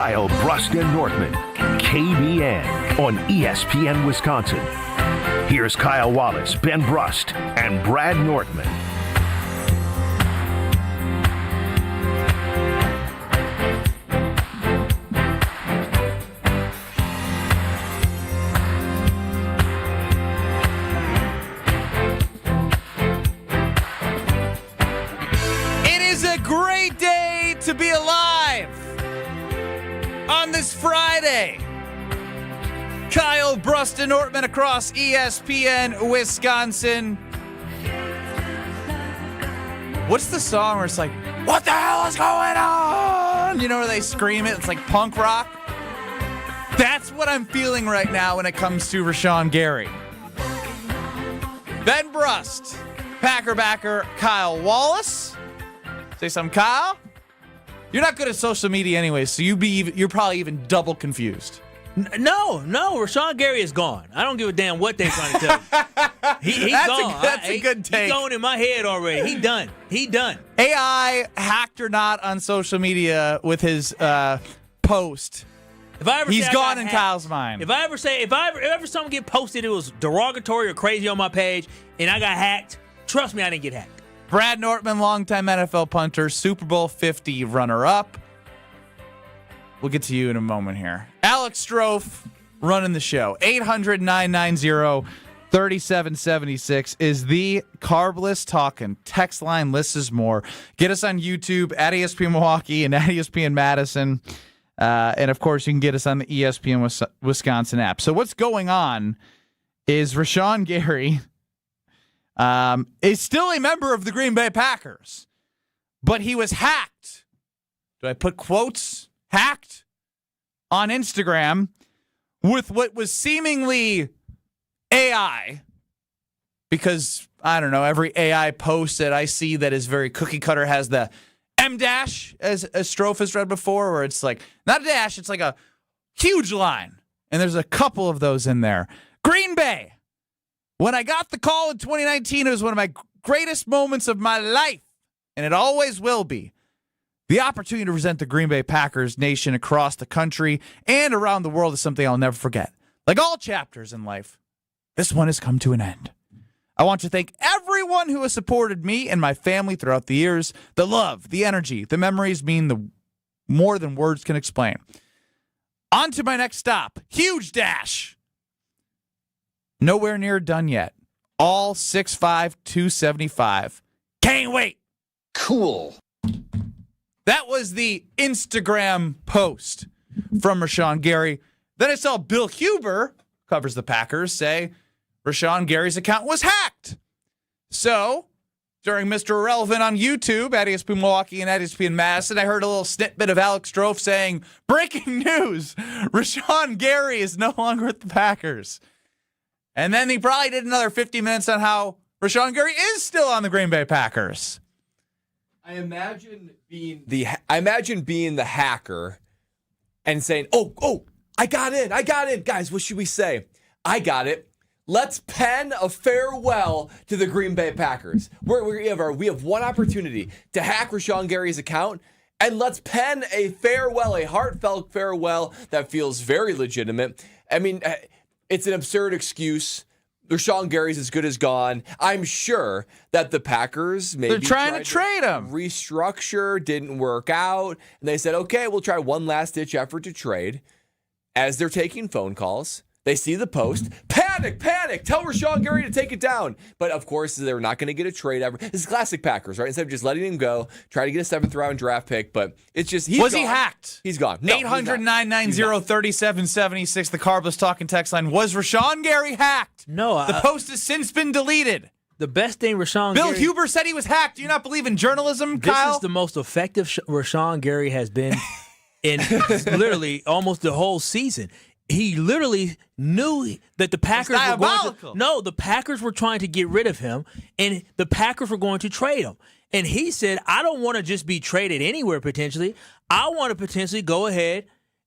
Kyle, Brust, and Nortman, KBN on ESPN Wisconsin. Here's Kyle Wallace, Ben Brust, and Brad Nortman. It is a great day to be alive on this Friday. Kyle, Brust, and Nortman across ESPN Wisconsin. What's the song where it's like, what the hell is going on? You know, where they scream it? It's like punk rock. That's what I'm feeling right now when it comes to Rashan Gary. Ben Brust, Packer backer Kyle Wallace. Say something, Kyle. You're not good at social media anyway, so you're probably even double confused. No, Rashan Gary is gone. I don't give a damn what they're trying to tell you. He's gone. That's a good take. He's going in my head already. He done. AI, hacked or not on social media with his post. He's gone in Kyle's mind. If ever something get posted, it was derogatory or crazy on my page, and I got hacked, trust me, I didn't get hacked. Brad Nortman, longtime NFL punter, Super Bowl 50 runner-up. We'll get to you in a moment here. Alex Strofe running the show. 800-990-3776 is the Carbless Talking text line. List is more. Get us on YouTube at ESPN Milwaukee and at ESPN Madison. And, of course, you can get us on the ESPN Wisconsin app. So what's going on is Rashan Gary is still a member of the Green Bay Packers, but he was hacked. Do I put quotes? Hacked on Instagram with what was seemingly AI, because, I don't know, every AI post that I see that is very cookie cutter has the M dash, as Strofe has read before, where it's like, not a dash, it's like a huge line. And there's a couple of those in there. Green Bay. When I got the call in 2019, it was one of my greatest moments of my life, and it always will be. The opportunity to present the Green Bay Packers nation across the country and around the world is something I'll never forget. Like all chapters in life, this one has come to an end. I want to thank everyone who has supported me and my family throughout the years. The love, the energy, the memories mean the more than words can explain. On to my next stop. Huge dash. Nowhere near done yet. All 6'5", 275. Can't wait. Cool. That was the Instagram post from Rashan Gary. Then I saw Bill Huber, covers the Packers, say Rashan Gary's account was hacked. So, during Mr. Irrelevant on YouTube at ESPN Milwaukee and at ESPN Madison, I heard a little snippet of Alex Strofe saying, breaking news, Rashan Gary is no longer with the Packers. And then he probably did another 50 minutes on how Rashan Gary is still on the Green Bay Packers. I imagine being the hacker and saying, "Oh, I got in, guys. What should we say? I got it. Let's pen a farewell to the Green Bay Packers. We have one opportunity to hack Rashan Gary's account, and let's pen a farewell, a heartfelt farewell that feels very legitimate. I mean, it's an absurd excuse. Rashan Gary's as good as gone. I'm sure that the Packers maybe they're trying to trade him. Restructure didn't work out, and they said, okay, we'll try one last-ditch effort to trade. As they're taking phone calls, they see the post. Panic! Tell Rashan Gary to take it down. But, of course, they're not going to get a trade ever. This is classic Packers, right? Instead of just letting him go, try to get a seventh-round draft pick, but it's just he's Was gone. he hacked? He's gone. No, 800-990-3776, the Carbless Talking text line. Was Rashan Gary hacked? No. The post has since been deleted. The best thing Rashan Bill Gary... Huber said he was hacked. Do you not believe in journalism, Kyle? This is the most effective Rashan Gary has been in literally almost the whole season. He literally knew that the Packers were going to... No, the Packers were trying to get rid of him, and the Packers were going to trade him. And he said, I don't want to just be traded anywhere potentially. I want to potentially go ahead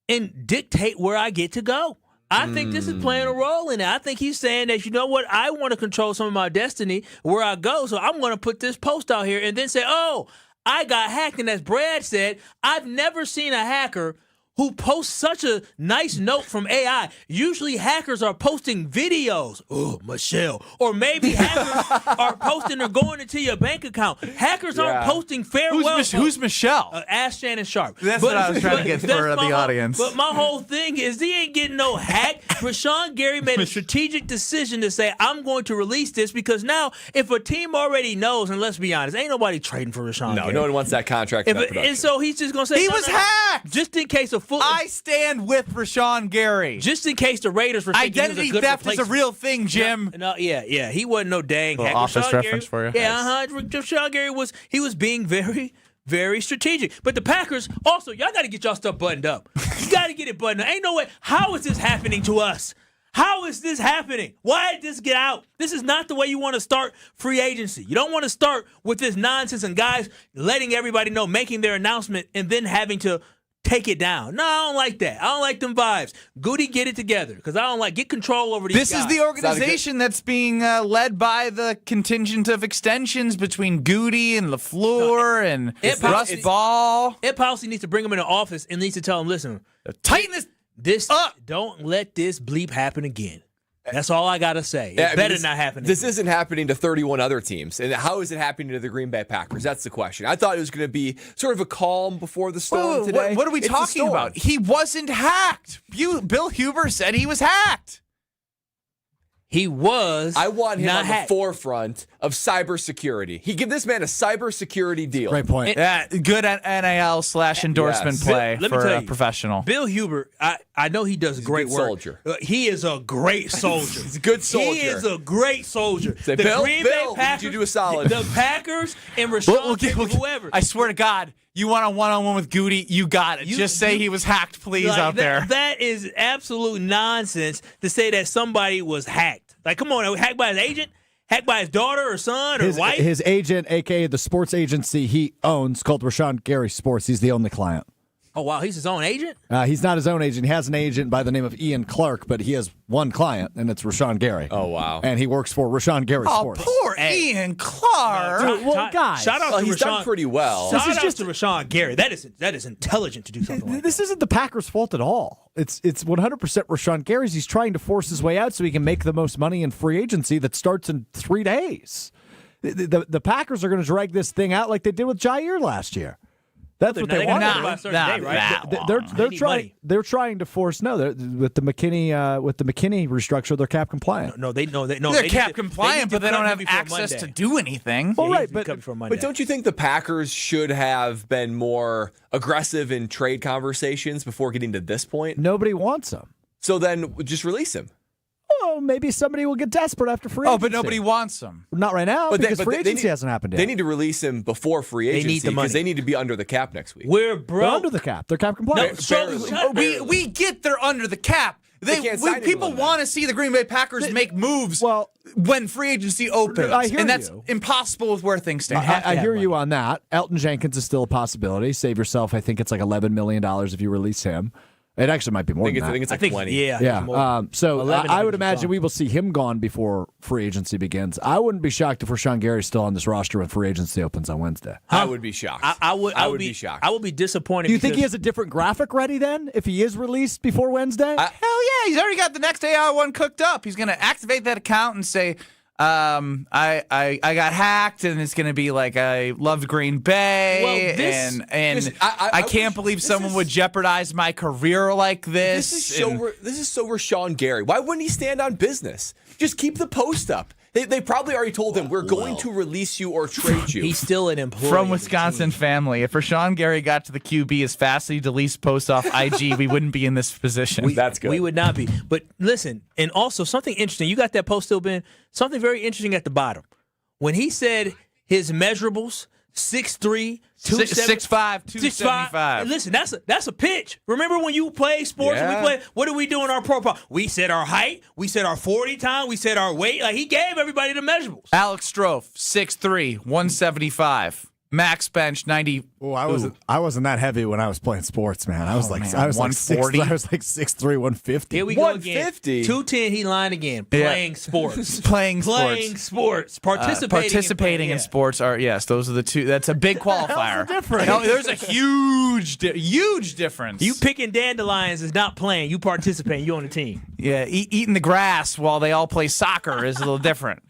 and dictate where I get to go. I think this is playing a role in it. I think he's saying that, you know what, I want to control some of my destiny where I go, so I'm going to put this post out here and then say, oh, I got hacked. And as Brad said, I've never seen a hacker who posts such a nice note from AI. Usually hackers are posting videos. Oh, Michelle. Or maybe hackers are posting or going into your bank account. Hackers aren't posting farewell. Who's Michelle? Ask Shannon Sharp. That's what I was trying to get for the audience. But my whole thing is he ain't getting no hack. Rashan Gary made a strategic decision to say, I'm going to release this because now if a team already knows, and let's be honest, ain't nobody trading for Rashan Gary. No one wants that contract for that production. And so he's just going to say, He was hacked! Just in case of I stand with Rashan Gary. Just in case the Raiders were thinking identity theft is a real thing, Jim. No, yeah. He wasn't no dang hack. Office Rashan reference Gary, for you. Yeah, Rashan Gary was being very, very strategic. But the Packers also, y'all got to get y'all stuff buttoned up. You got to get it buttoned up. Ain't no way. How is this happening to us? How is this happening? Why did this get out? This is not the way you want to start free agency. You don't want to start with this nonsense and guys letting everybody know, making their announcement, and then having to take it down. No, I don't like that. I don't like them vibes. Goody, get it together because get control over these guys. This is the organization that's being led by the contingent of extensions between Goody and LaFleur and Brust Ball. Ed Policy needs to bring them in the office and needs to tell them, listen, tighten this up. Don't let this bleep happen again. That's all I got to say. It better not happen. This isn't happening to 31 other teams. And how is it happening to the Green Bay Packers? That's the question. I thought it was going to be sort of a calm before the storm today. What are we talking about? He wasn't hacked. Bill Huber said he was hacked. He was. I want him on the forefront of cybersecurity. He give this man a cybersecurity deal. Great point. Good NIL/endorsement play for a professional. Bill Huber, I know he does great work. Soldier. He is a great soldier. He's a good soldier. He is a great soldier. Say, Bill, did you do a solid? The Packers and Rashan, whoever. I swear to God, you want a one-on-one with Goody, you got it. Just say he was hacked, please, out there. That is absolute nonsense to say that somebody was hacked. Like, come on, hacked by his agent? Hacked by his daughter or son or wife? His agent, a.k.a. the sports agency he owns, called Rashan Gary Sports. He's the only client. Oh, wow, he's his own agent? He's not his own agent. He has an agent by the name of Ian Clark, but he has one client, and it's Rashan Gary. Oh, wow. And he works for Rashan Gary Sports. Poor Ian Clark. Guys. Shout out to he's Rashan. done pretty well. Shout out to Rashan Gary. That is intelligent to do something like that. This isn't the Packers' fault at all. It's 100% Rashan Gary's. He's trying to force his way out so he can make the most money in free agency that starts in 3 days. The Packers are going to drag this thing out like they did with Jair last year. That's what they want. They're trying to force. With the McKinney restructure, they're cap compliant. They're cap compliant, but they don't have access to do anything. Well, right, but don't you think the Packers should have been more aggressive in trade conversations before getting to this point? Nobody wants him. So then just release him. Oh, maybe somebody will get desperate after free agency. Oh, but nobody wants him. Not right now, because free agency hasn't happened yet. They need to release him before free agency because they need to be under the cap next week. We're broke. They're under the cap. They're cap compliant. We get they're under the cap. People want to see the Green Bay Packers make moves when free agency opens. And that's impossible with where things stand. I hear you on that. Elton Jenkins is still a possibility. Save yourself, I think it's like $11 million if you release him. It actually might be more than that. I think it's like 20. Yeah. So I would imagine we will see him gone before free agency begins. I wouldn't be shocked if Rashan Gary's still on this roster when free agency opens on Wednesday. I would be shocked. I would be shocked. I would be disappointed. Do you think he has a different graphic ready then if he is released before Wednesday? Hell yeah. He's already got the next AR one cooked up. He's going to activate that account and say, I got hacked, and it's going to be like I loved Green Bay, I can't believe someone would jeopardize my career like this. This is so Rashan Gary. Why wouldn't he stand on business? Just keep the post up. They probably already told him, we're going to release you or trade you. He's still an employee. From Wisconsin family. If Rashan Gary got to the QB as fast as he deletes posts off IG, we wouldn't be in this position. That's good. We would not be. But listen, and also something interesting. You got that post still, Ben? Something very interesting at the bottom. When he said his measurables, 6'3", 6'5", 275. Listen, that's a pitch. Remember when you play sports? Yeah. What do we do in our profile? We said our height. We said our 40 time. We said our weight. Like he gave everybody the measurables. Alex Strofe, 6'3", 175. Max bench 90. Oh, I wasn't that heavy when I was playing sports, man. I was like 140. I was like 6'3", 150. Here we go 150. again. 210, he lying again. Playing sports. Playing sports. Participating in sports are, yes, those are the two. That's a big qualifier. No, there's a huge difference. You picking dandelions is not playing. You participating. You on the team. Yeah, eating the grass while they all play soccer is a little different.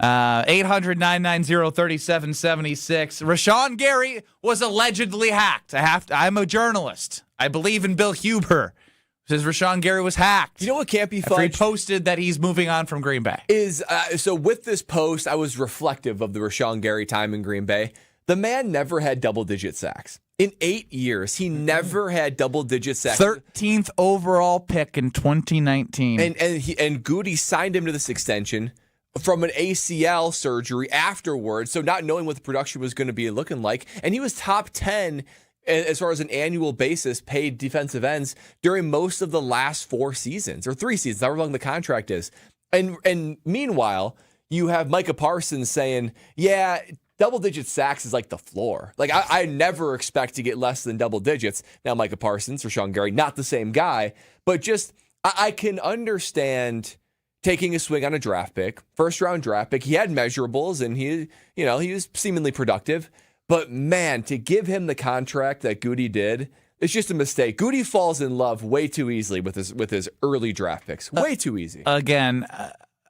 800-990-3776. Rashan Gary was allegedly hacked. I'm a journalist. I believe in Bill Huber. Says Rashan Gary was hacked. You know what can't be After he fudged? posted that he's moving on from Green Bay. So with this post, I was reflective of the Rashan Gary time in Green Bay. The man never had double-digit sacks. In 8 years, he never had double-digit sacks. 13th overall pick in 2019. And Goody signed him to this extension from an ACL surgery afterwards, so not knowing what the production was going to be looking like. And he was top 10 as far as an annual basis paid defensive ends during most of the last 4 seasons, or 3 seasons, however long the contract is. And meanwhile, you have Micah Parsons saying, yeah, double-digit sacks is like the floor. Like, I never expect to get less than double digits. Now, Micah Parsons, Rashan Gary, not the same guy, but just I can understand taking a swing on a draft pick, first-round draft pick. He had measurables, and he was seemingly productive. But, man, to give him the contract that Goody did, it's just a mistake. Goody falls in love way too easily with his early draft picks. Way too easy. Again,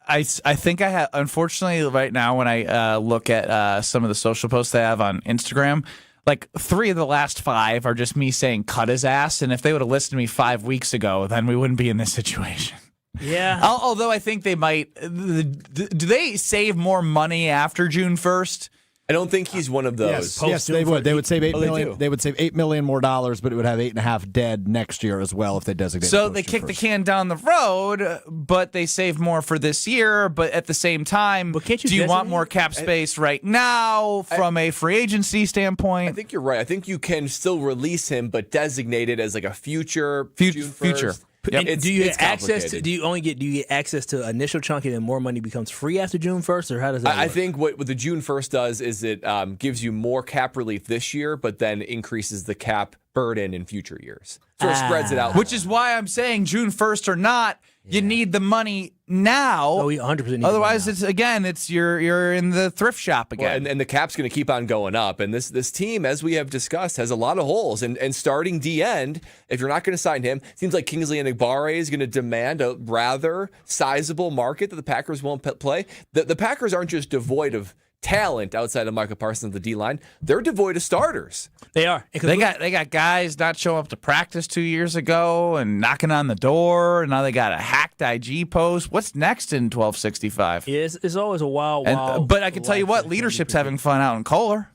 I think I have, unfortunately, right now when I look at some of the social posts I have on Instagram, like 3 of the last 5 are just me saying cut his ass. And if they would have listened to me 5 weeks ago, then we wouldn't be in this situation. Yeah. Although I think they might. Do they save more money after June 1st? I don't think he's one of those. Yes, they would. They would save $8 they million. do. They would save $8 million more dollars, but it would have 8.5 dead next year as well if they designate. So they kick the can down the road, but they save more for this year. But at the same time, But can't you do you want designate- more cap space right now from a free agency standpoint? I think you're right. I think you can still release him, but designate it as like a future June 1st. future. Yep. And do you it's get access to? complicated. Do you get access to initial chunk and then more money becomes free after June 1st, or how does that I work? think what the June 1st does is it gives you more cap relief this year, but then increases the cap burden in future years. So it spreads it out. Which is why I'm saying June 1st or not, you need the money now. Oh, you 100% need the Otherwise, money it's you're in the thrift shop again. Well, and the cap's going to keep on going up. And this team, as we have discussed, has a lot of holes. And starting D end, if you're not going to sign him, seems like Kingsley Enagbare is going to demand a rather sizable market that the Packers won't play. The Packers aren't just devoid of talent outside of Micah Parsons, the D-line. They're devoid of starters. They are. They got guys not showing up to practice 2 years ago and knocking on the door. And now they got a hacked IG post. What's next in 1265? Yeah, it's always a wild. But I can tell you what, leadership's having fun out in Kohler,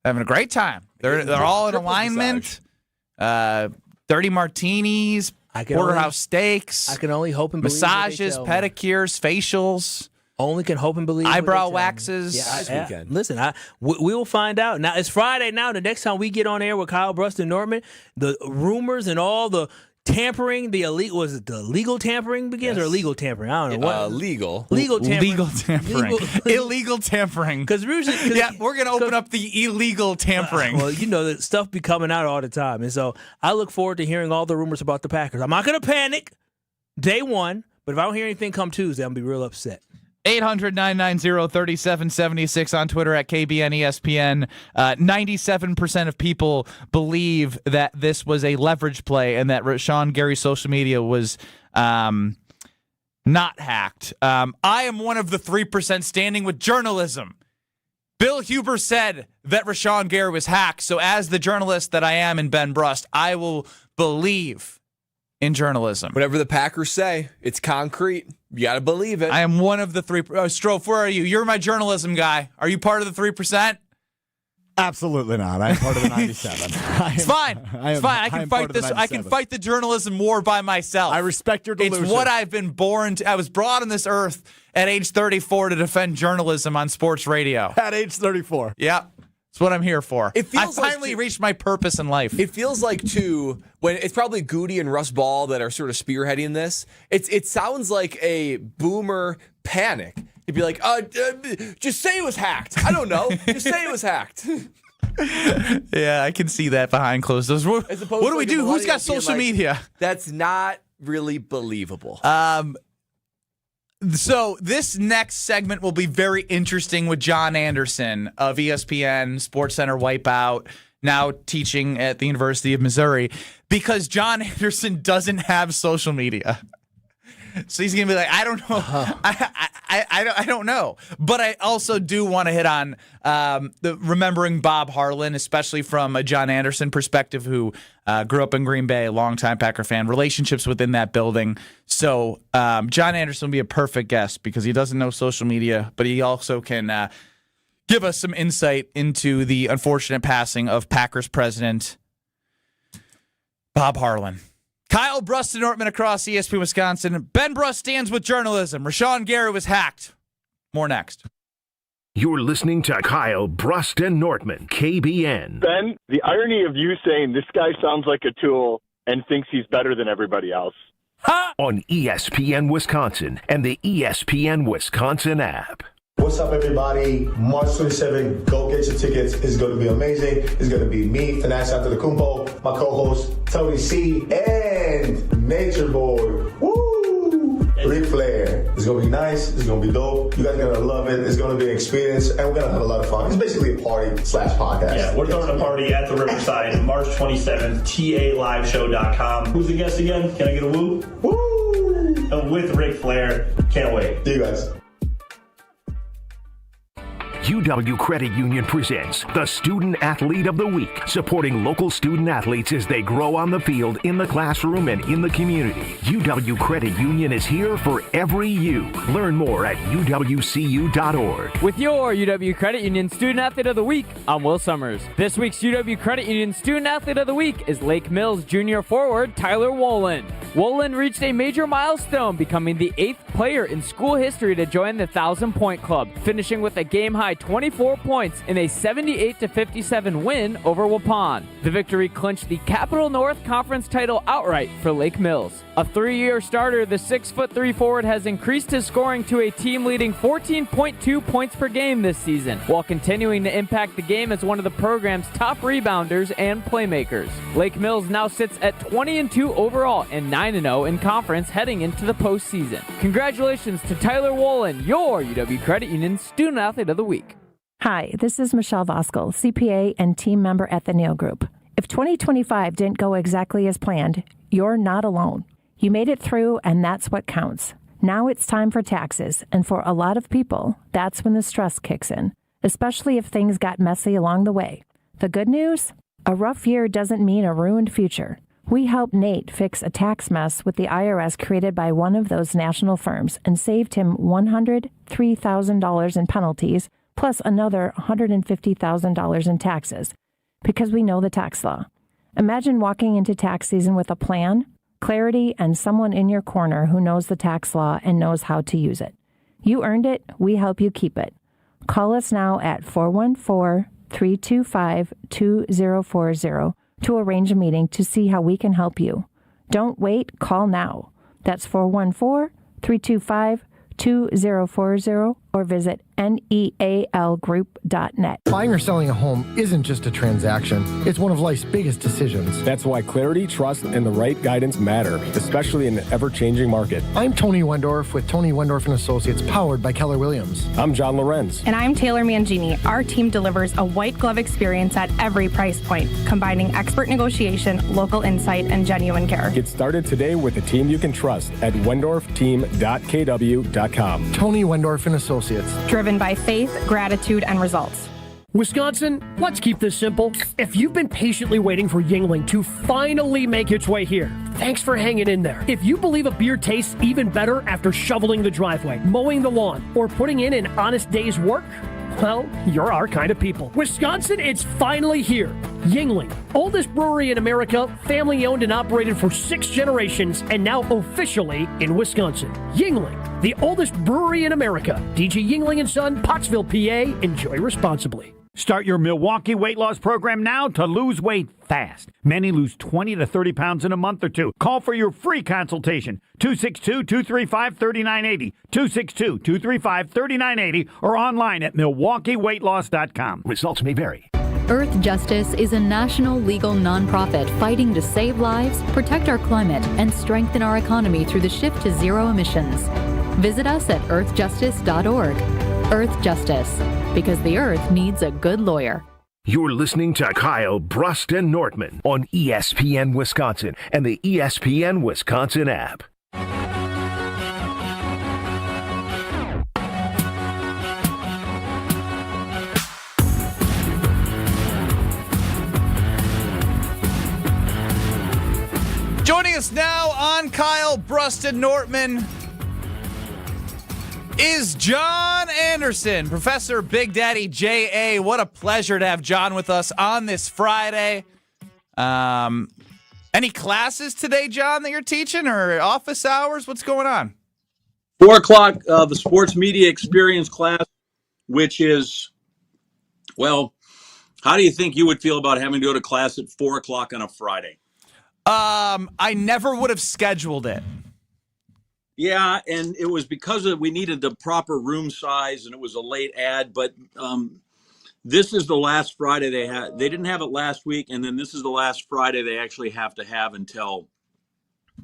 having a great time. They're all in Triple alignment. 30 martinis, porterhouse steaks. I can only hope and believe massages, what they tell me. pedicures, facials. Only can hope and believe. Eyebrow what they tell me. waxes. Yeah, This weekend. Listen, we will find out. Now it's Friday. Now the next time we get on air with Kyle Brust and Nortman, the rumors and all the tampering, the legal tampering begins or illegal tampering? I don't know what. Legal. Legal tampering. Legal tampering. Illegal tampering. Because usually, Yeah, we're going to open up the illegal tampering. well, you know that stuff be coming out all the time, and so I look forward to hearing all the rumors about the Packers. I'm not going to panic day one, but if I don't hear anything come Tuesday, I'm going to be real upset. 800-990-3776 on Twitter at KBNESPN. 97% of people believe that this was a leverage play and that Rashan Gary's social media was not hacked. I am one of the 3% standing with journalism. Bill Huber said that Rashan Gary was hacked, so as the journalist that I am in Ben Brust, I will believe in journalism. Whatever the Packers say, it's concrete. You got to believe it. I am one of the 3. Strofe, where are you? You're my journalism guy. Are you part of the 3%? Absolutely not. I'm part of the 97. It's fine. It's fine. I can fight this. I can fight the journalism war by myself. I respect your delusion. It's what I've been born to. I was brought on this earth at age 34 to defend journalism on sports radio. At age 34. Yeah. It's what I'm here for. It feels I like finally reached my purpose in life. It feels like, too, when it's probably Goody and Russ Ball that are sort of spearheading this, it sounds like a boomer panic. You'd be like, just say it was hacked. I don't know. Just say it was hacked. Yeah, I can see that behind closed doors. What do we do? Who's got social media? That's not really believable. So this next segment will be very interesting with John Anderson of ESPN, SportsCenter Wipeout, now teaching at the University of Missouri, because John Anderson doesn't have social media. So he's going to be like, I don't know. I don't know. But I also do want to hit on remembering Bob Harlan, especially from a John Anderson perspective, who grew up in Green Bay, a longtime Packer fan, relationships within that building. So John Anderson will be a perfect guest because he doesn't know social media, but he also can give us some insight into the unfortunate passing of Packers president Bob Harlan. Kyle, Brust, and Nortman across ESPN Wisconsin. Ben Brust stands with journalism. Rashan Gary was hacked. More next. You're listening to Kyle, Brust, and Nortman, KBN. Ben, the irony of you saying this guy sounds like a tool and thinks he's better than everybody else. On ESPN Wisconsin and the ESPN Wisconsin app. What's up, everybody? March 27th, go get your tickets. It's going to be amazing. It's going to be me, Finesse Antetokounmpo, my co-host, Tony C, and Nature Boy. Woo! Ric Flair. It's going to be nice. It's going to be dope. You guys are going to love it. It's going to be an experience, and we're going to have a lot of fun. It's basically a party/podcast. Yeah, we're throwing a party at the Riverside, March 27th, TALiveshow.com. Who's the guest again? Can I get a woo? Woo! With Ric Flair. Can't wait. See you guys. UW Credit Union presents the Student Athlete of the Week, supporting local student athletes as they grow on the field, in the classroom, and in the community. UW Credit Union is here for every you. Learn more at uwcu.org. With your UW Credit Union Student Athlete of the Week, I'm Will Summers. This week's UW Credit Union Student Athlete of the Week is Lake Mills junior forward Tyler Wolin. Wolin reached a major milestone, becoming the 8th player in school history to join the 1,000-point club, finishing with a game-high 24 points in a 78-57 win over Waupun. The victory clinched the Capital North Conference title outright for Lake Mills. A 3-year starter, the 6'3" forward has increased his scoring to a team-leading 14.2 points per game this season, while continuing to impact the game as one of the program's top rebounders and playmakers. Lake Mills now sits at 20-2 overall and 9-0 in conference heading into the postseason. Congratulations to Tyler Wolin, your UW Credit Union Student Athlete of the Week. Hi, this is Michelle Voskel, CPA and team member at the Neal Group. If 2025 didn't go exactly as planned, you're not alone. You made it through, and that's what counts. Now it's time for taxes, and for a lot of people, that's when the stress kicks in, especially if things got messy along the way. The good news? A rough year doesn't mean a ruined future. We helped Nate fix a tax mess with the IRS created by one of those national firms and saved him $103,000 in penalties, plus another $150,000 in taxes, because we know the tax law. Imagine walking into tax season with a plan, clarity, and someone in your corner who knows the tax law and knows how to use it. You earned it, we help you keep it. Call us now at 414-325-2040 to arrange a meeting to see how we can help you. Don't wait, call now. That's 414-325-2040 or visit nealgroup.net. Buying or selling a home isn't just a transaction. It's one of life's biggest decisions. That's why clarity, trust, and the right guidance matter, especially in an ever-changing market. I'm Tony Wendorf with Tony Wendorf & Associates, powered by Keller Williams. I'm John Lorenz. And I'm Taylor Mangini. Our team delivers a white glove experience at every price point, combining expert negotiation, local insight, and genuine care. Get started today with a team you can trust at wendorfteam.kw.com. Tony Wendorf & Associates. Driven by faith, gratitude, and results. Wisconsin, let's keep this simple. If you've been patiently waiting for Yuengling to finally make its way here, thanks for hanging in there. If you believe a beer tastes even better after shoveling the driveway, mowing the lawn, or putting in an honest day's work, well, you're our kind of people. Wisconsin, it's finally here. Yuengling, oldest brewery in America, family owned and operated for 6 generations, and now officially in Wisconsin. Yuengling, the oldest brewery in America. DG Yuengling & Son, Pottsville, PA. Enjoy responsibly. Start your Milwaukee weight loss program now to lose weight fast. Many lose 20 to 30 pounds in a month or two. Call for your free consultation. 262-235-3980. 262-235-3980 or online at MilwaukeeWeightLoss.com. Results may vary. Earth Justice is a national legal nonprofit fighting to save lives, protect our climate, and strengthen our economy through the shift to zero emissions. Visit us at earthjustice.org. Earth Justice, because the Earth needs a good lawyer. You're listening to Kyle, Brust, and Nortman on ESPN Wisconsin and the ESPN Wisconsin app. Joining us now on Kyle, Brust, and Nortman is John Anderson, Professor Big Daddy J.A. What a pleasure to have John with us on this Friday. Any classes today, John, that you're teaching, or office hours? What's going on? 4 o'clock, the sports media experience class, which is, well, how do you think you would feel about having to go to class at 4 o'clock on a Friday? I never would have scheduled it. Yeah, and it was because we needed the proper room size, and it was a late ad. But this is the last Friday they had. They didn't have it last week, and then this is the last Friday they actually have to have until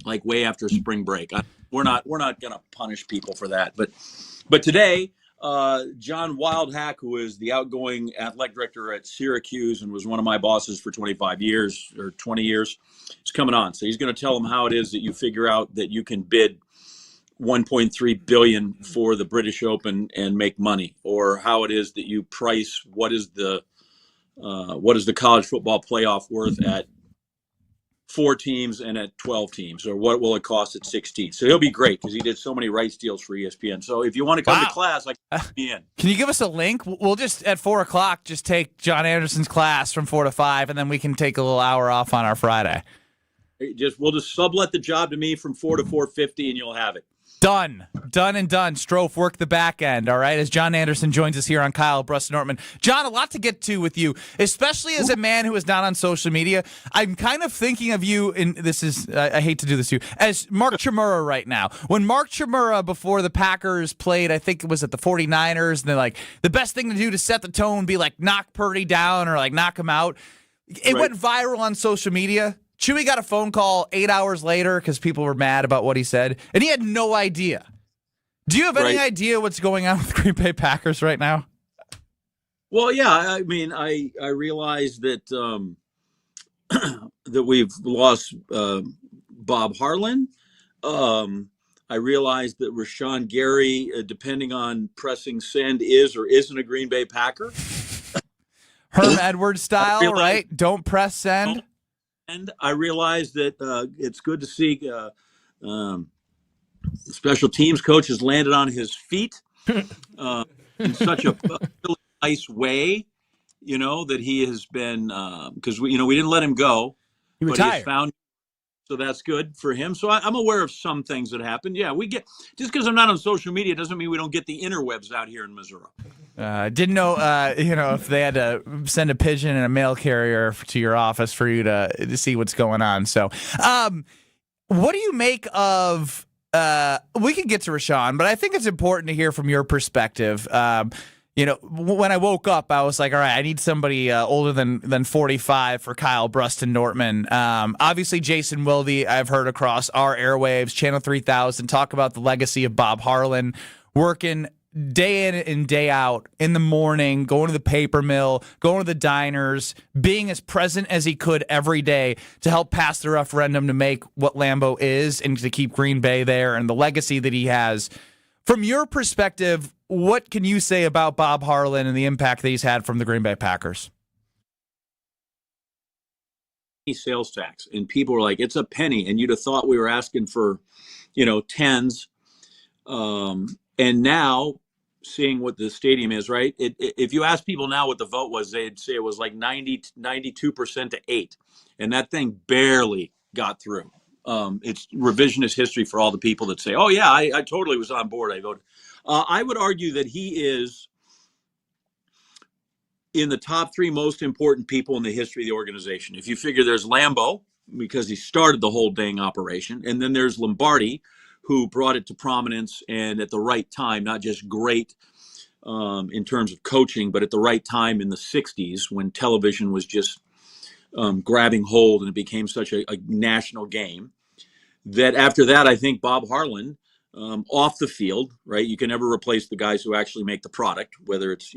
like way after spring break. We're not going to punish people for that. But today, John Wildhack, who is the outgoing athletic director at Syracuse and was one of my bosses for 25 years or 20 years, is coming on. So he's going to tell them how it is that you figure out that you can bid $1.3 billion for the British Open and make money, or how it is that you price what is the college football playoff worth at 4 teams and at 12 teams, or what will it cost at 16. So he'll be great because he did so many rights deals for ESPN. So if you want to come to class, I can be in. Can you give us a link? We'll just at 4 o'clock just take John Anderson's class from 4 to 5, and then we can take a little hour off on our Friday. We'll just sublet the job to me from 4 to 4:50, and you'll have it. Done and done. Strofe, work the back end, all right, as John Anderson joins us here on Kyle, Brust, and Nortman. John, a lot to get to with you, especially as a man who is not on social media. I'm kind of thinking of you, and this is, I hate to do this to you, as Mark Chmura right now. When Mark Chmura, before the Packers played, I think it was at the 49ers, and they're like, the best thing to do to set the tone be like knock Purdy down or like knock him out. It went viral on social media. Chewy got a phone call 8 hours later because people were mad about what he said, and he had no idea. Do you have any idea what's going on with Green Bay Packers right now? Well, yeah. I mean, I realize that that we've lost Bob Harlan. I realize that Rashan Gary, depending on pressing send, is or isn't a Green Bay Packer. Herm Edwards style, right? Don't press send. And I realize that it's good to see special teams coach has landed on his feet in such a really nice way, you know, that he has been, because we didn't let him go. He but retired. He's found, so that's good for him. So I'm aware of some things that happened. Yeah, we get, just because I'm not on social media doesn't mean we don't get the interwebs out here in Missouri. Didn't know, if they had to send a pigeon and a mail carrier to your office for you to see what's going on. So, what do you make of? We can get to Rashan, but I think it's important to hear from your perspective. When I woke up, I was like, all right, I need somebody older than 45 for Kyle, Brust, and Nortman. Obviously, Jason Wilde, I've heard across our airwaves, Channel 3000, talk about the legacy of Bob Harlan, working day in and day out in the morning, going to the paper mill, going to the diners, being as present as he could every day to help pass the referendum to make what Lambeau is and to keep Green Bay there, and the legacy that he has. From your perspective, what can you say about Bob Harlan and the impact that he's had from the Green Bay Packers? Sales tax, and people were like, it's a penny, and you'd have thought we were asking for, tens. And now, seeing what the stadium is, right? If you ask people now what the vote was, they'd say it was like 92% to 8%. And that thing barely got through. It's revisionist history for all the people that say, oh, yeah, I totally was on board. I voted. I would argue that he is in the top 3 most important people in the history of the organization. If you figure there's Lambeau, because he started the whole dang operation, and then there's Lombardi, who brought it to prominence and at the right time, not just great in terms of coaching, but at the right time in the 60s when television was just grabbing hold and it became such a national game, that after that, I think Bob Harlan, off the field, right? You can never replace the guys who actually make the product, whether it's,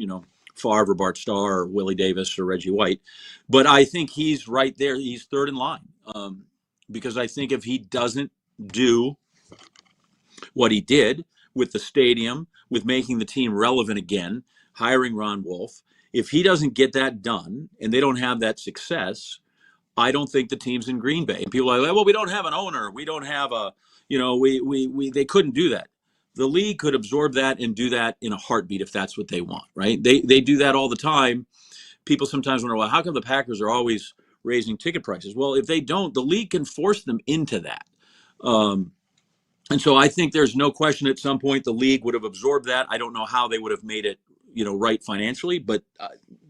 Favre or Bart Starr or Willie Davis or Reggie White. But I think he's right there. He's third in line because I think if he doesn't do what he did with the stadium, with making the team relevant again, hiring Ron Wolf, if he doesn't get that done and they don't have that success, I don't think the team's in Green Bay. And people are like, well, we don't have an owner. We don't have they couldn't do that. The league could absorb that and do that in a heartbeat if that's what they want, right? They do that all the time. People sometimes wonder, well, how come the Packers are always raising ticket prices? Well, if they don't, the league can force them into that. And so I think there's no question at some point the league would have absorbed that. I don't know how they would have made it, right financially, but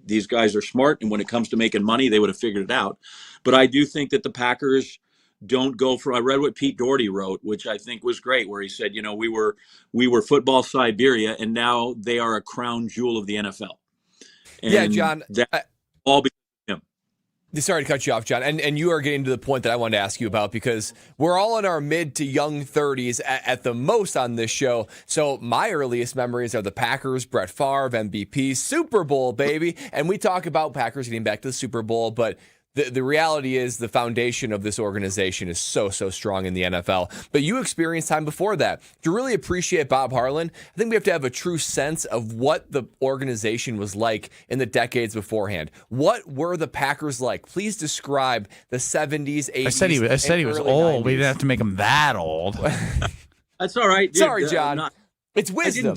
these guys are smart. And when it comes to making money, they would have figured it out. But I do think that the Packers don't go for, I read what Pete Doherty wrote, which I think was great, where he said, we were football Siberia and now they are a crown jewel of the NFL. And yeah, John, that all because of him. Sorry to cut you off, John. And you are getting to the point that I wanted to ask you about because we're all in our mid to young 30s at the most on this show. So my earliest memories are the Packers, Brett Favre, MVP, Super Bowl, baby. And we talk about Packers getting back to the Super Bowl, but the reality is the foundation of this organization is so strong in the NFL. But you experienced time before that. To really appreciate Bob Harlan, I think we have to have a true sense of what the organization was like in the decades beforehand. What were the Packers like? Please describe the 70s, 80s. I said he was old. 90s. We didn't have to make him that old. That's all right. Dude. Sorry, John. It's wisdom.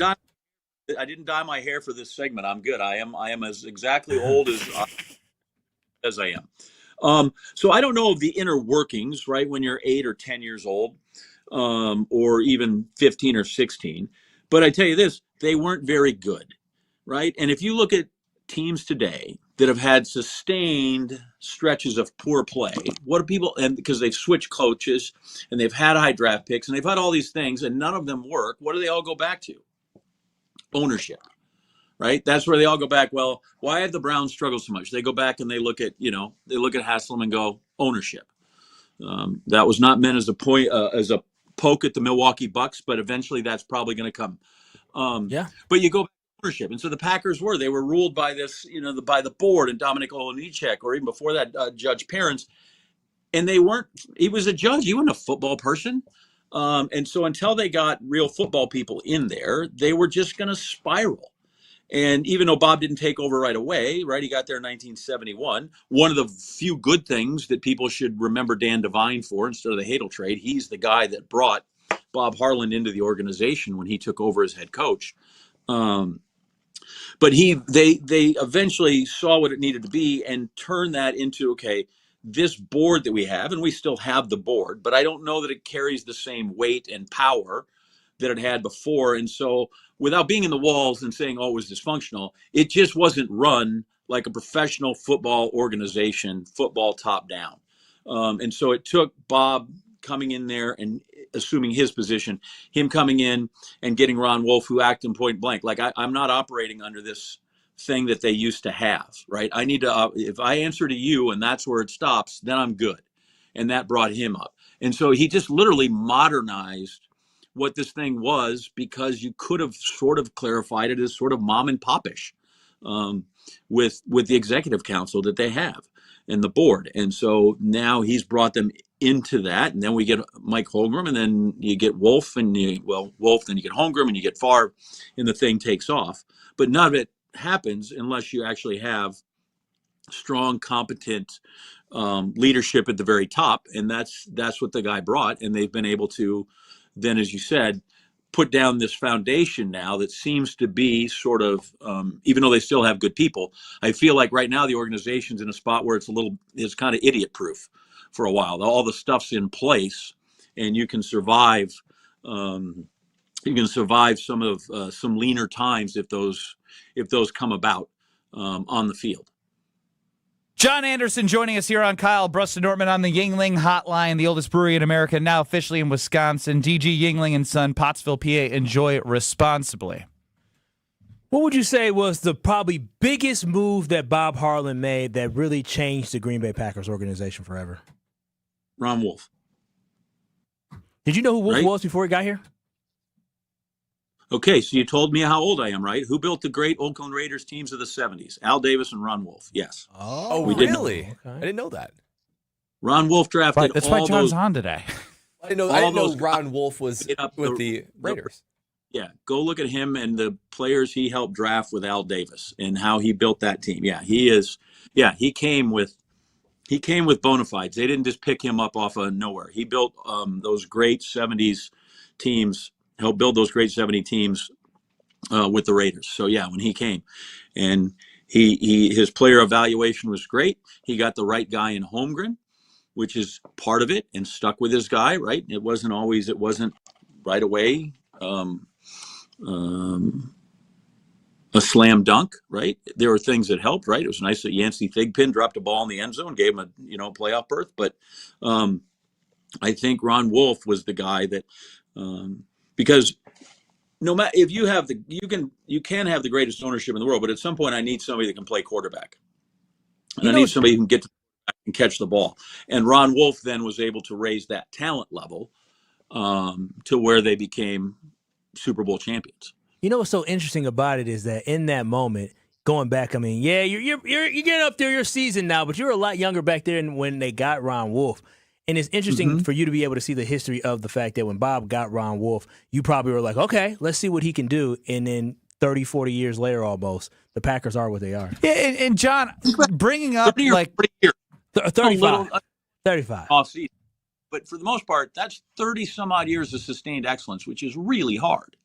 I didn't dye my hair for this segment. I'm good. I am as exactly old as I am. So I don't know of the inner workings, right, when you're 8 or 10 years old, or even 15 or 16. But I tell you this, they weren't very good, right? And if you look at teams today that have had sustained stretches of poor play, what do people, and because they've switched coaches and they've had high draft picks and they've had all these things and none of them work, what do they all go back to? Ownership. Right? That's where they all go back. Well, why have the Browns struggled so much? They go back and they look at Haslam and go, ownership. That was not meant as a point, as a poke at the Milwaukee Bucks, but eventually that's probably going to come. But you go back to ownership. And so the Packers were ruled by this, by the board and Dominic Olejniczak, or even before that, Judge Parents. And he was a judge. He wasn't a football person. And so until they got real football people in there, they were just going to spiral. And even though Bob didn't take over right away, right, he got there in 1971. One of the few good things that people should remember Dan Devine for instead of the Hadel trade, he's the guy that brought Bob Harlan into the organization when he took over as head coach. But they eventually saw what it needed to be and turned that into, okay, this board that we have, and we still have the board, but I don't know that it carries the same weight and power that it had before. And so without being in the walls and saying, oh, it was dysfunctional, it just wasn't run like a professional football organization, football top down. And so it took Bob coming in there and assuming his position, him coming in and getting Ron Wolf, who acted point blank. Like, I'm not operating under this thing that they used to have, right? I need to, if I answer to you and that's where it stops, then I'm good. And that brought him up. And so he just literally modernized what this thing was, because you could have sort of clarified it as sort of mom and popish with the executive council that they have and the board. And so now he's brought them into that. And then we get Mike Holmgren, and then you get Wolf, then you get Holmgren, and you get Favre, and the thing takes off. But none of it happens unless you actually have strong, competent leadership at the very top. And that's what the guy brought. And they've been able to then, as you said, put down this foundation now that seems to be sort of, even though they still have good people, I feel like right now the organization's in a spot where it's kind of idiot proof for a while. All the stuff's in place and you can survive. You can survive some leaner times if those come about on the field. John Anderson joining us here on Kyle, Brust, and Nortman on the Yuengling Hotline, the oldest brewery in America, now officially in Wisconsin. DG Yuengling and Son, Pottsville, PA. Enjoy responsibly. What would you say was the probably biggest move that Bob Harlan made that really changed the Green Bay Packers organization forever? Ron Wolf. Did you know who Wolf Right? was before he got here? Okay, so you told me how old I am, right? Who built the great Oakland Raiders teams of the 70s? Al Davis and Ron Wolf. Yes. Oh, We didn't really? I didn't know that. Ron Wolf drafted That's all why John's those. on today. I didn't know Ron Wolf was with the Raiders. Yeah, go look at him and the players he helped draft with Al Davis and how he built that team. Yeah, he is. Yeah, he came with bona fides. They didn't just pick him up off of nowhere. He built those great 70s teams, helped build those great 70 teams with the Raiders. So yeah, when he came, and his player evaluation was great. He got the right guy in Holmgren, which is part of it, and stuck with his guy. Right? It wasn't right away. A slam dunk, right? There were things that helped, right? It was nice that Yancey Thigpen dropped a ball in the end zone, gave him a playoff berth. But I think Ron Wolf was the guy that because no matter if you have you can have the greatest ownership in the world, but at some point I need somebody that can play quarterback, and I need somebody who can get to the quarterback and catch the ball. And Ron Wolf then was able to raise that talent level to where they became Super Bowl champions. You know what's so interesting about it is that in that moment, going back, I mean, yeah, you're getting up there your season now, but you were a lot younger back there when they got Ron Wolf. And it's interesting for you to be able to see the history of the fact that when Bob got Ron Wolf, you probably were like, okay, let's see what he can do. And then 30, 40 years later almost, the Packers are what they are. Yeah, and John, bringing up 35. 35. Off season. But for the most part, that's 30 some odd years of sustained excellence, which is really hard.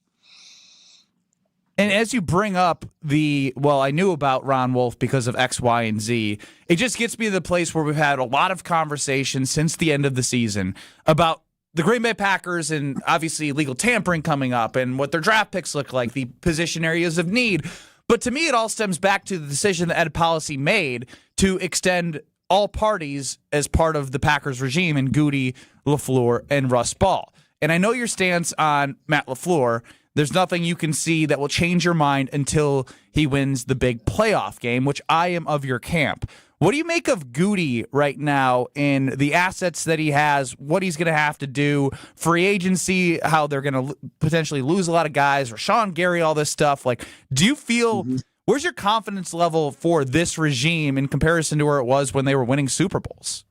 And as you bring up I knew about Ron Wolf because of X, Y, and Z. It just gets me to the place where we've had a lot of conversations since the end of the season about the Green Bay Packers and obviously legal tampering coming up and what their draft picks look like, the position areas of need. But to me, it all stems back to the decision that Ed Policy made to extend all parties as part of the Packers regime in Goody, LaFleur, and Russ Ball. And I know your stance on Matt LaFleur. There's nothing you can see that will change your mind until he wins the big playoff game, which I am of your camp. What do you make of Goody right now in the assets that he has, what he's going to have to do, free agency, how they're going to potentially lose a lot of guys, Rashan, Gary, all this stuff? Like, do you feel where's your confidence level for this regime in comparison to where it was when they were winning Super Bowls?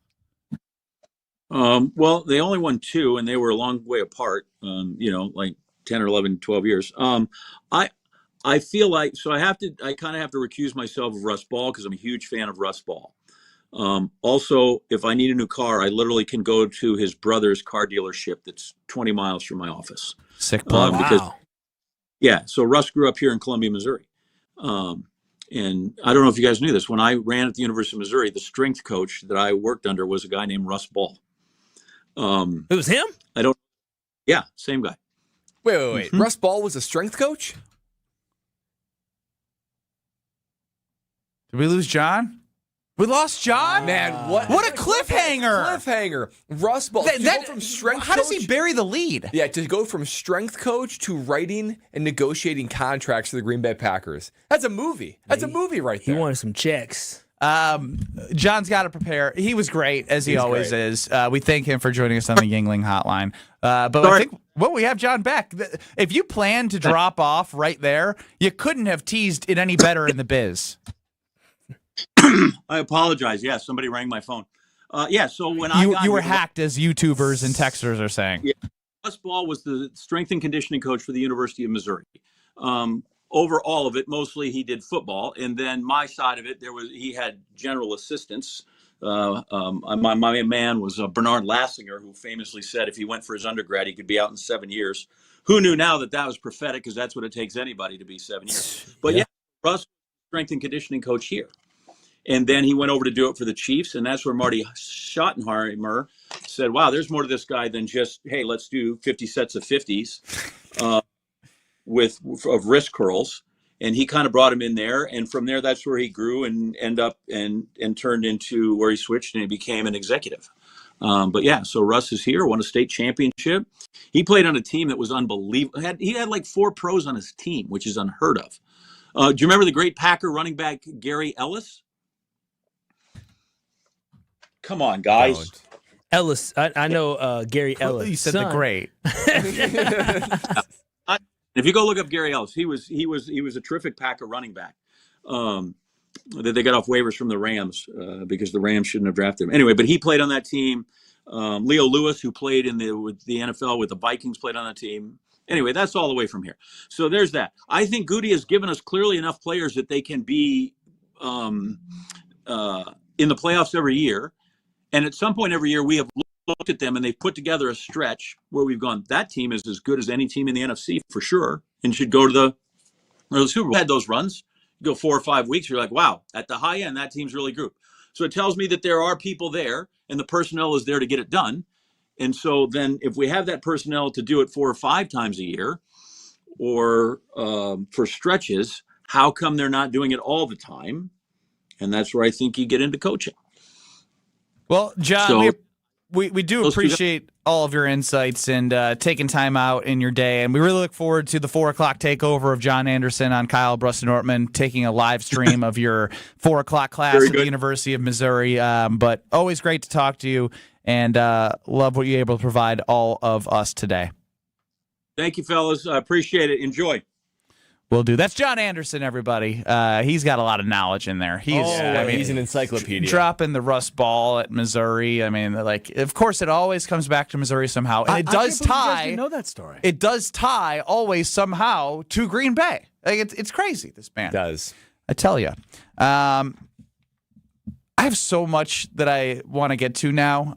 Well, they only won 2, and they were a long way apart, like 10 or 11, 12 years. I feel like, so I kind of have to recuse myself of Russ Ball because I'm a huge fan of Russ Ball. Also, if I need a new car, I literally can go to his brother's car dealership that's 20 miles from my office. Sick plug. Yeah, so Russ grew up here in Columbia, Missouri. And I don't know if you guys knew this. When I ran at the University of Missouri, the strength coach that I worked under was a guy named Russ Ball. It was him? Yeah, same guy. Wait. Russ Ball was a strength coach? Did we lose John? We lost John? Man, what a cliffhanger. Russ Ball. Go from strength how coach, does he bury the lead? Yeah, to go from strength coach to writing and negotiating contracts for the Green Bay Packers. That's a movie. That's a movie right there. He wanted some checks. John's got to prepare. He was great, as he always is. We thank him for joining us on the Yingling Hotline. But I think, we have John back. If you plan to drop off right there, you couldn't have teased it any better in the biz. I apologize. Yeah, somebody rang my phone. So when you were hacked, as YouTubers and texters are saying. Yeah, Russ Ball was the strength and conditioning coach for the University of Missouri. Over all of it, mostly he did football, and then my side of it, he had general assistants. My man was Bernard Lassinger, who famously said if he went for his undergrad, he could be out in 7 years. Who knew now that was prophetic, because that's what it takes anybody to be 7 years. But Russ was strength and conditioning coach here. And then he went over to do it for the Chiefs, and that's where Marty Schottenheimer said, wow, there's more to this guy than just, hey, let's do 50 sets of 50s of wrist curls. And he kind of brought him in there, and from there, that's where he grew and turned into where he switched and he became an executive. So Russ is here, won a state championship. He played on a team that was unbelievable. He had like 4 pros on his team, which is unheard of. Do you remember the great Packer running back Gary Ellis? Come on, guys. Ellis, I know Gary Ellis. You said the great. If you go look up Gary Ellis, he was a terrific Packer running back that they got off waivers from the Rams because the Rams shouldn't have drafted him. Anyway, but he played on that team. Leo Lewis, who played with the NFL with the Vikings, played on that team. Anyway, that's all the way from here. So there's that. I think Goody has given us clearly enough players that they can be in the playoffs every year. And at some point every year, we have looked at them and they've put together a stretch where we've gone, that team is as good as any team in the NFC for sure and should go to the Super Bowl. Had those runs. You go 4 or 5 weeks, you're like, wow, at the high end, that team's really grouped. So it tells me that there are people there and the personnel is there to get it done. And so then if we have that personnel to do it 4 or 5 times a year or for stretches, how come they're not doing it all the time? And that's where I think you get into coaching. Well, John, we do appreciate all of your insights and taking time out in your day. And we really look forward to the 4 o'clock takeover of John Anderson on Kyle, Brust, and Nortman, taking a live stream of your 4 o'clock class at the University of Missouri. But always great to talk to you and love what you're able to provide all of us today. Thank you, fellas. I appreciate it. Enjoy. Will do. That's John Anderson, everybody. He's got a lot of knowledge in there. He's an encyclopedia. Dropping the Rust ball at Missouri. I mean, of course, it always comes back to Missouri somehow, and it does tie. You know that story. It does tie always somehow to Green Bay. It's crazy. This man does. I tell you. I have so much that I want to get to now.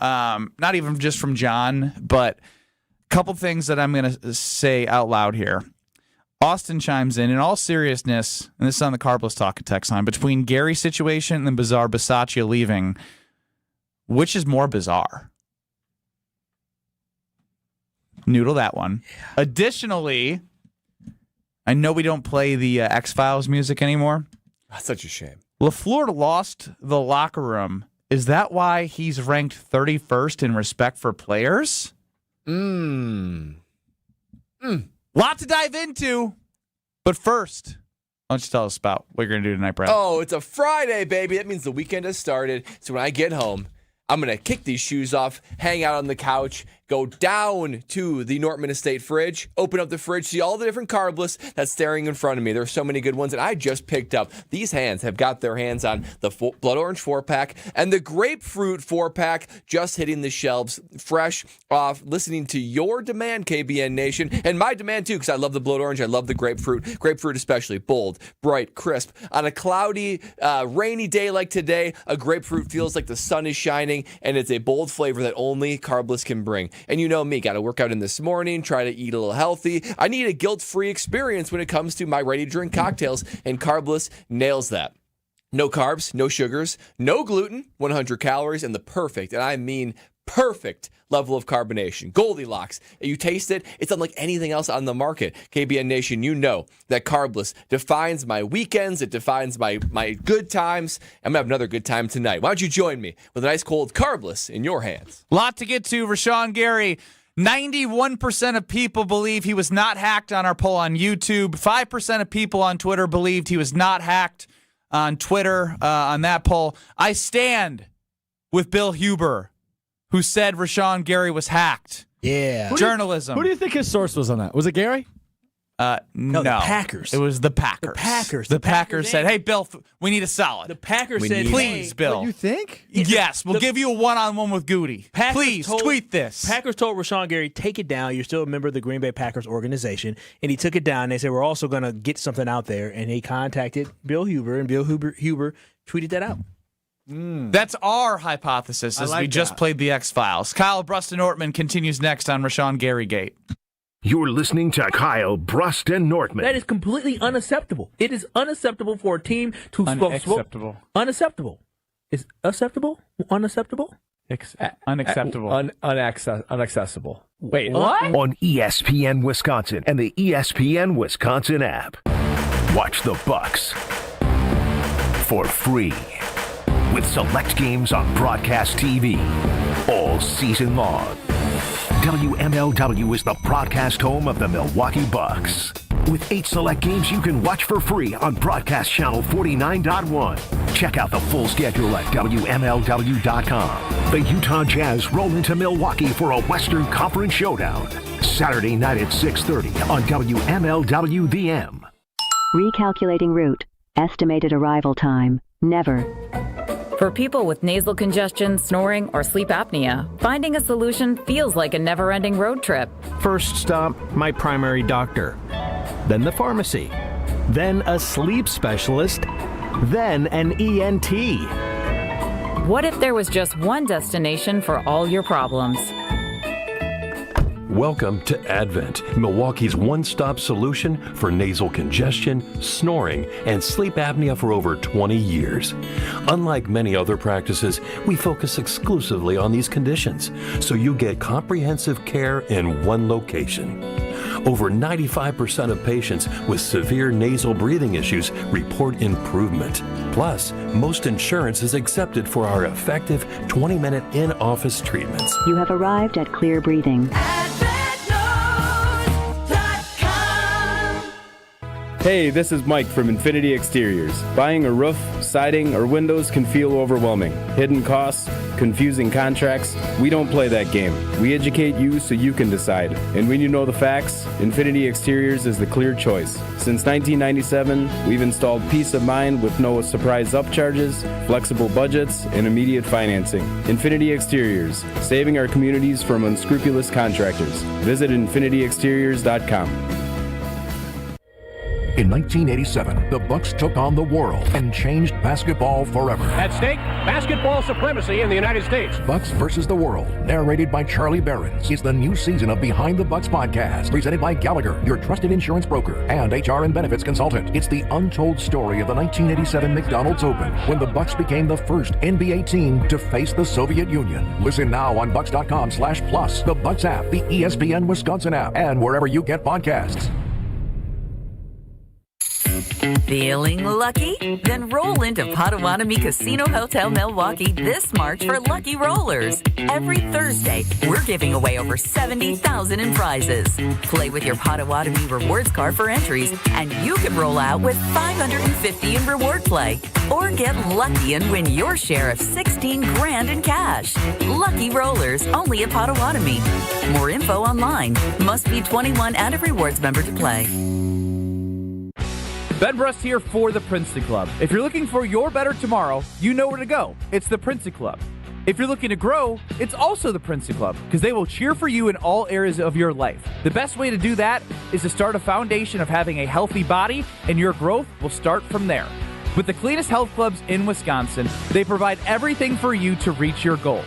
Not even just from John, but a couple things that I'm going to say out loud here. Austin chimes in all seriousness, and this is on the Carbless Talk text line, between Gary's situation and bizarre Bisaccia leaving, which is more bizarre? Noodle that one. Yeah. Additionally, I know we don't play the X-Files music anymore. That's such a shame. LaFleur lost the locker room. Is that why he's ranked 31st in respect for players? Lot to dive into, but first, why don't you tell us about what you're going to do tonight, Brad? Oh, it's a Friday, baby. That means the weekend has started. So when I get home, I'm going to kick these shoes off, hang out on the couch, go down to the Nortman Estate fridge, open up the fridge, see all the different carbless that's staring in front of me. There are so many good ones, and I just picked up. These hands have got their hands on the Blood Orange 4-pack and the Grapefruit 4-pack just hitting the shelves, fresh off, listening to your demand, KBN Nation, and my demand too, because I love the Blood Orange, I love the Grapefruit. Grapefruit especially, bold, bright, crisp. On a cloudy, rainy day like today, a grapefruit feels like the sun is shining, and it's a bold flavor that only carbless can bring. And you know me, got to work out in this morning, try to eat a little healthy. I need a guilt-free experience when it comes to my ready-to-drink cocktails, and Carbless nails that. No carbs, no sugars, no gluten, 100 calories, and the perfect, and I mean perfect level of carbonation. Goldilocks. You taste it, it's unlike anything else on the market. KBN Nation, you know that Carbless defines my weekends. It defines my good times. I'm going to have another good time tonight. Why don't you join me with a nice cold Carbless in your hands? Lot to get to. Rashan Gary, 91% of people believe he was not hacked on our poll on YouTube. 5% of people on Twitter believed he was not hacked on Twitter on that poll. I stand with Bill Huber, who said Rashan Gary was hacked. Yeah. Journalism. Who do you think his source was on that? Was it Gary? No, the Packers. It was the Packers. The Packers said, hey, Bill, we need a solid. The Packers said, please, hey, Bill. What, you think? Yes, we'll give you a one-on-one with Goody. Please, tweet this. Packers told Rashan Gary, take it down. You're still a member of the Green Bay Packers organization. And he took it down. They said, we're also going to get something out there. And he contacted Bill Huber, and Bill Huber tweeted that out. That's our hypothesis as we just played the X-Files. Kyle, Brust, and Nortman continues next on Rashan Gary Gate. You're listening to Kyle, Brust, and Nortman. That is completely unacceptable. It is unacceptable for a team to Unacceptable. Unacceptable. Is acceptable? Unacceptable? Unacceptable. Unaccessible. Wait, what? On ESPN Wisconsin and the ESPN Wisconsin app. Watch the Bucks for free with select games on broadcast TV all season long. WMLW is the broadcast home of the Milwaukee Bucks. With 8 select games you can watch for free on Broadcast Channel 49.1. Check out the full schedule at WMLW.com. The Utah Jazz roll into Milwaukee for a Western Conference showdown. Saturday night at 6:30 on WMLW-DM. Recalculating route. Estimated arrival time. Never. For people with nasal congestion, snoring, or sleep apnea, finding a solution feels like a never-ending road trip. First stop, my primary doctor. Then the pharmacy. Then a sleep specialist. Then an ENT. What if there was just one destination for all your problems? Welcome to Advent, Milwaukee's one-stop solution for nasal congestion, snoring, and sleep apnea for over 20 years. Unlike many other practices, we focus exclusively on these conditions, so you get comprehensive care in one location. Over 95% of patients with severe nasal breathing issues report improvement. Plus, most insurance is accepted for our effective 20-minute in-office treatments. You have arrived at Clear Breathing. Hey, this is Mike from Infinity Exteriors. Buying a roof, siding, or windows can feel overwhelming. Hidden costs, confusing contracts. We don't play that game. We educate you so you can decide. And when you know the facts, Infinity Exteriors is the clear choice. Since 1997, we've installed peace of mind with no surprise upcharges, flexible budgets, and immediate financing. Infinity Exteriors, saving our communities from unscrupulous contractors. Visit infinityexteriors.com. In 1987, the Bucks took on the world and changed basketball forever. At stake, basketball supremacy in the United States. Bucks versus the World, narrated by Charlie Behrens, is the new season of Behind the Bucks podcast, presented by Gallagher, your trusted insurance broker and HR and benefits consultant. It's the untold story of the 1987 McDonald's Open, when the Bucks became the first NBA team to face the Soviet Union. Listen now on Bucks.com/plus, the Bucks app, the ESPN Wisconsin app, and wherever you get podcasts. Feeling lucky? Then roll into Potawatomi Casino Hotel Milwaukee this March for Lucky Rollers. Every Thursday, we're giving away over $70,000 in prizes. Play with your Potawatomi rewards card for entries, and you can roll out with $550 in reward play. Or get lucky and win your share of $16 grand in cash. Lucky Rollers, only at Potawatomi. More info online. Must be 21 and a rewards member to play. Ben Brust here for the Princeton Club. If you're looking for your better tomorrow, you know where to go. It's the Princeton Club. If you're looking to grow, it's also the Princeton Club, because they will cheer for you in all areas of your life. The best way to do that is to start a foundation of having a healthy body, and your growth will start from there. With the cleanest health clubs in Wisconsin, they provide everything for you to reach your goals.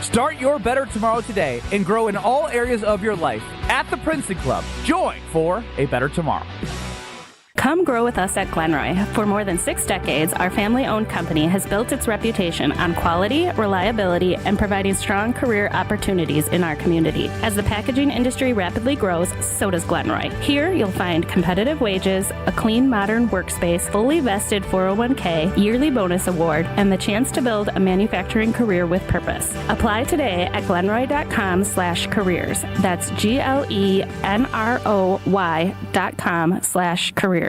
Start your better tomorrow today and grow in all areas of your life at the Princeton Club. Join for a better tomorrow. Come grow with us at Glenroy. For more than 6 decades, our family-owned company has built its reputation on quality, reliability, and providing strong career opportunities in our community. As the packaging industry rapidly grows, so does Glenroy. Here, you'll find competitive wages, a clean, modern workspace, fully vested 401k, yearly bonus award, and the chance to build a manufacturing career with purpose. Apply today at glenroy.com/careers. That's GLENROY.com/careers.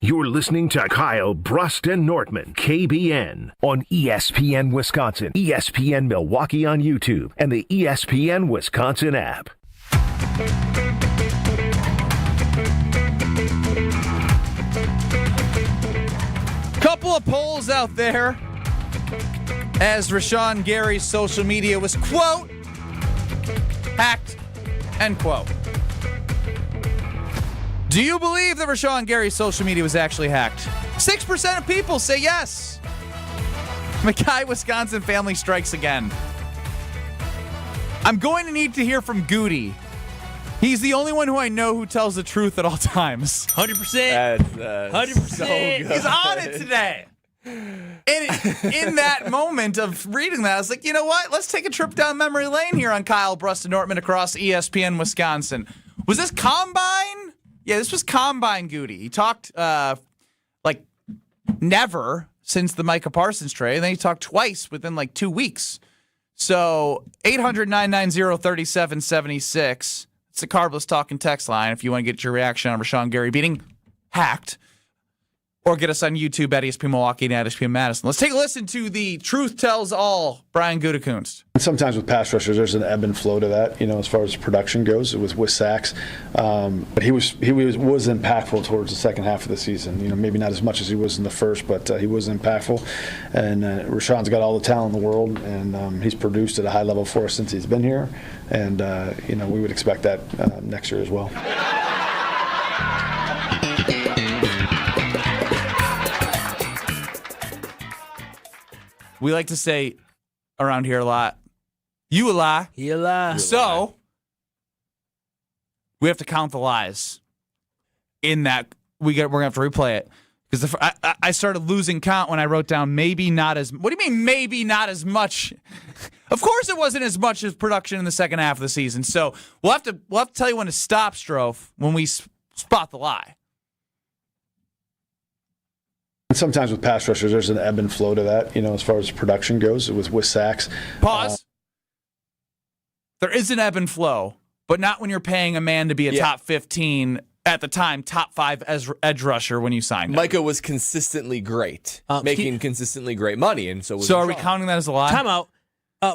You're listening to Kyle, Brust, and Nortman, KBN, on ESPN Wisconsin, ESPN Milwaukee on YouTube, and the ESPN Wisconsin app. Couple of polls out there as Rashan Gary's social media was, quote, hacked, end quote. Do you believe that Rashan Gary's social media was actually hacked? 6% of people say yes. Mackay, Wisconsin family strikes again. I'm going to need to hear from Goody. He's the only one who I know who tells the truth at all times. 100%. 100%. So good. He's on it today. And in that moment of reading that, I was like, you know what? Let's take a trip down memory lane here on Kyle, Brust, and Nortman across ESPN Wisconsin. Was this Combine? Yeah, this was Combine Goody. He talked like never since the Micah Parsons trade, and then he talked twice within like 2 weeks. So 800-990-3776. It's the Carbless Talking text line if you want to get your reaction on Rashan Gary beating Hacked. Or get us on YouTube at ESPN Milwaukee and at ESPN Madison. Let's take a listen to the Truth Tells All, Brian Gutekunst. Sometimes with pass rushers, there's an ebb and flow to that, as far as production goes with sacks. But he was impactful towards the second half of the season. Maybe not as much as he was in the first, but he was impactful. And Rashan's got all the talent in the world, and he's produced at a high level for us since he's been here. And, we would expect that next year as well. We like to say around here a lot, you a lie. He a lie. So, we have to count the lies in that. We're going to have to replay it. Because I started losing count when I wrote down maybe not as... What do you mean maybe not as much? Of course it wasn't as much as production in the second half of the season. So, we'll have to tell you when to stop, Strofe, when we spot the lie. Sometimes with pass rushers, there's an ebb and flow to that, as far as production goes with sacks. Pause. There is an ebb and flow, but not when you're paying a man to be a top 15, at the time, top 5 edge rusher when you signed him. Micah was consistently great, making consistently great money, and so was So are we counting that as a lie? Time out.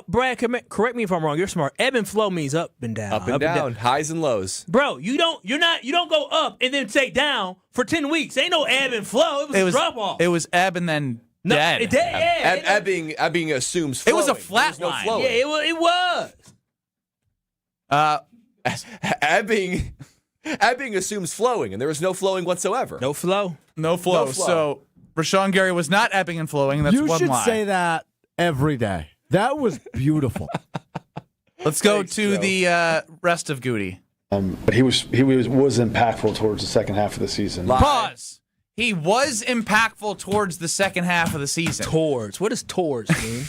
Brad, correct me if I'm wrong. You're smart. Ebb and flow means up and down. Up and down, highs and lows. Bro, you don't go up and then say down for 10 weeks. Ain't no ebb and flow. It was a drop off. It was ebb and then dead. Ebbing assumes flowing. It was a flat line. Yeah, it was. Ebbing assumes flowing, and there was no flowing whatsoever. No flow. No flow. So Rashan Gary was not ebbing and flowing. That's one lie. You should say that every day. That was beautiful. Let's go to the rest of Goody. But he was impactful towards the second half of the season. Pause. He was impactful towards the second half of the season. Towards. What does towards mean?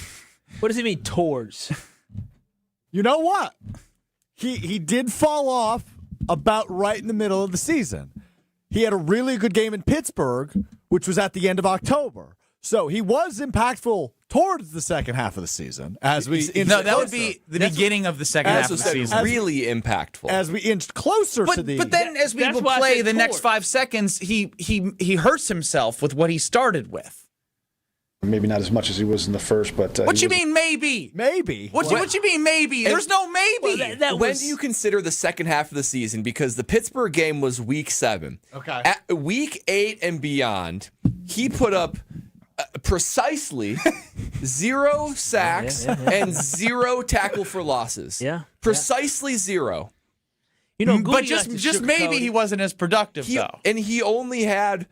What does it mean, towards? You know what? He did fall off about right in the middle of the season. He had a really good game in Pittsburgh, which was at the end of October. So he was impactful towards the second half of the season. That would be the beginning of the second half of the season. Really impactful. As we inched closer to the... But then as we will play the next 5 seconds, he hurts himself with what he started with. Maybe not as much as he was in the first, but... What you mean maybe? Maybe. What you mean maybe? There's no maybe. When do you consider the second half of the season? Because the Pittsburgh game was week 7. Okay. At week 8 and beyond, he put up... precisely 0 sacks and 0 tackle for losses. Yeah. Precisely 0. But just maybe he wasn't as productive, though. And he only had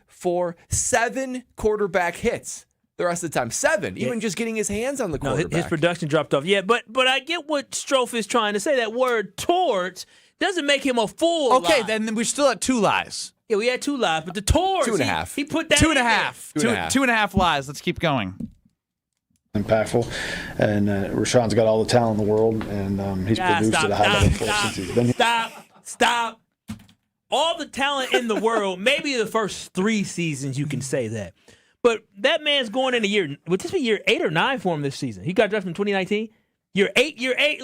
7 quarterback hits the rest of the time. 7. Even just getting his hands on the quarterback. His production dropped off. Yeah, but I get what Strofe is trying to say. That word towards doesn't make him a full Okay, lie. then we're still at 2 lies. Yeah, we had 2 lies, but the towards 2.5. He put that 2.5. in there. 2.5 lies. Let's keep going. Impactful, and Rashan's got all the talent in the world, and he's produced at a high level for us since he's been here. Stop. All the talent in the world, maybe the first 3 seasons you can say that. But that man's going in a year, would this be year 8 or 9 for him this season? He got drafted in 2019. Year 8,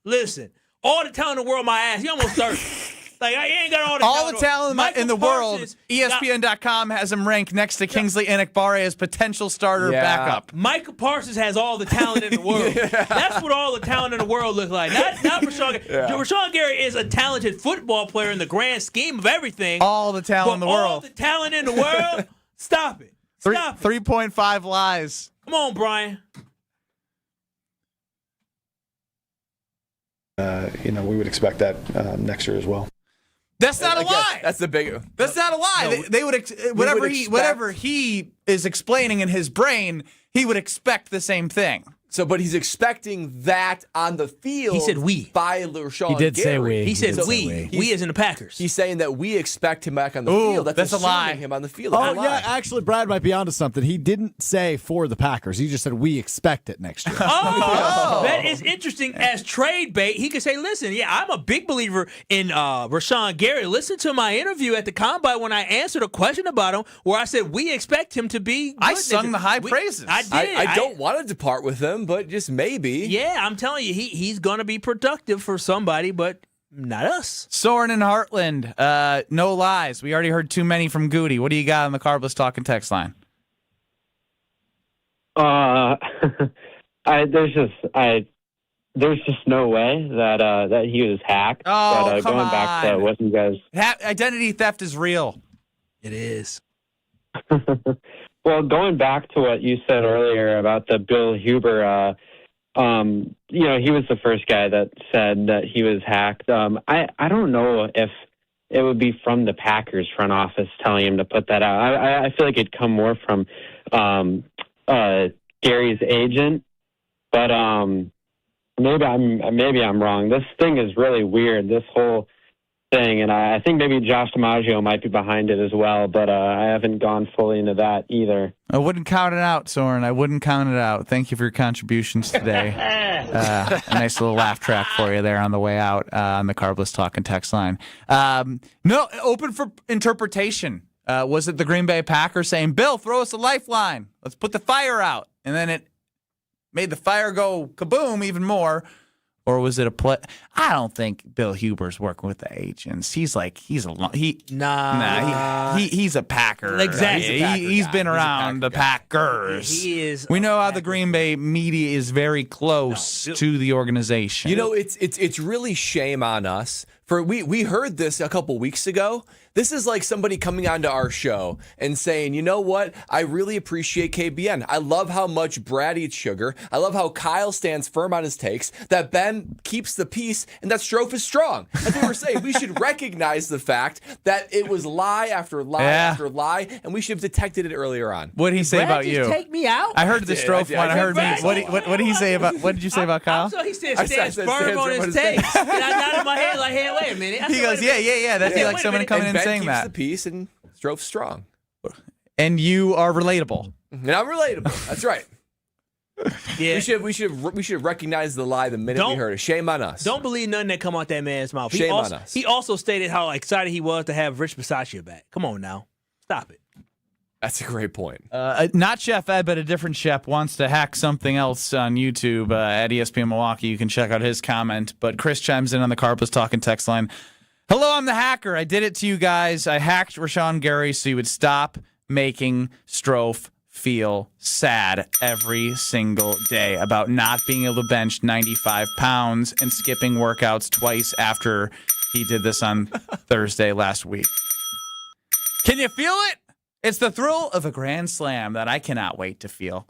listen. All the talent in the world, my ass, he almost 30. Like, I ain't got all the talent in the world. ESPN.com has him ranked next to Kingsley Enikbare as potential starter backup. Michael Parsons has all the talent in the world. That's what all the talent in the world look like. Not Rashan Gary. Rashan Gary is a talented football player in the grand scheme of everything. All the talent in the world. All the talent in the world? Stop it. 3.5 lies. Come on, Brian. We would expect that next year as well. That's not a lie. That's the big. That's not a lie. No, they would whatever he is explaining in his brain, he would expect the same thing. So, but he's expecting that on the field. He said we. By Rashan He did Gary. say we. He said we. We as in the Packers. He's saying that we expect him back on the field. That's a lie. Him on the field. Oh, yeah, actually, Brad might be onto something. He didn't say for the Packers. He just said we expect it next year. That is interesting. As trade bait, he could say, listen, I'm a big believer in Rashan Gary. Listen to my interview at the Combine when I answered a question about him where I said we expect him to be good. I sung the high praises. I did. I don't want to depart with him. him, but just maybe. Yeah, I'm telling you, he's going to be productive for somebody, but not us. Soren in Heartland, no lies. We already heard too many from Goody. What do you got on the Carbless Talking text line? There's just no way that he was hacked. Oh, but, come going back to on. what you guys. Identity theft is real. It is. Well, going back to what you said earlier about the Bill Huber, he was the first guy that said that he was hacked. I don't know if it would be from the Packers front office telling him to put that out. I feel like it'd come more from Gary's agent, but maybe I'm wrong. This thing is really weird, this whole thing, and I think maybe Josh DiMaggio might be behind it as well, but I haven't gone fully into that either. I wouldn't count it out, Soren. I wouldn't count it out. Thank you for your contributions today. A nice little laugh track for you there on the way out on the Carbless Talking text line. No, open for interpretation. Was it the Green Bay Packers saying, Bill, throw us a lifeline. Let's put the fire out. And then it made the fire go kaboom even more. Or was it a play? I don't think Bill Huber's working with the agents. He's a Packer. Exactly. He's been around the Packers. He is. We know how the Green Bay media is very close to the organization. You know, it's really shame on us. We heard this a couple weeks ago. This is like somebody coming onto our show and saying, you know what? I really appreciate KBN. I love how much Brad eats sugar. I love how Kyle stands firm on his takes, that Ben keeps the peace, and that Strofe is strong. As we were saying, we should recognize the fact that it was lie after lie after lie, and we should have detected it earlier on. What did he say Brad about just you? Take me out. I heard the Strofe one. I heard me. What did he say about? What did you say about Kyle? So he said stands firm on his takes. And I nodded my head like, hey, wait a minute. He goes, yeah. That'd be like someone coming in and saying keeps that. The peace and Strofe strong. And you are relatable. And I'm relatable. That's right. Yeah. We should recognize the lie the minute we heard it. Shame on us. Don't believe nothing that come out that man's mouth. Shame on us. He also stated how excited he was to have Rich Bisaccia back. Come on now. Stop it. That's a great point. Not Chef Ed, but a different chef wants to hack something else on YouTube at ESPN Milwaukee. You can check out his comment. But Chris chimes in on the Carbless Talking text line. Hello, I'm the hacker. I did it to you guys. I hacked Rashan Gary so he would stop making Strofe feel sad every single day about not being able to bench 95 pounds and skipping workouts twice after he did this on Thursday last week. Can you feel it? It's the thrill of a grand slam that I cannot wait to feel.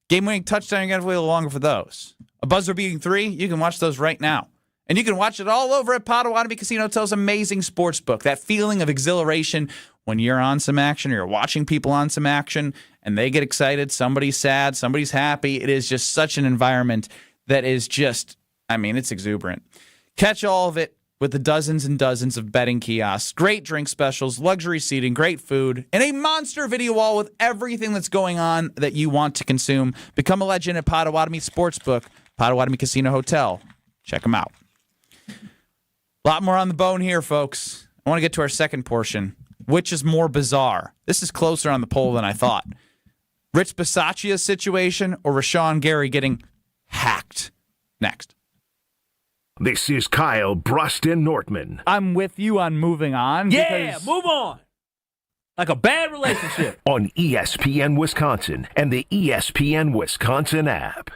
Game-winning touchdown, you're going to have to wait a little longer for those. A buzzer-beating 3, you can watch those right now. And you can watch it all over at Potawatomi Casino Hotel's amazing sports book. That feeling of exhilaration when you're on some action or you're watching people on some action and they get excited, somebody's sad, somebody's happy. It is just such an environment that is just, it's exuberant. Catch all of it with the dozens and dozens of betting kiosks, great drink specials, luxury seating, great food, and a monster video wall with everything that's going on that you want to consume. Become a legend at Potawatomi Sportsbook, Potawatomi Casino Hotel. Check them out. A lot more on the bone here, folks. I want to get to our second portion. Which is more bizarre? This is closer on the poll than I thought. Rich Bisaccia's situation or Rashan Gary getting hacked? Next. This is Kyle, Brust, and Nortman. I'm with you on moving on. Yeah, move on. Like a bad relationship. On ESPN Wisconsin and the ESPN Wisconsin app.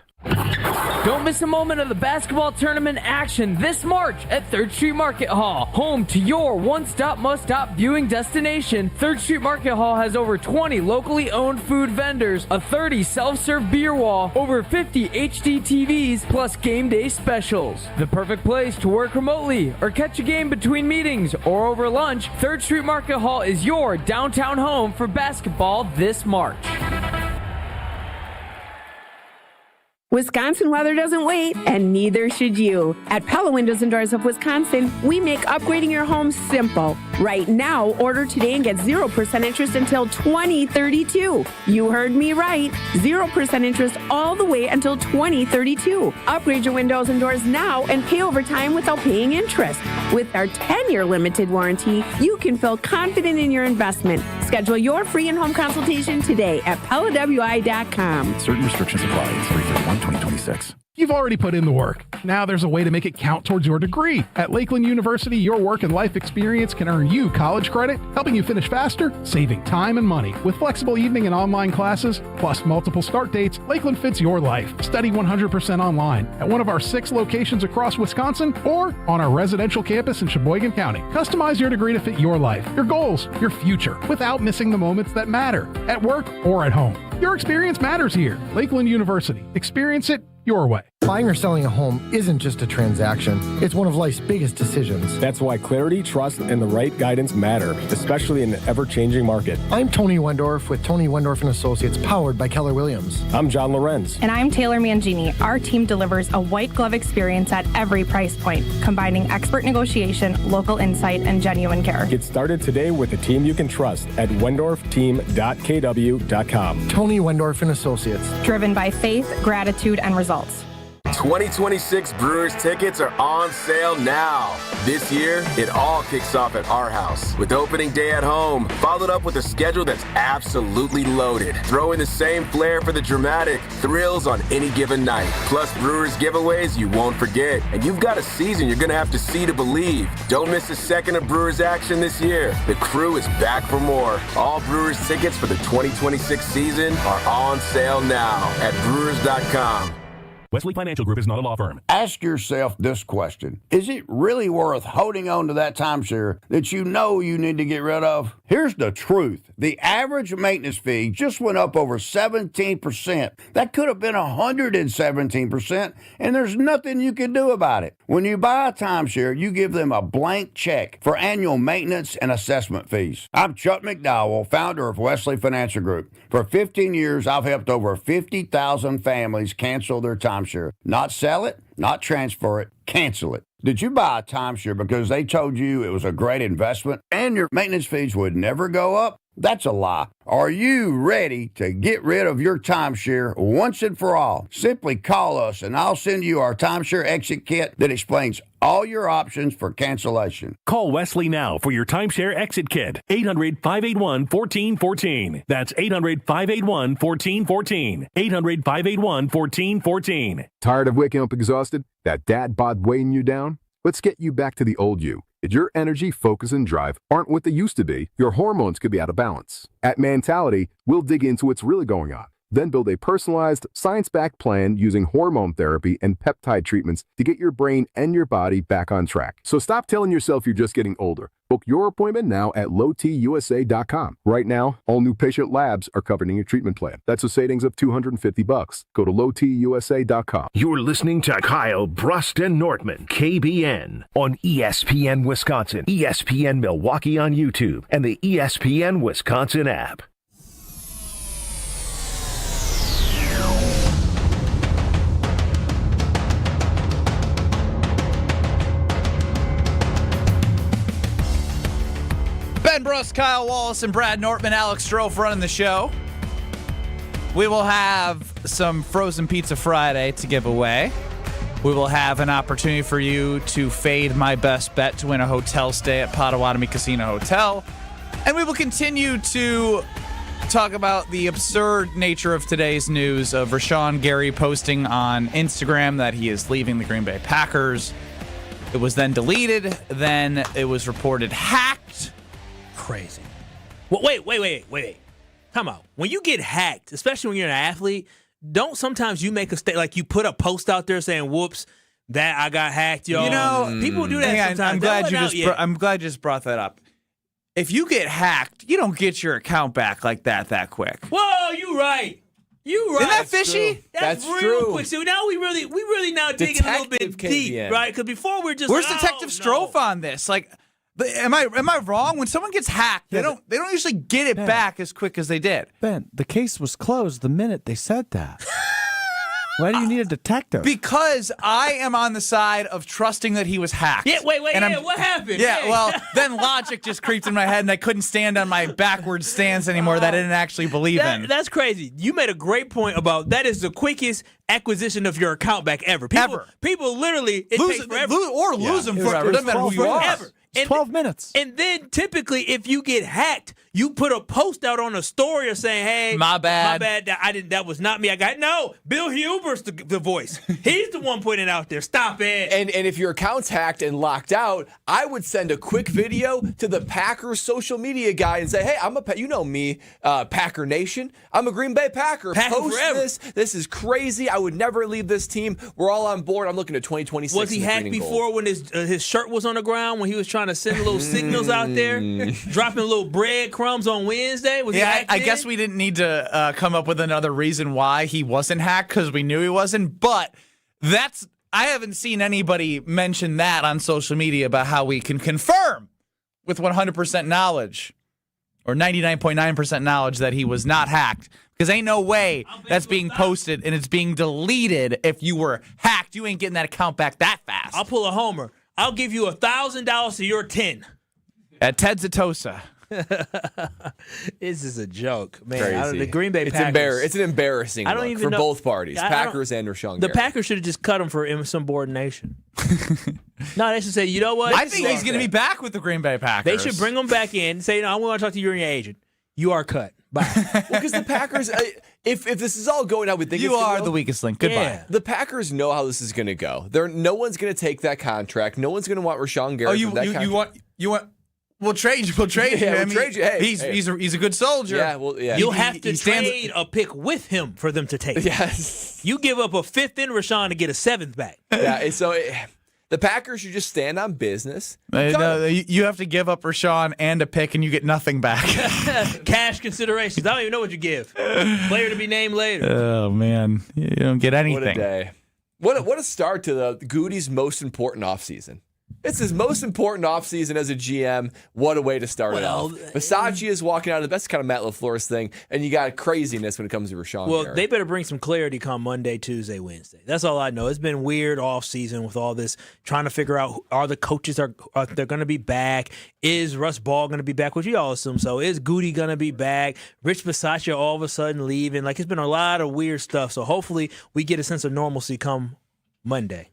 Don't miss a moment of the basketball tournament action this March at 3rd Street Market Hall, home to your one-stop, must-stop viewing destination. 3rd Street Market Hall has over 20 locally owned food vendors, a 30 self-serve beer wall, over 50 HD TVs, plus game day specials. The perfect place to work remotely or catch a game between meetings or over lunch. 3rd Street Market Hall is your downtown home for basketball this March. Wisconsin weather doesn't wait, and neither should you. At Pella Windows and Doors of Wisconsin, we make upgrading your home simple. Right now, order today and get 0% interest until 2032. You heard me right. 0% interest all the way until 2032. Upgrade your windows and doors now and pay over time without paying interest. With our 10-year limited warranty, you can feel confident in your investment. Schedule your free in-home consultation today at PellaWI.com. Certain restrictions apply. It's 330. 2026. You've already put in the work. Now there's a way to make it count towards your degree. At Lakeland University, your work and life experience can earn you college credit, helping you finish faster, saving time and money. With flexible evening and online classes, plus multiple start dates, Lakeland fits your life. Study 100% online at one of our 6 locations across Wisconsin or on our residential campus in Sheboygan County. Customize your degree to fit your life, your goals, your future, without missing the moments that matter, at work or at home. Your experience matters here. Lakeland University. Experience it your way. Buying or selling a home isn't just a transaction. It's one of life's biggest decisions. That's why clarity, trust, and the right guidance matter, especially in the ever-changing market. I'm Tony Wendorf with Tony Wendorf & Associates, powered by Keller Williams. I'm John Lorenz. And I'm Taylor Mangini. Our team delivers a white glove experience at every price point, combining expert negotiation, local insight, and genuine care. Get started today with a team you can trust at wendorfteam.kw.com. Tony Wendorf & Associates. Driven by faith, gratitude, and results. 2026 Brewers tickets are on sale now. This year, it all kicks off at our house with opening day at home, followed up with a schedule that's absolutely loaded. Throw in the same flair for the dramatic thrills on any given night. Plus Brewers giveaways you won't forget. And you've got a season you're going to have to see to believe. Don't miss a second of Brewers action this year. The crew is back for more. All Brewers tickets for the 2026 season are on sale now at brewers.com. Wesley Financial Group is not a law firm. Ask yourself this question. Is it really worth holding on to that timeshare that you know you need to get rid of? Here's the truth. The average maintenance fee just went up over 17%. That could have been 117%, and there's nothing you can do about it. When you buy a timeshare, you give them a blank check for annual maintenance and assessment fees. I'm Chuck McDowell, founder of Wesley Financial Group. For 15 years, I've helped over 50,000 families cancel their timeshare. Not sell it, not transfer it, cancel it. Did you buy a timeshare because they told you it was a great investment and your maintenance fees would never go up? That's a lie. Are you ready to get rid of your timeshare once and for all? Simply call us and I'll send you our timeshare exit kit that explains all your options for cancellation. Call Wesley now for your timeshare exit kit. 800-581-1414. That's 800-581-1414. 800-581-1414. Tired of waking up exhausted? That dad bod weighing you down? Let's get you back to the old you. If your energy, focus, and drive aren't what they used to be, your hormones could be out of balance. At Mentality, we'll dig into what's really going on, then build a personalized, science-backed plan using hormone therapy and peptide treatments to get your brain and your body back on track. So stop telling yourself you're just getting older. Book your appointment now at lowtusa.com. Right now, all new patient labs are covered in your treatment plan. That's a savings of $250. Go to lowtusa.com. You're listening to Kyle, Brust, and Nortman, KBN, on ESPN Wisconsin, ESPN Milwaukee on YouTube, and the ESPN Wisconsin app. Ben Brust, Kyle Wallace, and Brad Nortman, Alex Strofe running the show. We will have some frozen pizza Friday to give away. We will have an opportunity for you to fade my best bet to win a hotel stay at Potawatomi Casino Hotel. And we will continue to talk about the absurd nature of today's news of Rashan Gary posting on Instagram that he is leaving the Green Bay Packers. It was then deleted. Then it was reported hacked. Crazy. Well, wait. Come on. When you get hacked, especially when you're an athlete, don't sometimes you make a mistake, like you put a post out there saying, whoops, that I got hacked, yo. You know, people do that sometimes. I'm glad you just brought that up. If you get hacked, you don't get your account back like that quick. Whoa, you right. Isn't that fishy? That's real true. Quick. So now we really now digging a little bit deep, right? Because before we're just where's Detective Strofe on this? Like, am I wrong? When someone gets hacked, they don't usually get it back as quick as they did. Ben, the case was closed the minute they said that. Why do you need a detective? Because I am on the side of trusting that he was hacked. Yeah, wait, what happened? Yeah, hey. well, then logic just creeped in my head, and I couldn't stand on my backwards stance anymore that I didn't actually believe in. That's crazy. You made a great point about that is the quickest acquisition of your account back ever. People literally, it takes forever. Lose them forever. It doesn't matter who you are. It's 12 minutes. And then typically, if you get hacked, you put a post out on a story or saying, "Hey, my bad. That was not me. No, Bill Huber's the voice. He's the one putting it out there. Stop it." And if your account's hacked and locked out, I would send a quick video to the Packers social media guy and say, "Hey, you know me, Packer Nation. I'm a Green Bay Packer. Post forever. this. This is crazy. I would never leave this team. We're all on board. I'm looking at 2026." Was he hacked before when his shirt was on the ground, when he was trying to send little signals out there, dropping little breadcrumbs on Wednesday? Was he hacked I guess we didn't need to come up with another reason why he wasn't hacked, because we knew he wasn't. But I haven't seen anybody mention that on social media about how we can confirm with 100% knowledge or 99.9% knowledge that he was not hacked. Because ain't no way that's being posted and it's being deleted if you were hacked. You ain't getting that account back that fast. I'll pull a homer. I'll give you $1,000 to your 10. At Ted Zatosa. This is a joke, man. Crazy. The Green Bay Packers. It's an embarrassing look for both parties, Packers and Rashan The Gary. Packers should have just cut him for insubordination. No, they should say, you know what? I think he's going to be back with the Green Bay Packers. They should bring him back in and say, I want to talk to you and your agent. You are cut. Bye. Well, because the Packers, if this is all going how we think you it's are go, the weakest link. Goodbye. Yeah. The Packers know how this is going to go. No one's going to take that contract. No one's going to want Rashan Gary. You want? We'll trade you. We'll trade you. Yeah, we'll trade you. Hey, he's a good soldier. Yeah, well, yeah. You'll have to trade a pick with him for them to take. Yes. You give up a fifth in Rashan to get a seventh back. Yeah. So the Packers should just stand on business. No, you have to give up Rashan and a pick, and you get nothing back. Cash considerations. I don't even know what you give. Player to be named later. Oh man, you don't get anything. What a day. What a start to the Goody's most important offseason. It's his most important offseason as a GM. What a way to start it off. Versace is walking out of the best kind of Matt LaFleur's thing, and you got craziness when it comes to Rashan Well, Gary. they better bring some clarity come Monday, Tuesday, Wednesday. That's all I know. It's been weird offseason with all this, trying to figure out are the coaches are they're going to be back? Is Russ Ball going to be back? Which you all assume so. Is Goody going to be back? Rich Bisaccia all of a sudden leaving. Like, it's been a lot of weird stuff. So hopefully we get a sense of normalcy come Monday.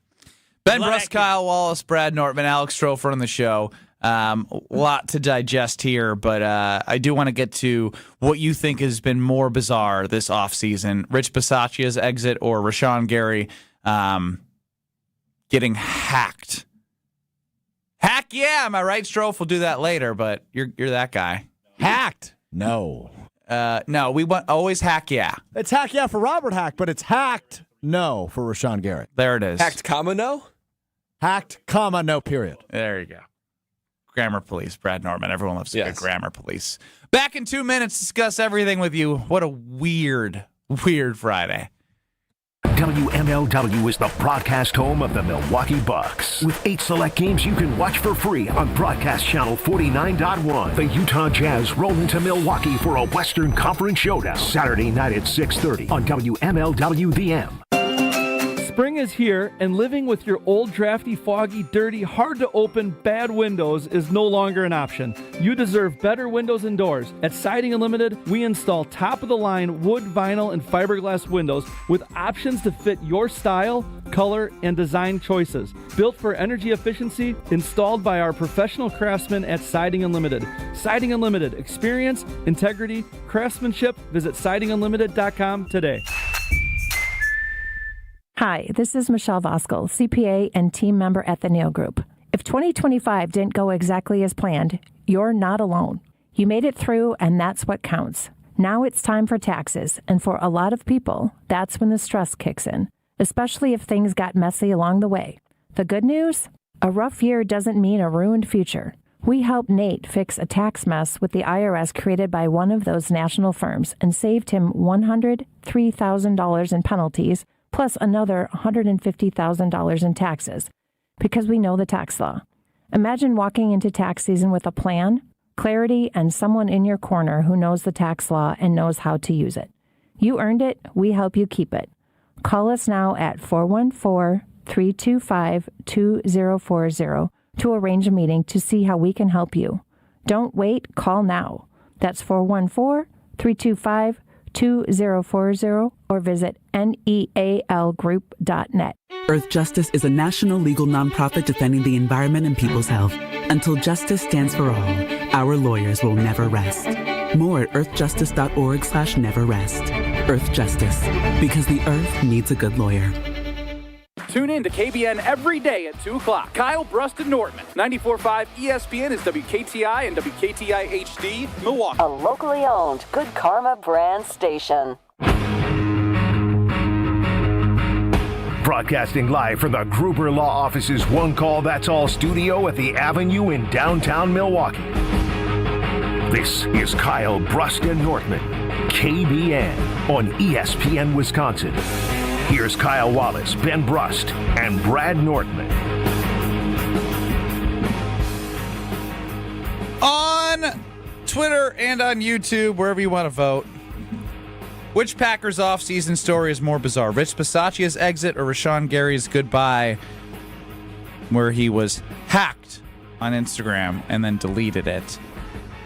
Ben Brust, Kyle Wallace, Brad Nortman, Alex Strofer on the show. A lot to digest here, but I do want to get to what you think has been more bizarre this offseason. Rich Bisaccia's exit or Rashan Gary getting hacked. Hack, yeah, am I right? Strofe will do that later, but you're that guy. Hacked? No. No, we want always hack, yeah. It's hack, yeah, for Robert Hack, but it's hacked, no, for Rashan Gary. There it is. Hacked, comma, no? Hacked, comma, no, period. There you go. Grammar police, Brad Nortman. Everyone loves a good grammar police. Back in 2 minutes, discuss everything with you. What a weird Friday. WMLW is the broadcast home of the Milwaukee Bucks. With 8 select games you can watch for free on Broadcast Channel 49.1. The Utah Jazz roll into Milwaukee for a Western Conference showdown. Saturday night at 6:30 on WMLW The M. Spring is here, and living with your old, drafty, foggy, dirty, hard-to-open, bad windows is no longer an option. You deserve better windows and doors. At Siding Unlimited, we install top-of-the-line wood, vinyl, and fiberglass windows with options to fit your style, color, and design choices. Built for energy efficiency, installed by our professional craftsmen at Siding Unlimited. Siding Unlimited. Experience, integrity, craftsmanship. Visit sidingunlimited.com today. Hi, this is Michelle Voskel, CPA and team member at the Neal Group. If 2025 didn't go exactly as planned, you're not alone. You made it through, and that's what counts. Now it's time for taxes, and for a lot of people, that's when the stress kicks in, especially if things got messy along the way. The good news? A rough year doesn't mean a ruined future. We helped Nate fix a tax mess with the IRS created by one of those national firms and saved him $103,000 in penalties, plus another $150,000 in taxes, because we know the tax law. Imagine walking into tax season with a plan, clarity, and someone in your corner who knows the tax law and knows how to use it. You earned it, we help you keep it. Call us now at 414-325-2040 to arrange a meeting to see how we can help you. Don't wait, call now. That's 414-325-2040. 2040 or visit nealgroup.net. Earth Justice is a national legal nonprofit defending the environment and people's health. Until justice stands for all, our lawyers will never rest. More at earthjustice.org/neverrest. Earth Justice, because the earth needs a good lawyer. Tune in to KBN every day at 2 o'clock. Kyle, Brust, and Nortman. 94.5 ESPN is WKTI and WKTI HD, Milwaukee. A locally owned Good Karma brand station. Broadcasting live from the Gruber Law Office's One Call That's All studio at the Avenue in downtown Milwaukee. This is Kyle, Brust, and Nortman, KBN on ESPN Wisconsin. Here's Kyle Wallace, Ben Brust, and Brad Nortman. On Twitter and on YouTube, wherever you want to vote, which Packers offseason story is more bizarre? Rich Bisaccia's exit or Rashan Gary's goodbye, where he was hacked on Instagram and then deleted it?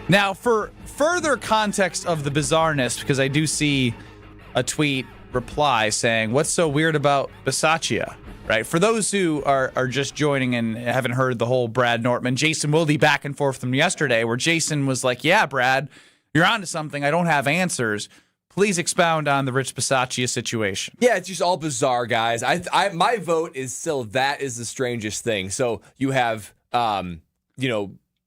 Now, for further context of the bizarreness, because I do see a tweet reply saying, what's so weird about Bisaccia, right? For those who are just joining and haven't heard the whole Brad Nortman, Jason Wilde back and forth from yesterday, where Jason was like, yeah, Brad, you're onto something. I don't have answers. Please expound on the Rich Bisaccia situation. Yeah, it's just all bizarre, guys. My vote is still that is the strangest thing. So you have,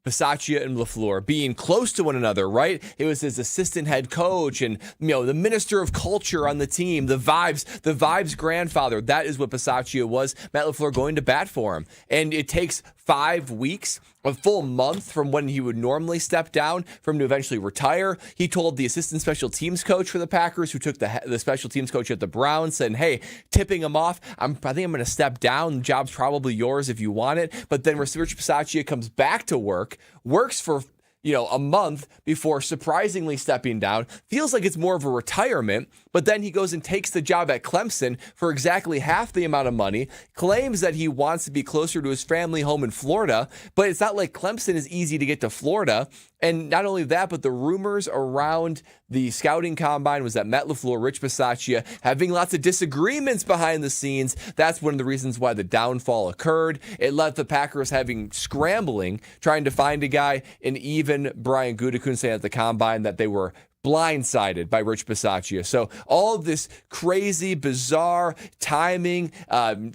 Bisaccia and LaFleur being close to one another, right? It was his assistant head coach and, the minister of culture on the team, the vibes grandfather. That is what Bisaccia was. Matt LaFleur going to bat for him. And it takes 5 weeks, a full month from when he would normally step down for him to eventually retire. He told the assistant special teams coach for the Packers, who took the special teams coach at the Browns, saying, hey, tipping him off, I think I'm going to step down. The job's probably yours if you want it. But then Rich Bisaccia comes back to works for a month before surprisingly stepping down. Feels like it's more of a retirement, but then he goes and takes the job at Clemson for exactly half the amount of money, claims that he wants to be closer to his family home in Florida, but it's not like Clemson is easy to get to Florida. And not only that, but the rumors around the scouting combine was that Matt LaFleur, Rich Bisaccia, having lots of disagreements behind the scenes. That's one of the reasons why the downfall occurred. It left the Packers scrambling, trying to find a guy, and even Brian Gutekunst saying at the combine that they were blindsided by Rich Bisaccia. So all of this crazy, bizarre timing,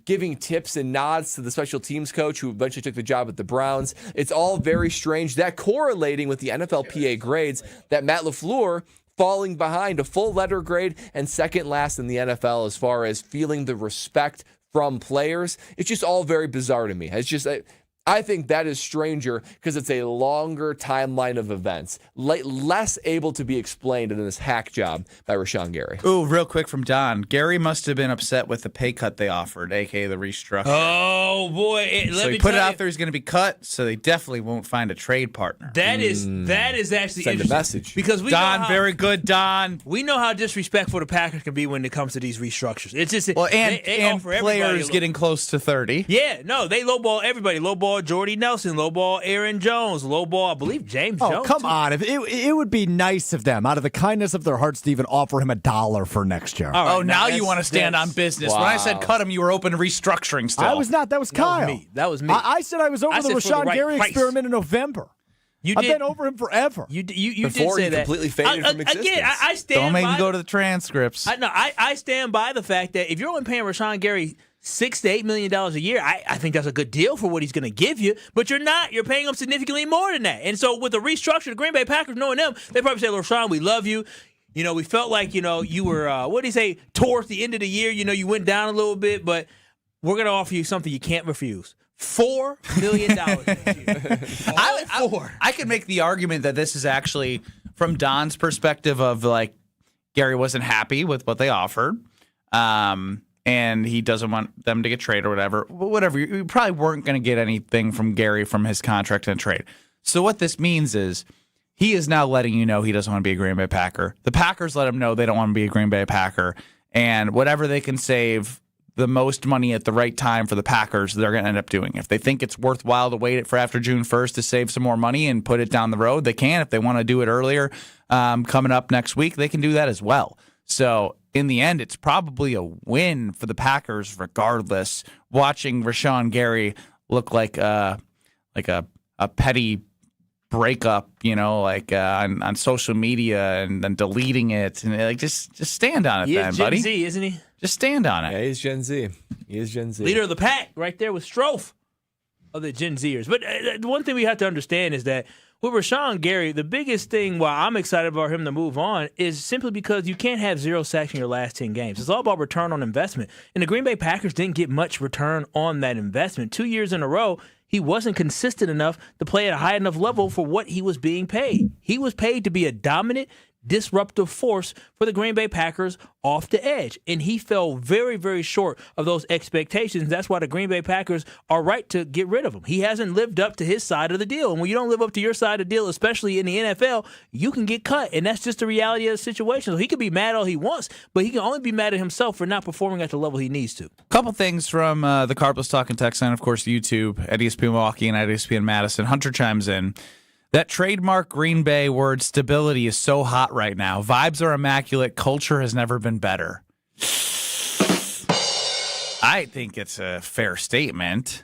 giving tips and nods to the special teams coach who eventually took the job at the Browns. It's all very strange. That correlating with the NFLPA grades, that Matt LaFleur falling behind a full letter grade and second last in the NFL as far as feeling the respect from players. It's just all very bizarre to me. It's just... I think that is stranger because it's a longer timeline of events, less able to be explained in this hack job by Rashan Gary. Ooh, real quick from Don. Gary must have been upset with the pay cut they offered, a.k.a. the restructure. Oh, boy. So he put it out there he's going to be cut, so they definitely won't find a trade partner. That is actually send a message. Because we Don, know how, very good, Don. We know how disrespectful the Packers can be when it comes to these restructures. It's just and players getting close to 30. Yeah, no, they lowball everybody. Lowball Jordy Nelson, lowball Aaron Jones, lowball, I believe, James Jones. Oh, come on. It would be nice of them, out of the kindness of their hearts, to even offer him $1 for next year. Right, now you want to stand on business. Wow. When I said cut him, you were open to restructuring still. I was not. That was Kyle. That was me. I said I was over the Rashan Gary experiment in November. I've been over him forever. You Before did say he that. completely faded from existence. Again, I stand Don't make by me go to the transcripts. I stand by the fact that if you're only paying Rashan Gary $6 to $8 million a year, I think that's a good deal for what he's going to give you. But you're not. You're paying him significantly more than that. And so with the restructure, the Green Bay Packers, knowing them, they probably say, Rashan, we love you. We felt like, you were, what did he say, towards the end of the year, you went down a little bit, but we're going to offer you something you can't refuse. $4 million next year. I could make the argument that this is actually, from Don's perspective of, Gary wasn't happy with what they offered. And he doesn't want them to get traded or whatever. Whatever. You probably weren't going to get anything from Gary from his contract and trade. So what this means is he is now letting you know he doesn't want to be a Green Bay Packer. The Packers let him know they don't want to be a Green Bay Packer. And whatever they can save the most money at the right time for the Packers, they're going to end up doing. If they think it's worthwhile to wait for after June 1st to save some more money and put it down the road, they can. If they want to do it earlier, coming up next week, they can do that as well. So in the end, it's probably a win for the Packers regardless. Watching Rashan Gary look like a petty breakup, on social media and then deleting it, and just stand on it, then, buddy. He's Gen Z, isn't he? Just stand on it. Yeah, he's Gen Z. He is Gen Z. Leader of the pack, right there with Strofe of the Gen Zers. But the one thing we have to understand is that with Rashan Gary, the biggest thing why I'm excited about him to move on is simply because you can't have 0 sacks in your last 10 games. It's all about return on investment. And the Green Bay Packers didn't get much return on that investment. 2 years in a row, he wasn't consistent enough to play at a high enough level for what he was being paid. He was paid to be a dominant, disruptive force for the Green Bay Packers off the edge. And he fell very, very short of those expectations. That's why the Green Bay Packers are right to get rid of him. He hasn't lived up to his side of the deal. And when you don't live up to your side of the deal, especially in the NFL, you can get cut. And that's just the reality of the situation. So he can be mad all he wants, but he can only be mad at himself for not performing at the level he needs to. A couple things from the Carpless Talking text line, of course, YouTube, at ESPN Milwaukee and at ESPN Madison. Hunter chimes in. That trademark Green Bay word stability is so hot right now. Vibes are immaculate. Culture has never been better. I think it's a fair statement.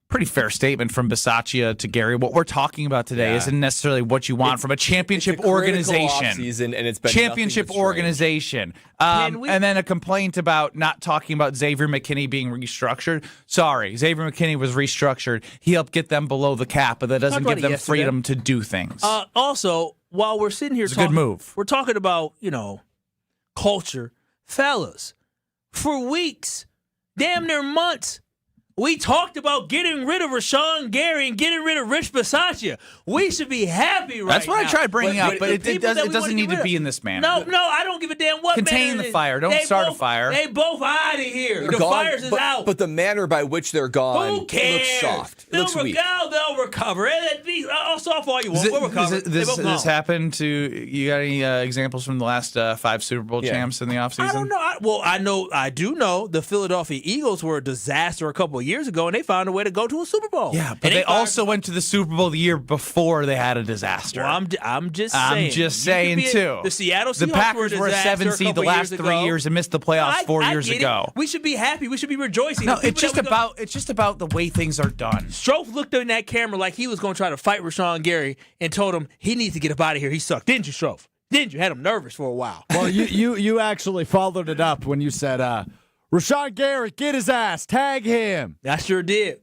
Pretty fair statement from Bisaccia to Gary. What we're talking about today isn't necessarily what you want from a championship organization. Season, and it's been championship organization. And then a complaint about not talking about Xavier McKinney being restructured. Sorry, Xavier McKinney was restructured. He helped get them below the cap, but that doesn't give them freedom to do things. Also, while we're sitting here talking, a good move. We're talking about, culture. Fellas, for weeks, damn near months, we talked about getting rid of Rashan Gary and getting rid of Rich Bisaccia. We should be happy right now. That's what I tried bringing up, but it doesn't need to be in this manner. No, I don't give a damn what Contain the fire. Don't start a fire. They both out of here. The gone, fires is out. But the manner by which they're gone looks soft. It looks weak. They'll recover. I'll soft all you want. We'll recover. This happened to you? Got any examples from the last 5 Super Bowl champs in the offseason? I don't know. I do know the Philadelphia Eagles were a disaster a couple of years ago, and they found a way to go to a Super Bowl. Yeah, but they also went to the Super Bowl the year before they had a disaster. Well, I'm just saying. I'm just saying, too. The Seattle Seahawks the Packers were a 7 seed the last 3 years and missed the playoffs 4 years ago. We should be happy. We should be rejoicing. No, it's just about the way things are done. Strofe looked in that camera like he was going to try to fight Rashan Gary and told him he needs to get up out of here. He sucked. Didn't you, Strofe? Didn't you? Had him nervous for a while. Well, you actually followed it up when you said, Rashan Gary, get his ass. Tag him. I sure did.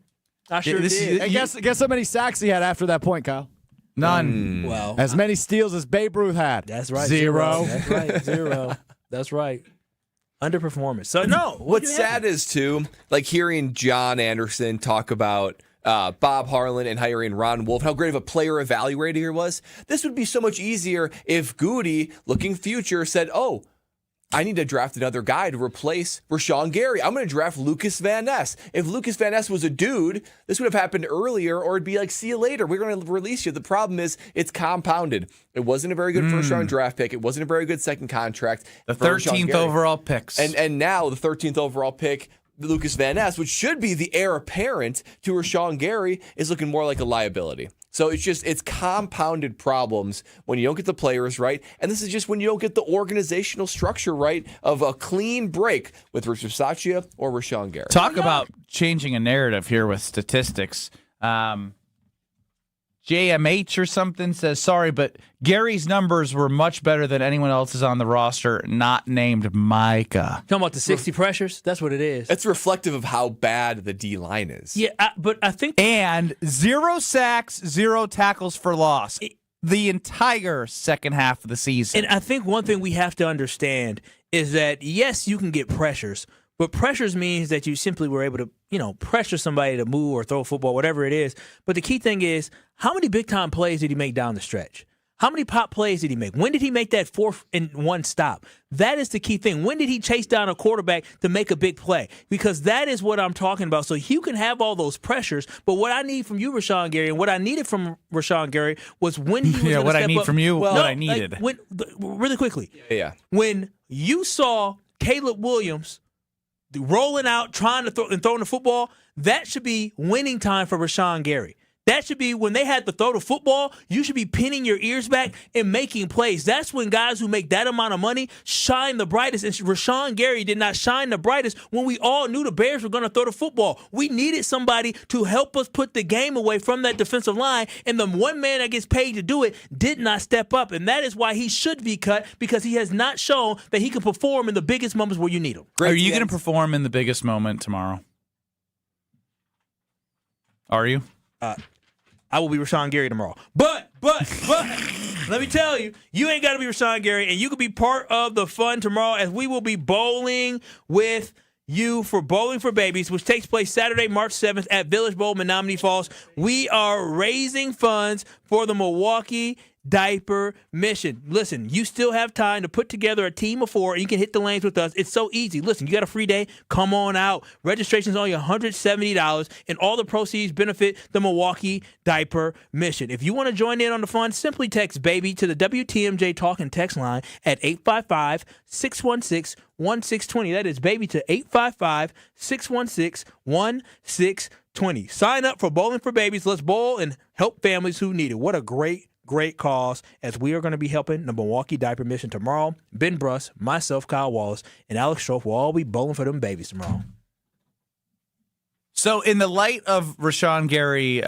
And guess how many sacks he had after that point, Kyle? None. Well, as many steals as Babe Ruth had. That's right. 0. That's right. 0. That's right. Underperformance. So no. What's sad is too, like hearing John Anderson talk about Bob Harlan and hiring Ron Wolf, how great of a player evaluator he was. This would be so much easier if Goody, looking future, said, "Oh, I need to draft another guy to replace Rashan Gary. I'm going to draft Lucas Van Ness." If Lucas Van Ness was a dude, this would have happened earlier, or it'd be like, see you later. We're going to release you. The problem is it's compounded. It wasn't a very good first-round draft pick. It wasn't a very good second contract. The 13th overall picks. And now the 13th overall pick, Lucas Van Ness, which should be the heir apparent to Rashan Gary, is looking more like a liability. So it's compounded problems when you don't get the players right. And this is just when you don't get the organizational structure right of a clean break with Rich Bisaccia or Rashan Gary. Talk about changing a narrative here with statistics. JMH or something says, sorry, but Gary's numbers were much better than anyone else's on the roster, not named Micah. Talking about the 60 pressures? That's what it is. It's reflective of how bad the D-line is. Yeah, but I think... And 0 sacks, 0 tackles for loss. The entire second half of the season. And I think one thing we have to understand is that, yes, you can get pressures, but pressures means that you simply were able to, pressure somebody to move or throw a football, whatever it is. But the key thing is, how many big-time plays did he make down the stretch? How many pop plays did he make? When did he make that 4th and 1 stop? That is the key thing. When did he chase down a quarterback to make a big play? Because that is what I'm talking about. So you can have all those pressures, but what I need from you, Rashan Gary, and what I needed from Rashan Gary was when he was going to step up. What I need from you, what I needed. Really quickly. Yeah. When you saw Caleb Williams rolling out, trying to throwing the football, that should be winning time for Rashan Gary. That should be when they had to throw the football, you should be pinning your ears back and making plays. That's when guys who make that amount of money shine the brightest. And Rashan Gary did not shine the brightest when we all knew the Bears were going to throw the football. We needed somebody to help us put the game away from that defensive line, and the one man that gets paid to do it did not step up. And that is why he should be cut, because he has not shown that he can perform in the biggest moments where you need him. Are you going to perform in the biggest moment tomorrow? Are you? I will be Rashan Gary tomorrow. But, let me tell you, you ain't got to be Rashan Gary, and you can be part of the fun tomorrow as we will be bowling with you for Bowling for Babies, which takes place Saturday, March 7th at Village Bowl, Menominee Falls. We are raising funds for the Milwaukee Diaper Mission. Listen, you still have time to put together a team of 4, and you can hit the lanes with us. It's so easy. Listen, you got a free day? Come on out. Registration's only $170, and all the proceeds benefit the Milwaukee Diaper Mission. If you want to join in on the fun, simply text BABY to the WTMJ Talk and Text line at 855-616-1620. That is BABY to 855-616-1620. Sign up for Bowling for Babies. Let's bowl and help families who need it. What a great cause, as we are going to be helping the Milwaukee Diaper Mission tomorrow. Ben Brust, myself, Kyle Wallace, and Alex Strofe will all be bowling for them babies tomorrow. So in the light of Rashan Gary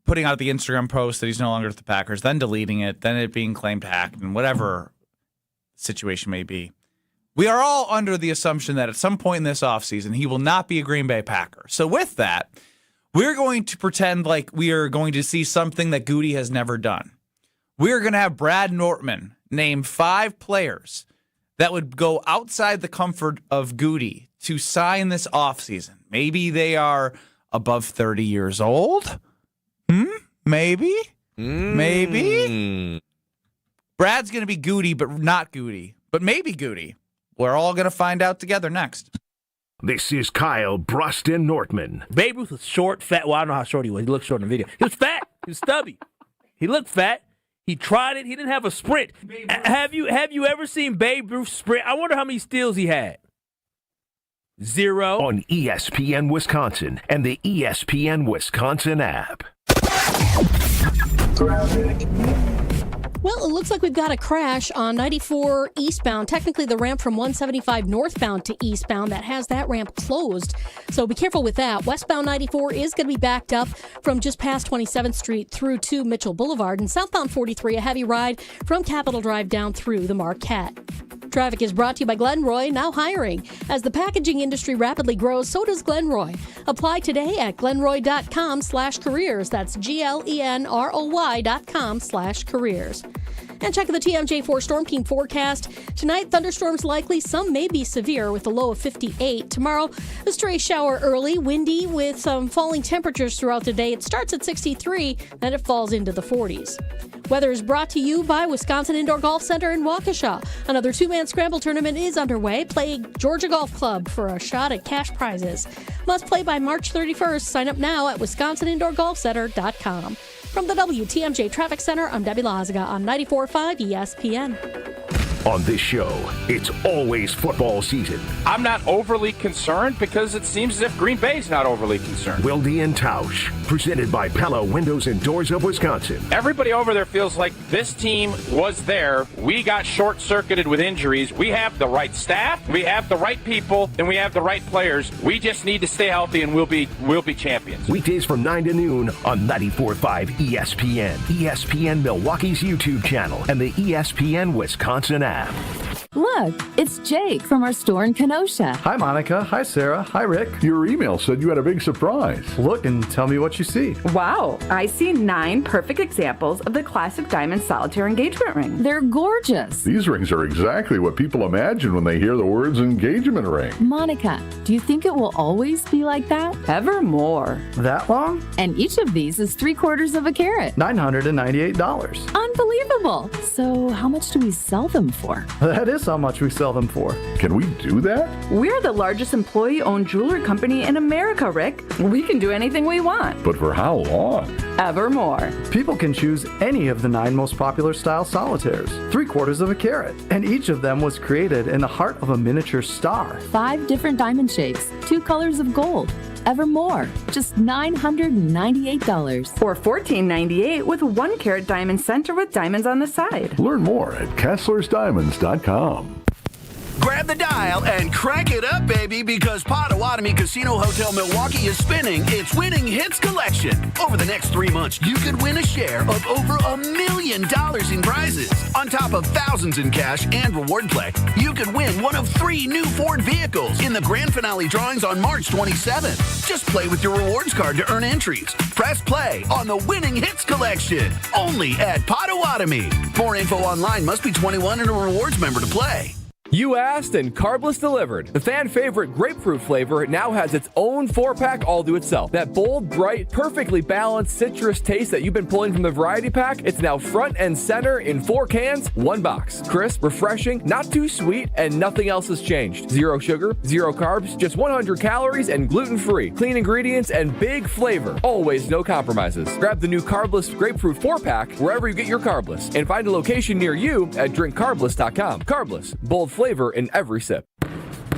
putting out the Instagram post that he's no longer with the Packers, then deleting it, then it being claimed hacked, and whatever the situation may be, we are all under the assumption that at some point in this offseason, he will not be a Green Bay Packer. So with that, we're going to pretend like we are going to see something that Goody has never done. We're going to have Brad Nortman name 5 players that would go outside the comfort of Goody to sign this offseason. Maybe they are above 30 years old. Maybe. Maybe. Brad's going to be Goody, but not Goody. But maybe Goody. We're all going to find out together next. This is Kyle, Brust, and Nortman. Babe Ruth was short, fat. Well, I don't know how short he was. He looked short in the video. He was fat. He was stubby. He looked fat. He tried it. He didn't have a sprint. Have you ever seen Babe Ruth sprint? I wonder how many steals he had. 0. On ESPN Wisconsin and the ESPN Wisconsin app. Well, it looks like we've got a crash on 94 eastbound. Technically, the ramp from 175 northbound to eastbound that has that ramp closed. So be careful with that. Westbound 94 is going to be backed up from just past 27th Street through to Mitchell Boulevard. And southbound 43, a heavy ride from Capitol Drive down through the Marquette. Traffic is brought to you by Glenroy, now hiring. As the packaging industry rapidly grows, so does Glenroy. Apply today at glenroy.com/careers. That's GLENROY.com/careers. And check the TMJ4 Storm Team forecast. Tonight, thunderstorms likely. Some may be severe with a low of 58. Tomorrow, a stray shower early, windy with some falling temperatures throughout the day. It starts at 63, then it falls into the 40s. Weather is brought to you by Wisconsin Indoor Golf Center in Waukesha. Another 2-man scramble tournament is underway. Play Georgia Golf Club for a shot at cash prizes. Must play by March 31st. Sign up now at wisconsinindoorgolfcenter.com. From the WTMJ Traffic Center, I'm Debbie Lazaga on 94.5 ESPN. On this show, it's always football season. I'm not overly concerned because it seems as if Green Bay's not overly concerned. Wilde and Tausch, presented by Pella Windows and Doors of Wisconsin. Everybody over there feels like this team was there. We got short-circuited with injuries. We have the right staff, we have the right people, and we have the right players. We just need to stay healthy, and we'll be champions. Weekdays from 9 to noon on 94.5 ESPN, ESPN Milwaukee's YouTube channel, and the ESPN Wisconsin app. Look, it's Jake from our store in Kenosha. Hi, Monica. Hi, Sarah. Hi, Rick. Your email said you had a big surprise. Look and tell me what you see. Wow, I see 9 perfect examples of the classic diamond solitaire engagement ring. They're gorgeous. These rings are exactly what people imagine when they hear the words engagement ring. Monica, do you think it will always be like that? Ever more. That long? And each of these is 3/4 of a carat. $998. Unbelievable. So how much do we sell them for? That is how much we sell them for. Can we do that? We're the largest employee-owned jewelry company in America, Rick. We can do anything we want. But for how long? Evermore. People can choose any of the 9 most popular style solitaires, 3/4 of a carat, and each of them was created in the heart of a miniature star. 5 different diamond shapes, 2 colors of gold. evermore. Just $998. Or $1498 with 1 carat diamond center with diamonds on the side. Learn more at KesslersDiamonds.com. Grab the dial and crank it up, baby, because Potawatomi Casino Hotel Milwaukee is spinning its Winning Hits collection. Over the next 3 months, you could win a share of over $1 million in prizes. On top of thousands in cash and reward play, you could win one of 3 new Ford vehicles in the grand finale drawings on March 27th. Just play with your rewards card to earn entries. Press play on the Winning Hits collection, only at Potawatomi. More info online. Must be 21 and a rewards member to play. You asked and Carbless delivered. The fan favorite grapefruit flavor now has its own 4-pack all to itself. That bold, bright, perfectly balanced citrus taste that you've been pulling from the variety pack, it's now front and center in 4 cans, 1 box. Crisp, refreshing, not too sweet, and nothing else has changed. 0 sugar, 0 carbs, just 100 calories and gluten-free. Clean ingredients and big flavor. Always no compromises. Grab the new Carbless grapefruit 4-pack wherever you get your Carbless and find a location near you at drinkcarbless.com. Carbless, bold flavor in every sip.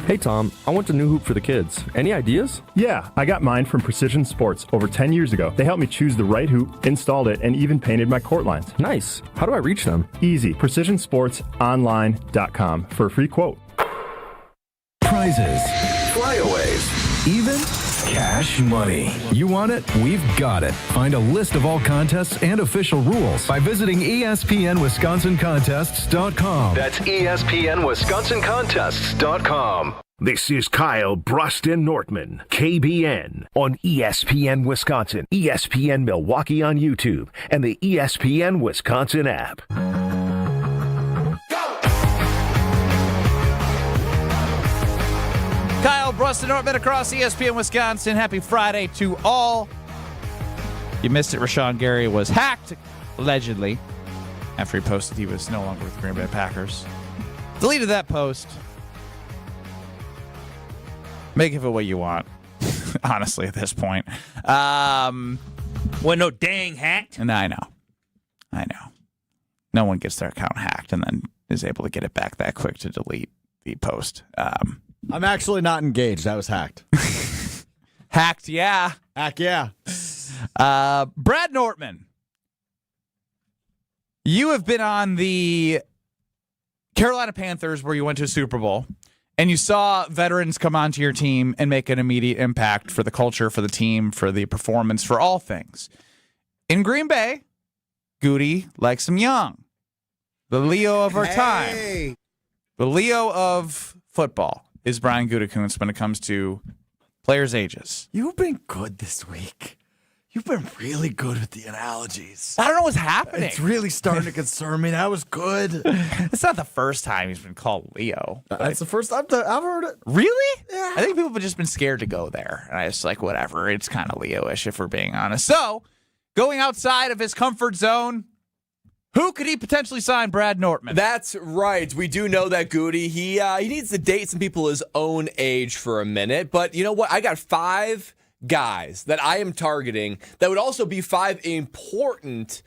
Hey Tom, I want a new hoop for the kids. Any ideas? Yeah, I got mine from Precision Sports over 10 years ago. They helped me choose the right hoop, installed it, and even painted my court lines. Nice. How do I reach them? Easy. PrecisionSportsOnline.com for a free quote. Prizes, flyaways, even cash money. You want it? We've got it. Find a list of all contests and official rules by visiting ESPNWisconsinContests.com. That's ESPNWisconsinContests.com. This is Kyle, Brust, and Nortman, KBN, on ESPN Wisconsin, ESPN Milwaukee on YouTube, and the ESPN Wisconsin app. Kyle, Brust, and Nortman across ESPN Wisconsin. Happy Friday to all. You missed it. Rashan Gary was hacked, allegedly, after he posted he was no longer with the Green Bay Packers. Deleted that post. Make of it what you want, honestly, at this point. Well, no dang hacked. And I know. No one gets their account hacked and then is able to get it back that quick to delete the post. I'm actually not engaged. I was hacked. Hacked, yeah. Hack, yeah. Brad Nortman, you have been on the Carolina Panthers where you went to a Super Bowl, and you saw veterans come onto your team and make an immediate impact for the culture, for the team, for the performance, for all things. In Green Bay, Goody likes him young. The Leo of our time. The Leo of football is Brian Gutekunst when it comes to players' ages. You've been good this week. You've been really good with the analogies. I don't know what's happening. It's really starting to concern me. That was good. It's not the first time he's been called Leo. That's the first time I've heard it. Really? Yeah. I think people have just been scared to go there. And I just like, whatever. It's kind of Leo-ish if we're being honest. So, going outside of his comfort zone, who could he potentially sign Brad Nortman? That's right. We do know that Goody, he needs to date some people his own age for a minute. But you know what? I got 5 guys that I am targeting that would also be 5 important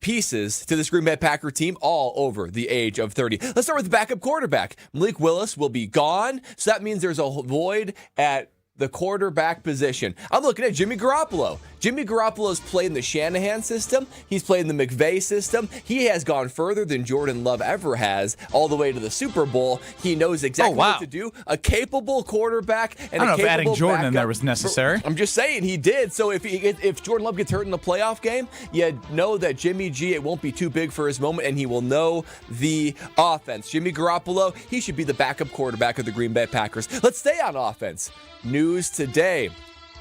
pieces to this Green Bay Packer team, all over the age of 30. Let's start with the backup quarterback. Malik Willis will be gone, so that means there's a void at the quarterback position. I'm looking at Jimmy Garoppolo. Jimmy Garoppolo's played in the Shanahan system. He's played in the McVay system. He has gone further than Jordan Love ever has, all the way to the Super Bowl. He knows exactly what to do. A capable quarterback and I don't know if adding Jordan in there was necessary. I'm just saying he did. So if Jordan Love gets hurt in the playoff game, you know that Jimmy G, it won't be too big for his moment, and he will know the offense. Jimmy Garoppolo, he should be the backup quarterback of the Green Bay Packers. Let's stay on offense. News today.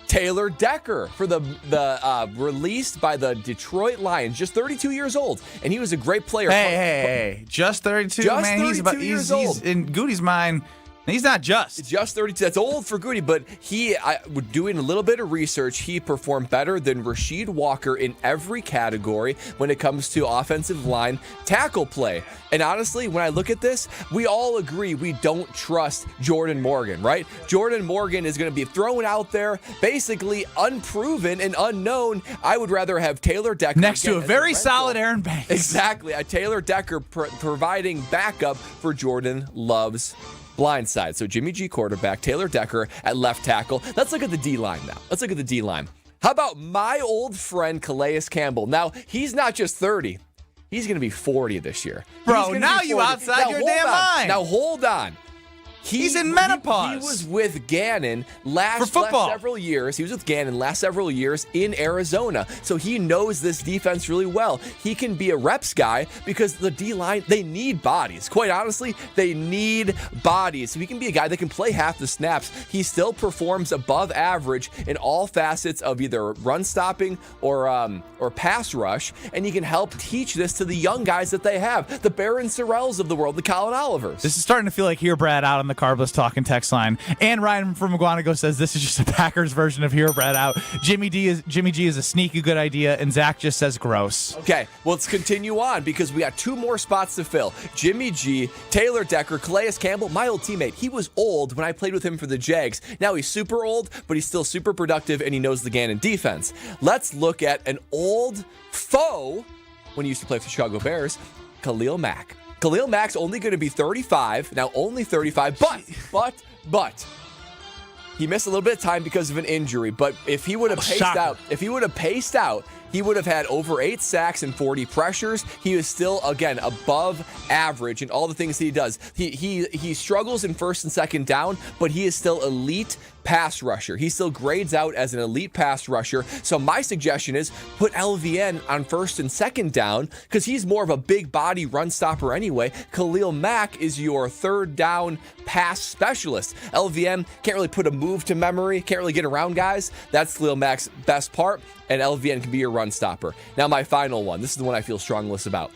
Taylor Decker for the released by the Detroit Lions, just 32 years old, and he was a great player. Hey, just 32, just man. 32 years old. He's in Goody's mind. He's not just 32. That's old for Goody, but doing a little bit of research, he performed better than Rasheed Walker in every category when it comes to offensive line tackle play. And honestly, when I look at this, we all agree we don't trust Jordan Morgan, right? Jordan Morgan is going to be thrown out there, basically unproven and unknown. I would rather have Taylor Decker next to a very solid Aaron Banks. Exactly. A Taylor Decker providing backup for Jordan Love's blind side. So Jimmy G quarterback, Taylor Decker at left tackle. Let's look at the D-line now. How about my old friend Calais Campbell? Now, he's not just 30. He's going to be 40 this year. Bro, now you outside your damn mind. Now, hold on. He's in menopause. He was with Gannon last several years. He was with Gannon last several years in Arizona. So he knows this defense really well. He can be a reps guy because the D-line, they need bodies. Quite honestly, they need bodies. If he can be a guy that can play half the snaps, he still performs above average in all facets of either run stopping or pass rush. And he can help teach this to the young guys that they have. The Baron Sorrells of the world, the Colin Olivers. This is starting to feel like Here Brad Out on the Carbless Talking text line. And Ryan from McGuanago says this is just a Packers version of Here Brad Out. Jimmy G is a sneaky good idea, and Zach just says gross. Okay, well, let's continue on because we got 2 more spots to fill. Jimmy G, Taylor Decker, Calais Campbell, my old teammate. He was old when I played with him for the Jags. Now he's super old, but he's still super productive, and he knows the Gannon defense. Let's look at an old foe when he used to play for the Chicago Bears, Khalil Mack. Khalil Mack's only going to be 35. Now, only 35, but he missed a little bit of time because of an injury. But if he would have paced out, he would have had over 8 sacks and 40 pressures. He is still, again, above average in all the things that he does. He struggles in first and second down, but he is still elite pass rusher. He still grades out as an elite pass rusher. So my suggestion is put LVN on first and second down because he's more of a big body run stopper anyway. Khalil Mack is your third down pass specialist. LVN can't really put a move to memory, can't really get around guys. That's Khalil Mack's best part, and LVN can be your run stopper. Now my final one. This is the one I feel strongest about.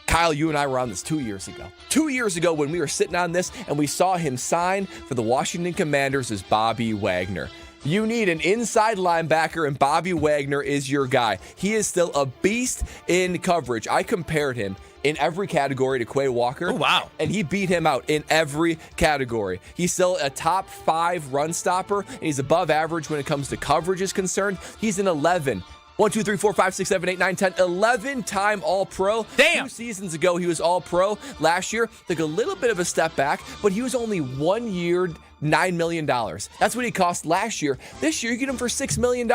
Kyle, you and I were on this 2 years ago. 2 years ago when we were sitting on this and we saw him sign for the Washington Commanders as Bobby Wagner. You need an inside linebacker, and Bobby Wagner is your guy. He is still a beast in coverage. I compared him in every category to Quay Walker. Oh, wow. And he beat him out in every category. He's still a top 5 run stopper, and he's above average when it comes to coverage is concerned. He's an 11. 1, 2, 3, 4, 5, 6, 7, 8, 9, 10, 11-time All-Pro. Damn! 2 seasons ago, he was All-Pro. Last year, took a little bit of a step back, but he was only 1 year, $9 million. That's what he cost last year. This year, you get him for $6 million.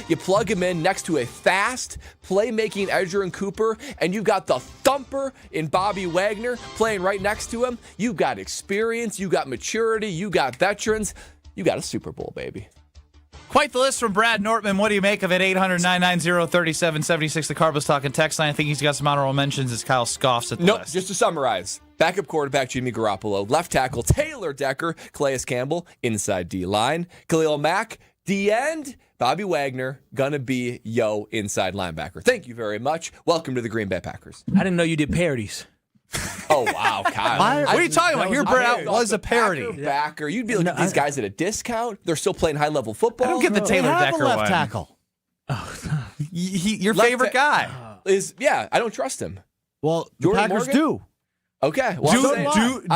You plug him in next to a fast, playmaking Edgerrin Cooper, and you got the thumper in Bobby Wagner playing right next to him. You got experience, you got maturity, you got veterans. You got a Super Bowl, baby. Quite the list from Brad Nortman. What do you make of it? 800-990-3776, the Carbless Talking text line. I think he's got some honorable mentions as Kyle scoffs at the list. Just to summarize. Backup quarterback Jimmy Garoppolo. Left tackle Taylor Decker. Calais Campbell. Inside D-line. Khalil Mack. D-end. Bobby Wagner. Gonna be inside linebacker. Thank you very much. Welcome to the Green Bay Packers. I didn't know you did parodies. Oh, wow, Kyle. What are you talking about? Your Brad was a parody. Backer. You'd be looking at these guys at a discount. They're still playing high-level football. I don't get the Taylor Decker left one. tackle. Your favorite guy. I don't trust him. Well, the Jordan Packers Morgan? do. Okay. Well,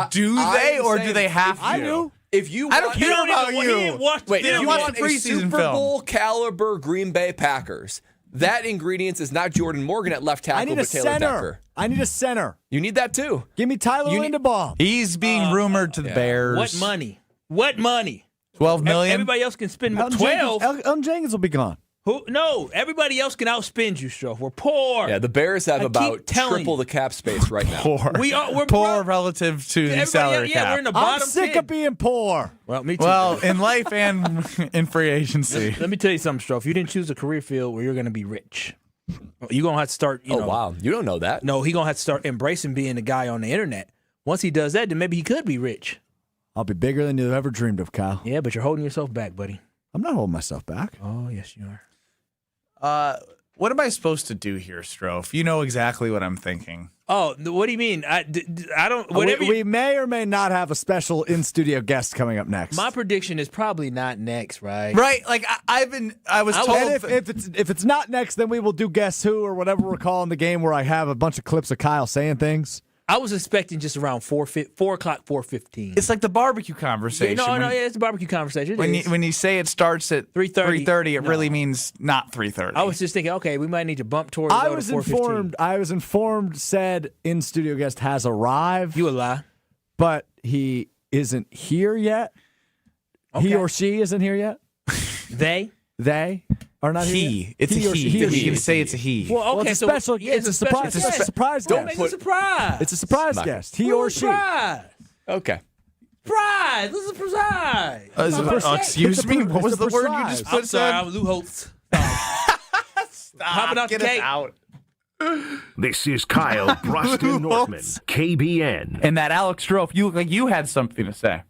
Do they, or do they have to? I do. If you I don't care about you. If you want a Super Bowl caliber Green Bay Packers, that ingredients is not Jordan Morgan at left tackle, but Taylor Decker. I need a center. You need that too. Give me Tyler Linderbaum. He's being rumored to the Bears. What money? What money? $12 million. Everybody else can spend Elton 12. Elton Jenkins will be gone. Who? No, everybody else can outspend you, Stroh. We're poor. Yeah, the Bears have about triple the cap space right now. We're poor relative to the salary cap. We're in the bottom I'm sick 10. of being poor. Well, me too. Well, in life and in free agency. Let me tell you something, Stroh. If you didn't choose a career field where you're going to be rich, you're going to have to start, Oh, wow. You don't know that. No, he's going to have to start embracing being the guy on the internet. Once he does that, then maybe he could be rich. I'll be bigger than you ever dreamed of, Kyle. Yeah, but you're holding yourself back, buddy. I'm not holding myself back. Oh, yes, you are. What am I supposed to do here, Strofe? You know exactly what I'm thinking. Oh, what do you mean? I don't. We may or may not have a special in-studio guest coming up next. My prediction is probably not next, right? Right. Like I was told. If it's not next, then we will do Guess Who or whatever we're calling the game where I have a bunch of clips of Kyle saying things. I was expecting just around 4 o'clock, 4:15. It's like the barbecue conversation. Yeah, it's the barbecue conversation. When you say it starts at 3:30, it really means not 3:30. I was just thinking, okay, we might need to bump towards. I was informed. Said in-studio guest has arrived. You a lie. But he isn't here yet. Okay. He or she isn't here yet. They are not here yet? It's he a or he. she. You can say it's a he. Well, okay, it's a special. It's a surprise. It's a surprise Don't guest. make it a surprise. It's a surprise guest. He or she. Surprise. Okay. Surprise. This is a surprise. Excuse me. What was the word you just put? I'm sorry. I'm Lou Holtz. Popping out the cake. Out. This is Kyle, Brust, and Nortman, KBN. And that Alex Strofe, you look like you had something to say.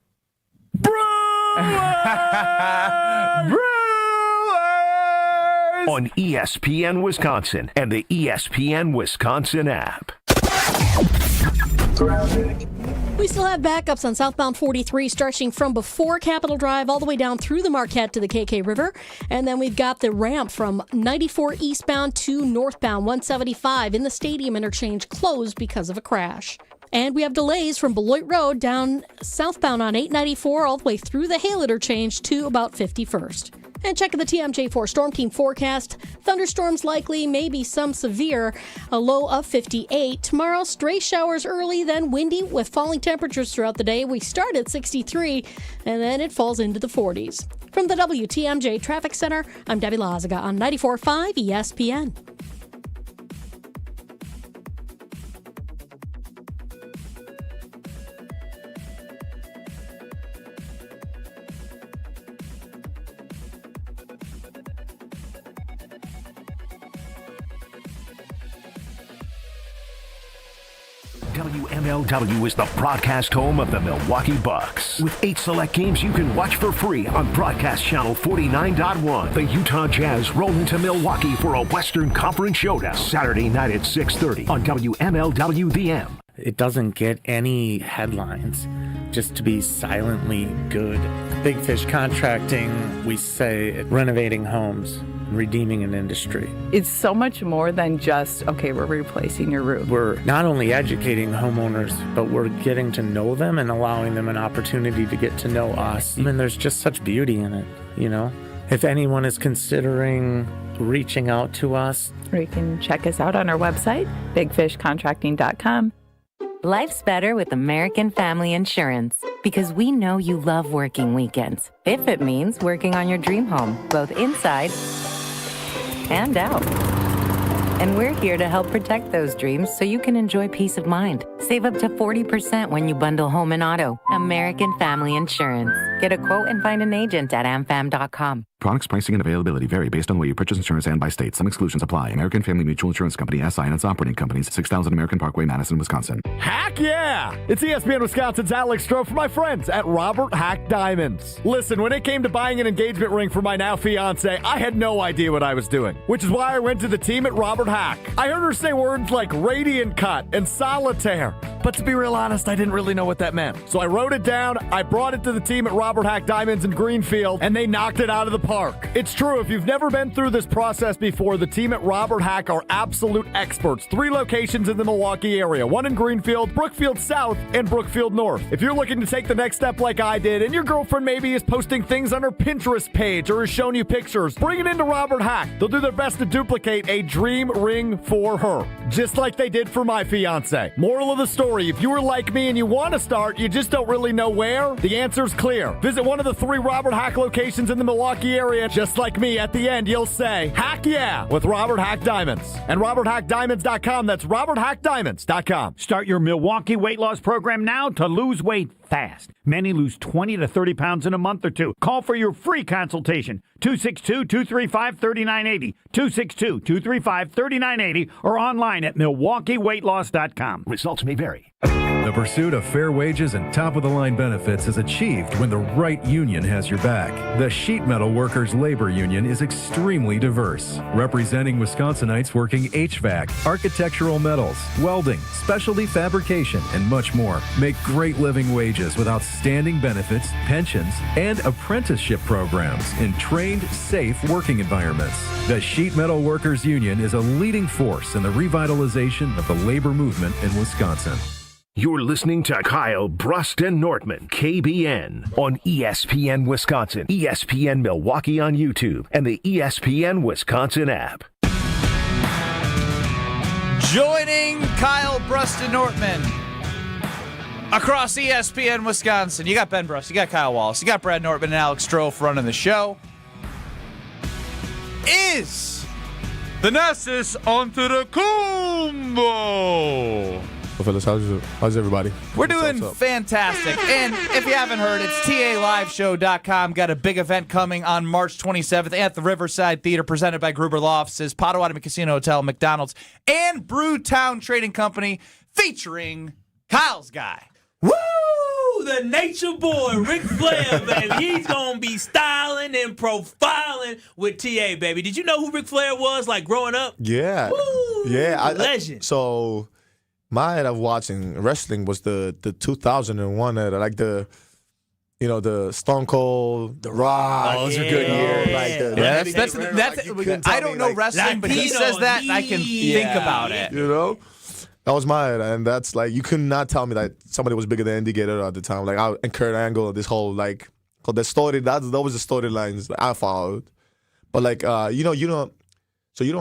On ESPN Wisconsin and the ESPN Wisconsin app. We still have backups on southbound 43 stretching from before Capitol Drive all the way down through the Marquette to the KK River. And then we've got the ramp from 94 eastbound to northbound 175 in the stadium interchange closed because of a crash. And we have delays from Beloit Road down southbound on 894 all the way through the Hale interchange to about 51st. And checking the TMJ4 Storm Team forecast, thunderstorms likely, maybe some severe, a low of 58. Tomorrow, stray showers early, then windy with falling temperatures throughout the day. We start at 63, and then it falls into the 40s. From the WTMJ Traffic Center, I'm Debbie Lazaga on 94.5 ESPN. WMLW is the broadcast home of the Milwaukee Bucks. With 8 select games you can watch for free on Broadcast Channel 49.1. The Utah Jazz roll into Milwaukee for a Western Conference showdown Saturday night at 6:30 on WMLW The M. It doesn't get any headlines just to be silently good. Big Fish Contracting, we say renovating homes, redeeming an industry. It's so much more than just, okay, we're replacing your roof. We're not only educating homeowners, but we're getting to know them and allowing them an opportunity to get to know us. And there's just such beauty in it, you know? If anyone is considering reaching out to us, or you can check us out on our website, bigfishcontracting.com. Life's better with American Family Insurance because we know you love working weekends. If it means working on your dream home, both inside and out. And we're here to help protect those dreams so you can enjoy peace of mind. Save up to 40% when you bundle home and auto. American Family Insurance. Get a quote and find an agent at amfam.com. Products, pricing, and availability vary based on the way you purchase insurance and by state. Some exclusions apply. American Family Mutual Insurance Company, SI, and its operating companies, 6000 American Parkway, Madison, Wisconsin. Heck yeah! It's ESPN Wisconsin's Alex Strofe for my friends at Robert Hack Diamonds. Listen, when it came to buying an engagement ring for my now fiance, I had no idea what I was doing, which is why I went to the team at Robert Hack. I heard her say words like radiant cut and solitaire, but to be real honest, I didn't really know what that meant. So I wrote it down, I brought it to the team at Robert Hack Diamonds in Greenfield, and they knocked it out of the park. It's true, if you've never been through this process before, the team at Robert Hack are absolute experts. 3 locations in the Milwaukee area, 1 in Greenfield, Brookfield South, and Brookfield North. If you're looking to take the next step like I did, and your girlfriend maybe is posting things on her Pinterest page or is showing you pictures, bring it into Robert Hack. They'll do their best to duplicate a dream ring for her, just like they did for my fiance. Moral of the story, if you were like me and you want to start, you just don't really know where, the answer's clear. Visit one of the 3 Robert Hack locations in the Milwaukee area. Just like me, at the end, you'll say, heck yeah, with Robert Hack Diamonds. And RobertHackDiamonds.com, that's RobertHackDiamonds.com. Start your Milwaukee weight loss program now to lose weight fast. Many lose 20 to 30 pounds in a month or two. Call for your free consultation, 262-235-3980, 262-235-3980, or online at MilwaukeeWeightLoss.com. Results may vary. The pursuit of fair wages and top-of-the-line benefits is achieved when the right union has your back. The Sheet Metal Workers Labor Union is extremely diverse, representing Wisconsinites working HVAC, architectural metals, welding, specialty fabrication, and much more. Make great living wages with outstanding benefits, pensions, and apprenticeship programs in trained, safe working environments. The Sheet Metal Workers Union is a leading force in the revitalization of the labor movement in Wisconsin. You're listening to Kyle, Brust, and Nortman, KBN, on ESPN Wisconsin, ESPN Milwaukee on YouTube, and the ESPN Wisconsin app. Joining Kyle, Brust, and Nortman Across ESPN Wisconsin, you got Ben Brust, you got Kyle Wallace, you got Brad Nortman and Alex Strofe running the show. Is the Nessus onto the combo? Well, fellas, how's everybody? We're doing fantastic. And if you haven't heard, it's TALiveshow.com. Got a big event coming on March 27th at the Riverside Theater, presented by Gruber Law Offices, Potawatomi Casino Hotel, McDonald's, and Brewtown Trading Company, featuring Kyle's guy. Woo! The nature boy, Ric Flair, baby. He's going to be styling and profiling with TA, baby. Did you know who Ric Flair was, like, growing up? Yeah. Woo! Yeah. Legend. So, my head of watching wrestling was the 2001 era, like the Stone Cold, The Rock. Oh, those are good years. Like I don't know wrestling, but he says that, and I can think about it. You know? That was my era, and that's like, you could not tell me that somebody was bigger than Andy Gator at the time. Like, and Kurt Angle, this whole, like, the story, that was the storylines I followed. But, like, you don't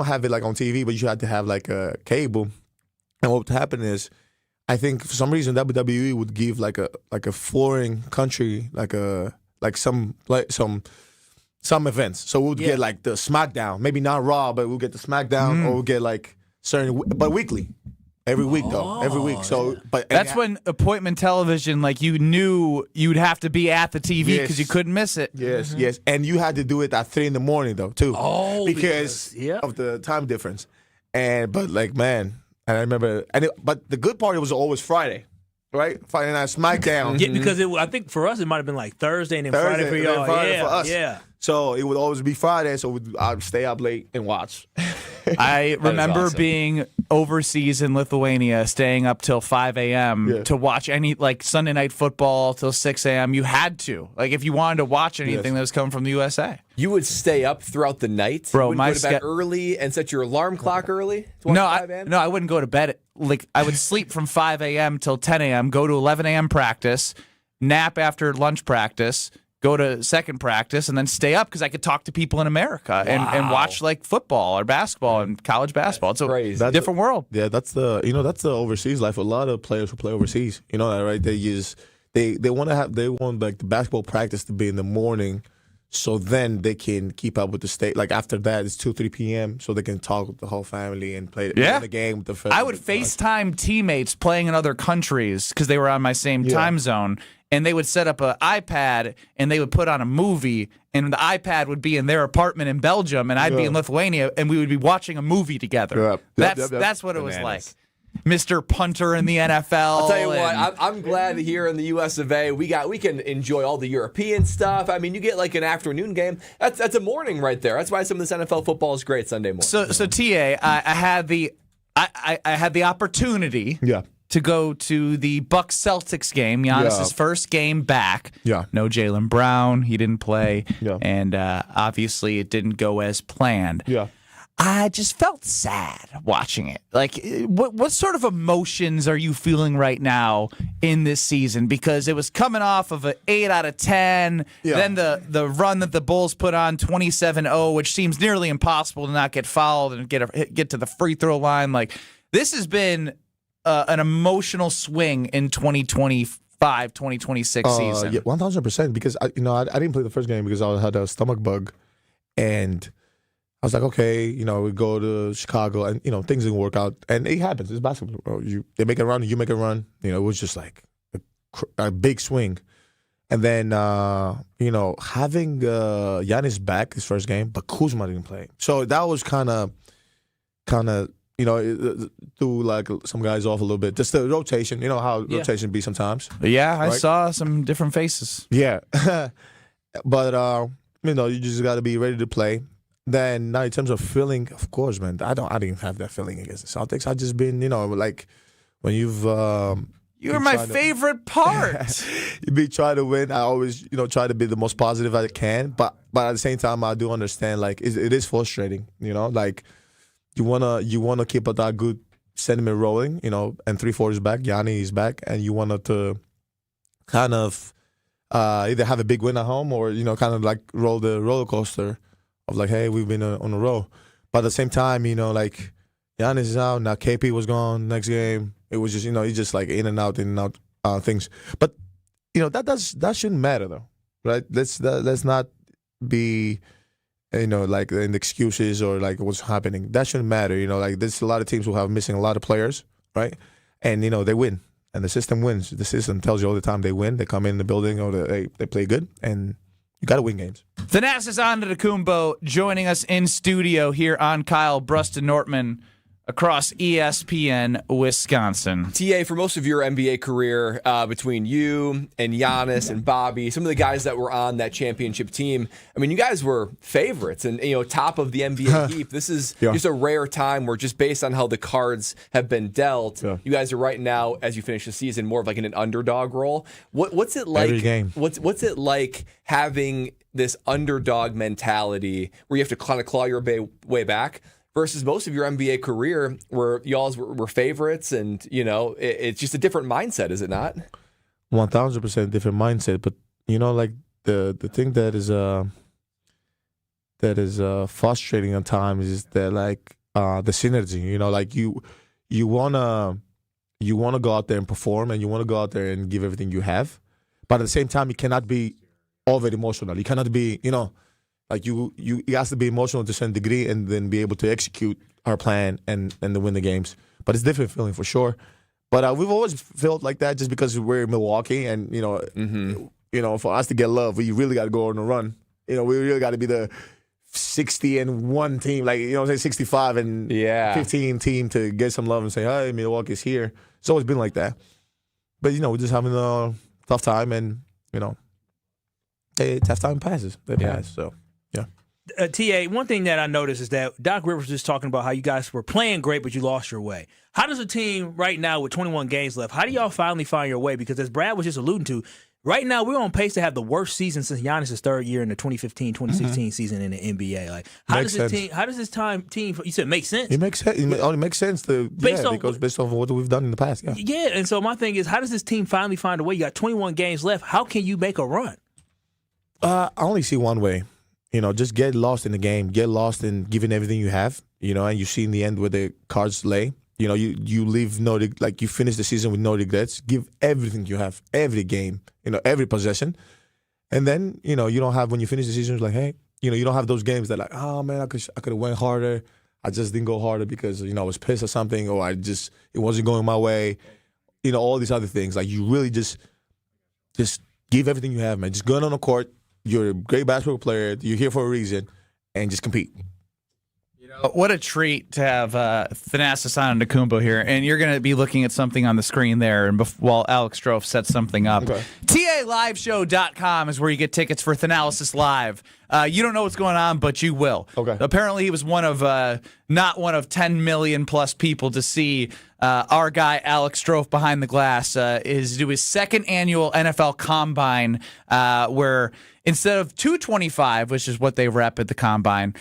have it, like, on TV, but you had to have, like, a cable. And what would happen is, I think for some reason WWE would give like a foreign country some events. So we would get like the SmackDown, maybe not Raw, but we'll get the SmackDown, or we'll get like certain, but weekly, every week though, every week. So, but that's when appointment television, like you knew you'd have to be at the TV because you couldn't miss it. Yes, yes, and you had to do it at 3 a.m. though too, because of the time difference. But like, man. And I remember, but the good part, it was always Friday, right? Friday Night SmackDown. Yeah, because I think for us it might have been like Thursday and then Friday for y'all. Friday for us. Yeah. So it would always be Friday, so I'd stay up late and watch. I remember being overseas in Lithuania, staying up till 5 a.m. to watch any like Sunday Night Football till 6 a.m. You had to, like, if you wanted to watch anything that was coming from the USA. You would stay up throughout the night, bro. You would go to bed early and set your alarm clock early. No, I wouldn't go to bed. Like, I would sleep from 5 a.m. till 10 a.m. Go to 11 a.m. practice, nap after lunch practice, go to second practice, and then stay up because I could talk to people in America and watch like football or basketball and college basketball. It's a different world. Yeah, that's the overseas life. A lot of players who play overseas, you know that, right? They want like the basketball practice to be in the morning, so then they can keep up with the state. Like after that, it's 2-3 p.m. so they can talk with the whole family and play the game with the friends. I would FaceTime teammates playing in other countries because they were on my same time zone. And they would set up an iPad, and they would put on a movie, and the iPad would be in their apartment in Belgium, and I'd be in Lithuania, and we would be watching a movie together. That's what it was like. Mr. Punter in the NFL. I'll tell you what, I'm glad here in the US of A, we can enjoy all the European stuff. I mean, you get like an afternoon game. That's a morning right there. That's why some of this NFL football is great Sunday morning. So TA, I had the opportunity. To go to the Bucks Celtics game, Giannis's first game back. No Jaylen Brown, he didn't play, and obviously it didn't go as planned. I just felt sad watching it. Like, what sort of emotions are you feeling right now in this season? Because it was coming off of an 8 out of 10, then the run that the Bulls put on 27-0, which seems nearly impossible to not get fouled and get to the free throw line. Like, this has been an emotional swing in 2025, 2026 season. 1,000%. Because I didn't play the first game because I had a stomach bug, and I was like, okay, we go to Chicago, and things didn't work out, and it happens. It's basketball. They make a run, you make a run. It was just like a big swing, and then having Giannis back his first game, but Kuzma didn't play, so that was kind of. Threw like some guys off a little bit. Just the rotation. You know how rotation be sometimes. Yeah, I saw some different faces. Yeah. But, you just got to be ready to play. Then now in terms of feeling, of course, man, I didn't have that feeling against the Celtics. I just been, like when you've... You're my favorite part. You be trying to win. I always, try to be the most positive I can. But at the same time, I do understand, like, it is frustrating, like... You wanna keep that good sentiment rolling, and 3-4 is back, Yanni is back, and you wanted to kind of either have a big win at home or kind of like roll the roller coaster of like, hey, we've been on a roll. But at the same time, like Giannis is out now. KP was gone next game. It was just he's just like in and out, things. But that shouldn't matter though, right? Let's not be like in excuses or like what's happening. That shouldn't matter. Like there's a lot of teams who have missing a lot of players, right? And they win, and the system wins. The system tells you all the time they win. They come in the building or they play good, and you got to win games. Thanasis Antetokounmpo joining us in studio here on Kyle, Brust, and Nortman across ESPN Wisconsin. TA, for most of your NBA career, between you and Giannis and Bobby, some of the guys that were on that championship team, I mean, you guys were favorites and top of the NBA heap. This is just a rare time where, just based on how the cards have been dealt, you guys are right now, as you finish the season, more of like in an underdog role. What's it like? Every game. What's it like having this underdog mentality where you have to kind of claw your way back, versus most of your NBA career where y'all were favorites, and it's just a different mindset, is it not? 1,000% different mindset, but like the thing that is frustrating at times is that like the synergy. Like you wanna go out there and perform, and you wanna go out there and give everything you have, but at the same time you cannot be over emotional. You cannot be like you have to be emotional to a certain degree and then be able to execute our plan and to win the games. But it's a different feeling for sure. But we've always felt like that just because we're in Milwaukee, and for us to get love, we really got to go on a run. We really got to be the 60-1 team, like 65 and 15 team to get some love and say, hey, Milwaukee's here. It's always been like that. But we're just having a tough time, and tough time passes. They pass. So. TA, one thing that I noticed is that Doc Rivers was just talking about how you guys were playing great, but you lost your way. How does a team right now with 21 games left, how do y'all finally find your way? Because as Brad was just alluding to, right now we're on pace to have the worst season since Giannis' third year in the 2015-2016 season in the NBA. Like, how does this team? You said make sense? It makes sense. It only makes sense based off of what we've done in the past. Yeah, and so my thing is, how does this team finally find a way? You got 21 games left. How can you make a run? I only see one way. Just get lost in the game. Get lost in giving everything you have. And you see in the end where the cards lay. You leave you finish the season with no regrets. Give everything you have, every game, every possession. And then, you don't have, when you finish the season, it's like, hey, you don't have those games that like, oh man, I could have went harder. I just didn't go harder because, I was pissed or something, or it wasn't going my way. All these other things. Like, you really just give everything you have, man. Just go on the court. You're a great basketball player. You're here for a reason, and just compete. What a treat to have Thanasis Antetokounmpo here, and you're going to be looking at something on the screen there, and while Alex Strofe sets something up. Okay. TALiveshow.com is where you get tickets for Thanasis Live. You don't know what's going on, but you will. Okay. Apparently, he was not one of 10 million plus people to see our guy Alex Strofe behind the glass. Do his second annual NFL Combine, where instead of 225, which is what they rep at the Combine,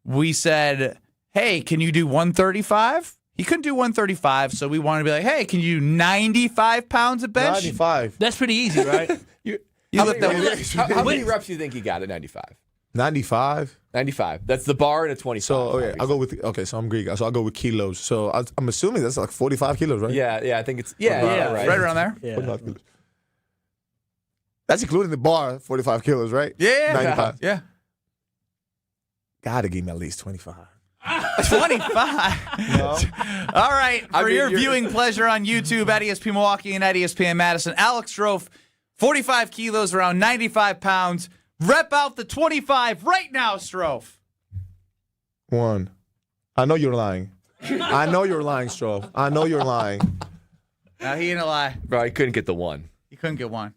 we said, hey, can you do 135? He couldn't do 135, so we wanted to be like, hey, can you do 95 pounds of bench? 95. That's pretty easy, right? How many reps do you think he got at 95? 95? 95. That's the bar and a 25. So, I'll go with, so I'm Greek, so I'll go with kilos. So I'm assuming that's like 45 kilos, right? Yeah, I think it's, right around there. Yeah. 45 kilos. That's including the bar, 45 kilos, right? Yeah. 95. Yeah. Gotta give me at least 25. 25. No. All right. For your viewing pleasure on YouTube at ESPN Milwaukee and at ESPN Madison, Alex Strofe, 45 kilos, around 95 pounds. Rep out the 25 right now, Strofe. One. I know you're lying. I know you're lying, Strofe. I know you're lying. No, he ain't a lie. Bro, he couldn't get the one. He couldn't get one.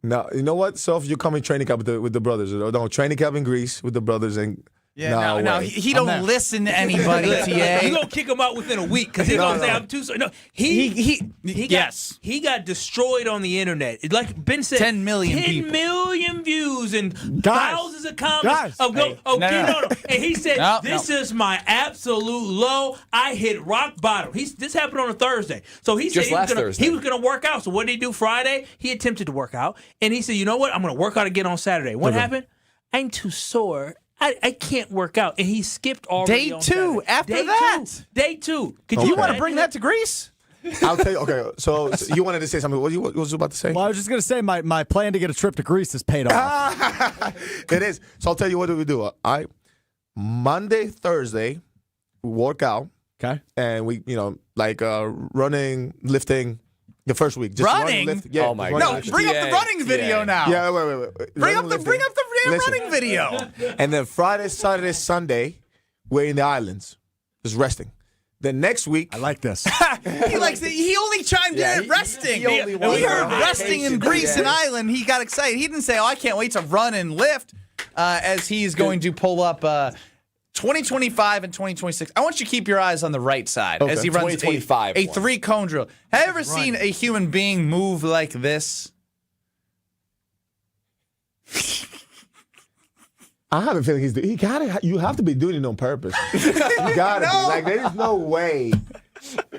No, you know what, Strofe? You're coming training camp with the brothers. No, training camp in Greece with the brothers and. Yeah, no, he don't listen to anybody, TA. You gonna kick him out within a week because he's gonna say I'm too. No, he got destroyed on the internet. Like Ben said, 10 million 10 people. million views and thousands of comments. And he said, "This is my absolute low. I hit rock bottom." This happened on a Thursday, so he said he was gonna work out. So what did he do Friday? He attempted to work out, and he said, "You know what? I'm gonna work out again on Saturday." What happened? I'm too sore. I can't work out, and he skipped already. Day two. After that, day two. You want to bring that to Greece? I'll tell you. Okay, so you wanted to say something. What was you about to say? Well, I was just going to say my plan to get a trip to Greece is paid off. It is. So I'll tell you what do we do. Monday, Thursday, we work out. Okay. And we, running, lifting. The first week, just running. Yeah, oh my God! No, bring up the running video now. Yeah, wait. Bring up the damn running video. And then Friday, Saturday, Sunday, we're in the islands, just resting. Then next week, I like this. He likes it. He only chimed in at resting. He we heard resting in Greece and Ireland. He got excited. He didn't say, "Oh, I can't wait to run and lift," as he's going to pull up 2025 and 2026. I want you to keep your eyes on the right side as he runs a 3-cone drill. Have you ever seen a human being move like this? I have a feeling you have to be doing it on purpose. You gotta be. Like, there's no way.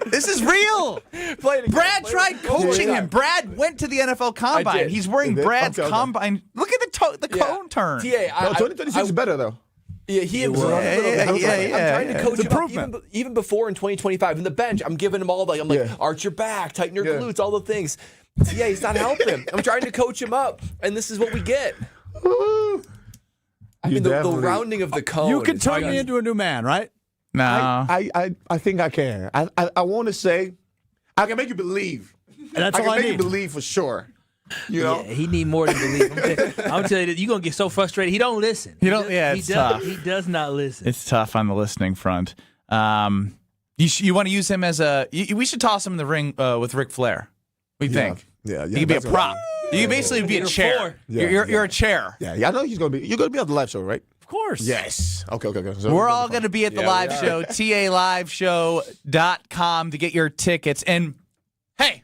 This is real. Brad tried coaching him. Brad went to the NFL Combine. He's wearing Brad's Combine. Look at the cone turn. 2026 is better, though. Yeah, he was. I'm trying to coach him up even before in 2025. In the bench, I'm giving him all I'm like, arch your back, tighten your glutes, all the things. Yeah, he's not helping. I'm trying to coach him up, and this is what we get. I mean, the rounding of the cone. You can turn me into a new man, right? No. I think I can. I want to say I can make you believe. And that's all I can make need. you believe for sure. You know? Yeah, he need more than believe. I'm telling you, you're going to get so frustrated. He don't listen. It's tough. He does not listen. It's tough on the listening front. You want to use him as we should toss him in the ring with Ric Flair. What do you think? Yeah. He could be a prop. You could basically be a chair. You're a chair. Yeah, I know you're going to be on the live show, right? Of course. Yes. Okay. So we're all going to be at the live show, TALiveshow.com to get your tickets. And, hey,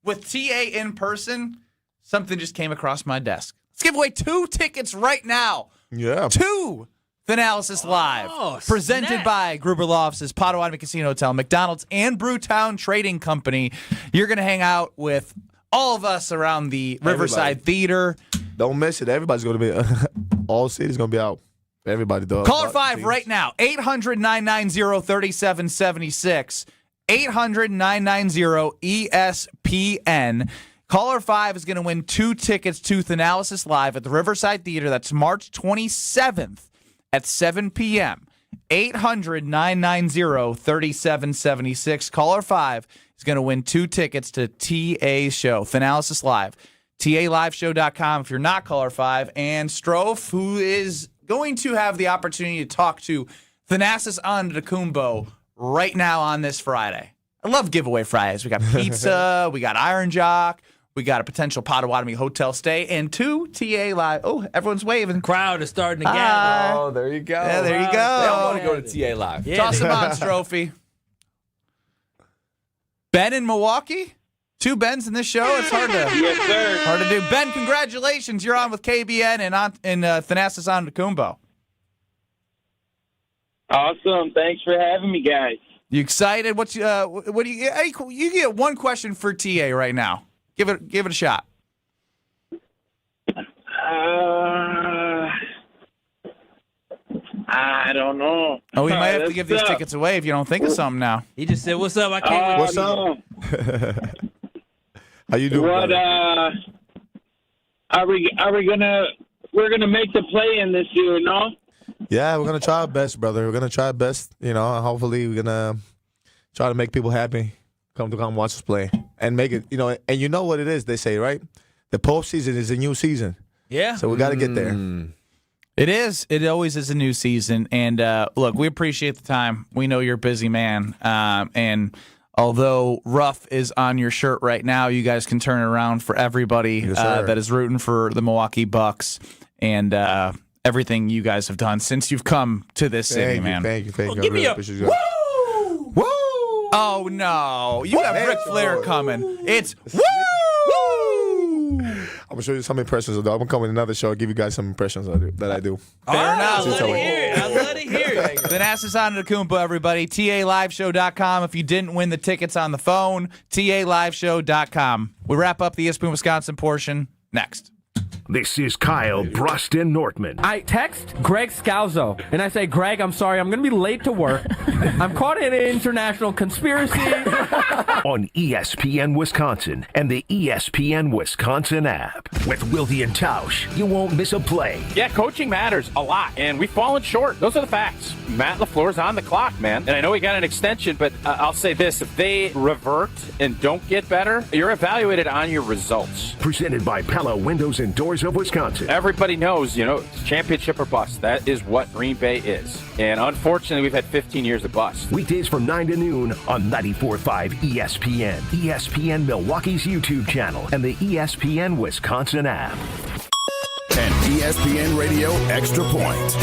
with TA in person, something just came across my desk. Let's give away 2 tickets right now. Yeah. 2 Thanalysis Live. Presented by Gruber Law Offices, Potawatomi Casino Hotel, McDonald's, and Brewtown Trading Company. You're going to hang out with all of us around the Riverside Theater. Don't miss it. Everybody's going to be, all city's going to be out. Everybody does. Caller 5 right now, 800-990-3776, 800-990-ESPN. Caller 5 is going to win 2 tickets to Thanalysis Live at the Riverside Theater. That's March 27th at 7 p.m. 800-990-3776. Caller 5 is going to win 2 tickets to TA's show, Thanalysis Live. TALiveshow.com if you're not caller 5. And Strofe, who is going to have the opportunity to talk to Thanasis Antetokounmpo right now on this Friday. I love giveaway Fridays. We got pizza, we got Iron Jock, we got a potential Potawatomi hotel stay, and 2 TA Live. Oh, everyone's waving. Crowd is starting to gather. Oh, there you go. Yeah, there you go. They all want to go to TA Live. Yeah, toss them on, Strophy. Ben in Milwaukee? 2 Bens in this show? It's hard to, hard to do. Ben, congratulations. You're on with KBN and Thanasis Antetokounmpo. Awesome. Thanks for having me, guys. You excited? What do you get? One question for TA right now. Give it a shot. I don't know. Oh, we might have to give these tickets away if you don't think of something now. He just said, "What's up? I can't." What's up? How you doing? What? Are we gonna? We're gonna make the play in this year, no? Yeah, we're gonna try our best, brother. We're gonna try our best. You know, hopefully we're gonna try to make people happy. Come watch us play and make it. You know, and you know what it is. They say, right? The postseason is a new season. Yeah. So we got to get there. It is. It always is a new season. And look, we appreciate the time. We know you're a busy man. And although Ruff is on your shirt right now, you guys can turn it around for everybody that is rooting for the Milwaukee Bucks and everything you guys have done since you've come to this city, man. Thank you. Well, give me a woo! Woo! Oh, no. You have Ric Flair coming. It's woo! I'm going to show you some impressions. I'm going to come in another show and give you guys some impressions that I do. Fair enough. Let it hear it. Let it hear it. Thanasis Antetokounmpo, everybody. TALiveshow.com. If you didn't win the tickets on the phone, TALiveshow.com. We wrap up the ESPN Wisconsin portion next. This is Kyle, Brust, and Nortman. I text Greg Scalzo, and I say, Greg, I'm sorry, I'm going to be late to work. I'm caught in an international conspiracy. On ESPN Wisconsin and the ESPN Wisconsin app. With Wilde and Tausch, you won't miss a play. Yeah, coaching matters a lot, and we've fallen short. Those are the facts. Matt LaFleur's on the clock, man. And I know he got an extension, but I'll say this. If they revert and don't get better, you're evaluated on your results. Presented by Pella Windows and Doors of Wisconsin. Everybody knows, it's championship or bust. That is what Green Bay is. And unfortunately, we've had 15 years of bust. Weekdays from 9 to noon on 94.5 ESPN, ESPN Milwaukee's YouTube channel, and the ESPN Wisconsin app. And ESPN Radio Extra Point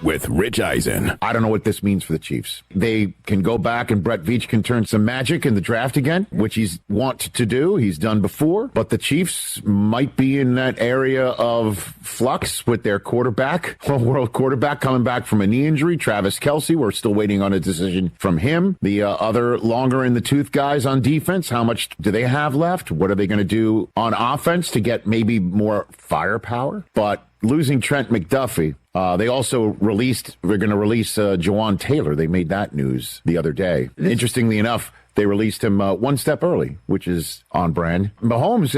with Rich Eisen. I don't know what this means for the Chiefs. They can go back and Brett Veach can turn some magic in the draft again, which he's want to do. He's done before. But the Chiefs might be in that area of flux with their quarterback, world quarterback coming back from a knee injury. Travis Kelce, we're still waiting on a decision from him. The other longer in the tooth guys on defense, how much do they have left? What are they going to do on offense to get maybe more firepower? But losing Trent McDuffie, they also they're going to release Jawan Taylor. They made that news the other day. Interestingly enough, they released him one step early, which is on brand. Mahomes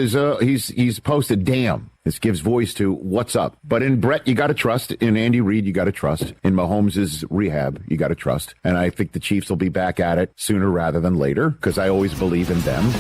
he's posted, damn. This gives voice to what's up. But in Brett, you got to trust. In Andy Reid, you got to trust. In Mahomes' rehab, you got to trust. And I think the Chiefs will be back at it sooner rather than later because I always believe in them.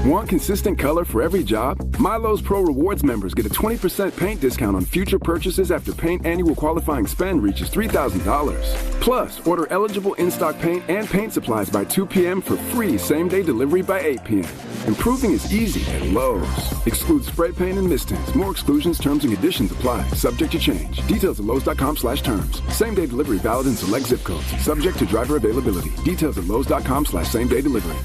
Want consistent color for every job? Milo's Pro Rewards members get a 20% paint discount on future purchases after paint annual qualifying spend reaches $3,000. Plus, order eligible in-stock paint and paint supplies by 2 p.m. for free same-day delivery by 8 p.m. Improving is easy at Lowe's. Excludes spray paint and mistings. More exclusions, terms, and conditions apply. Subject to change. Details at Lowe's.com/terms. Same-day delivery valid in select zip codes. Subject to driver availability. Details at Lowe's.com/same-day delivery.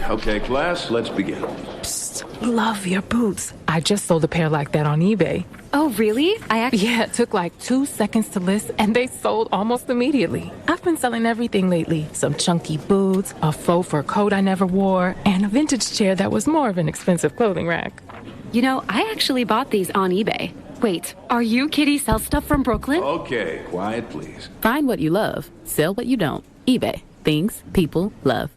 Okay, class, let's begin. Psst, love your boots. I just sold a pair like that on eBay. Oh, really? Yeah, it took like 2 seconds to list, and they sold almost immediately. I've been selling everything lately. Some chunky boots, a faux fur coat I never wore, and a vintage chair that was more of an expensive clothing rack. I actually bought these on eBay. Wait, are you Kitty Sell Stuff from Brooklyn? Okay, quiet, please. Find what you love. Sell what you don't. eBay. Things people love.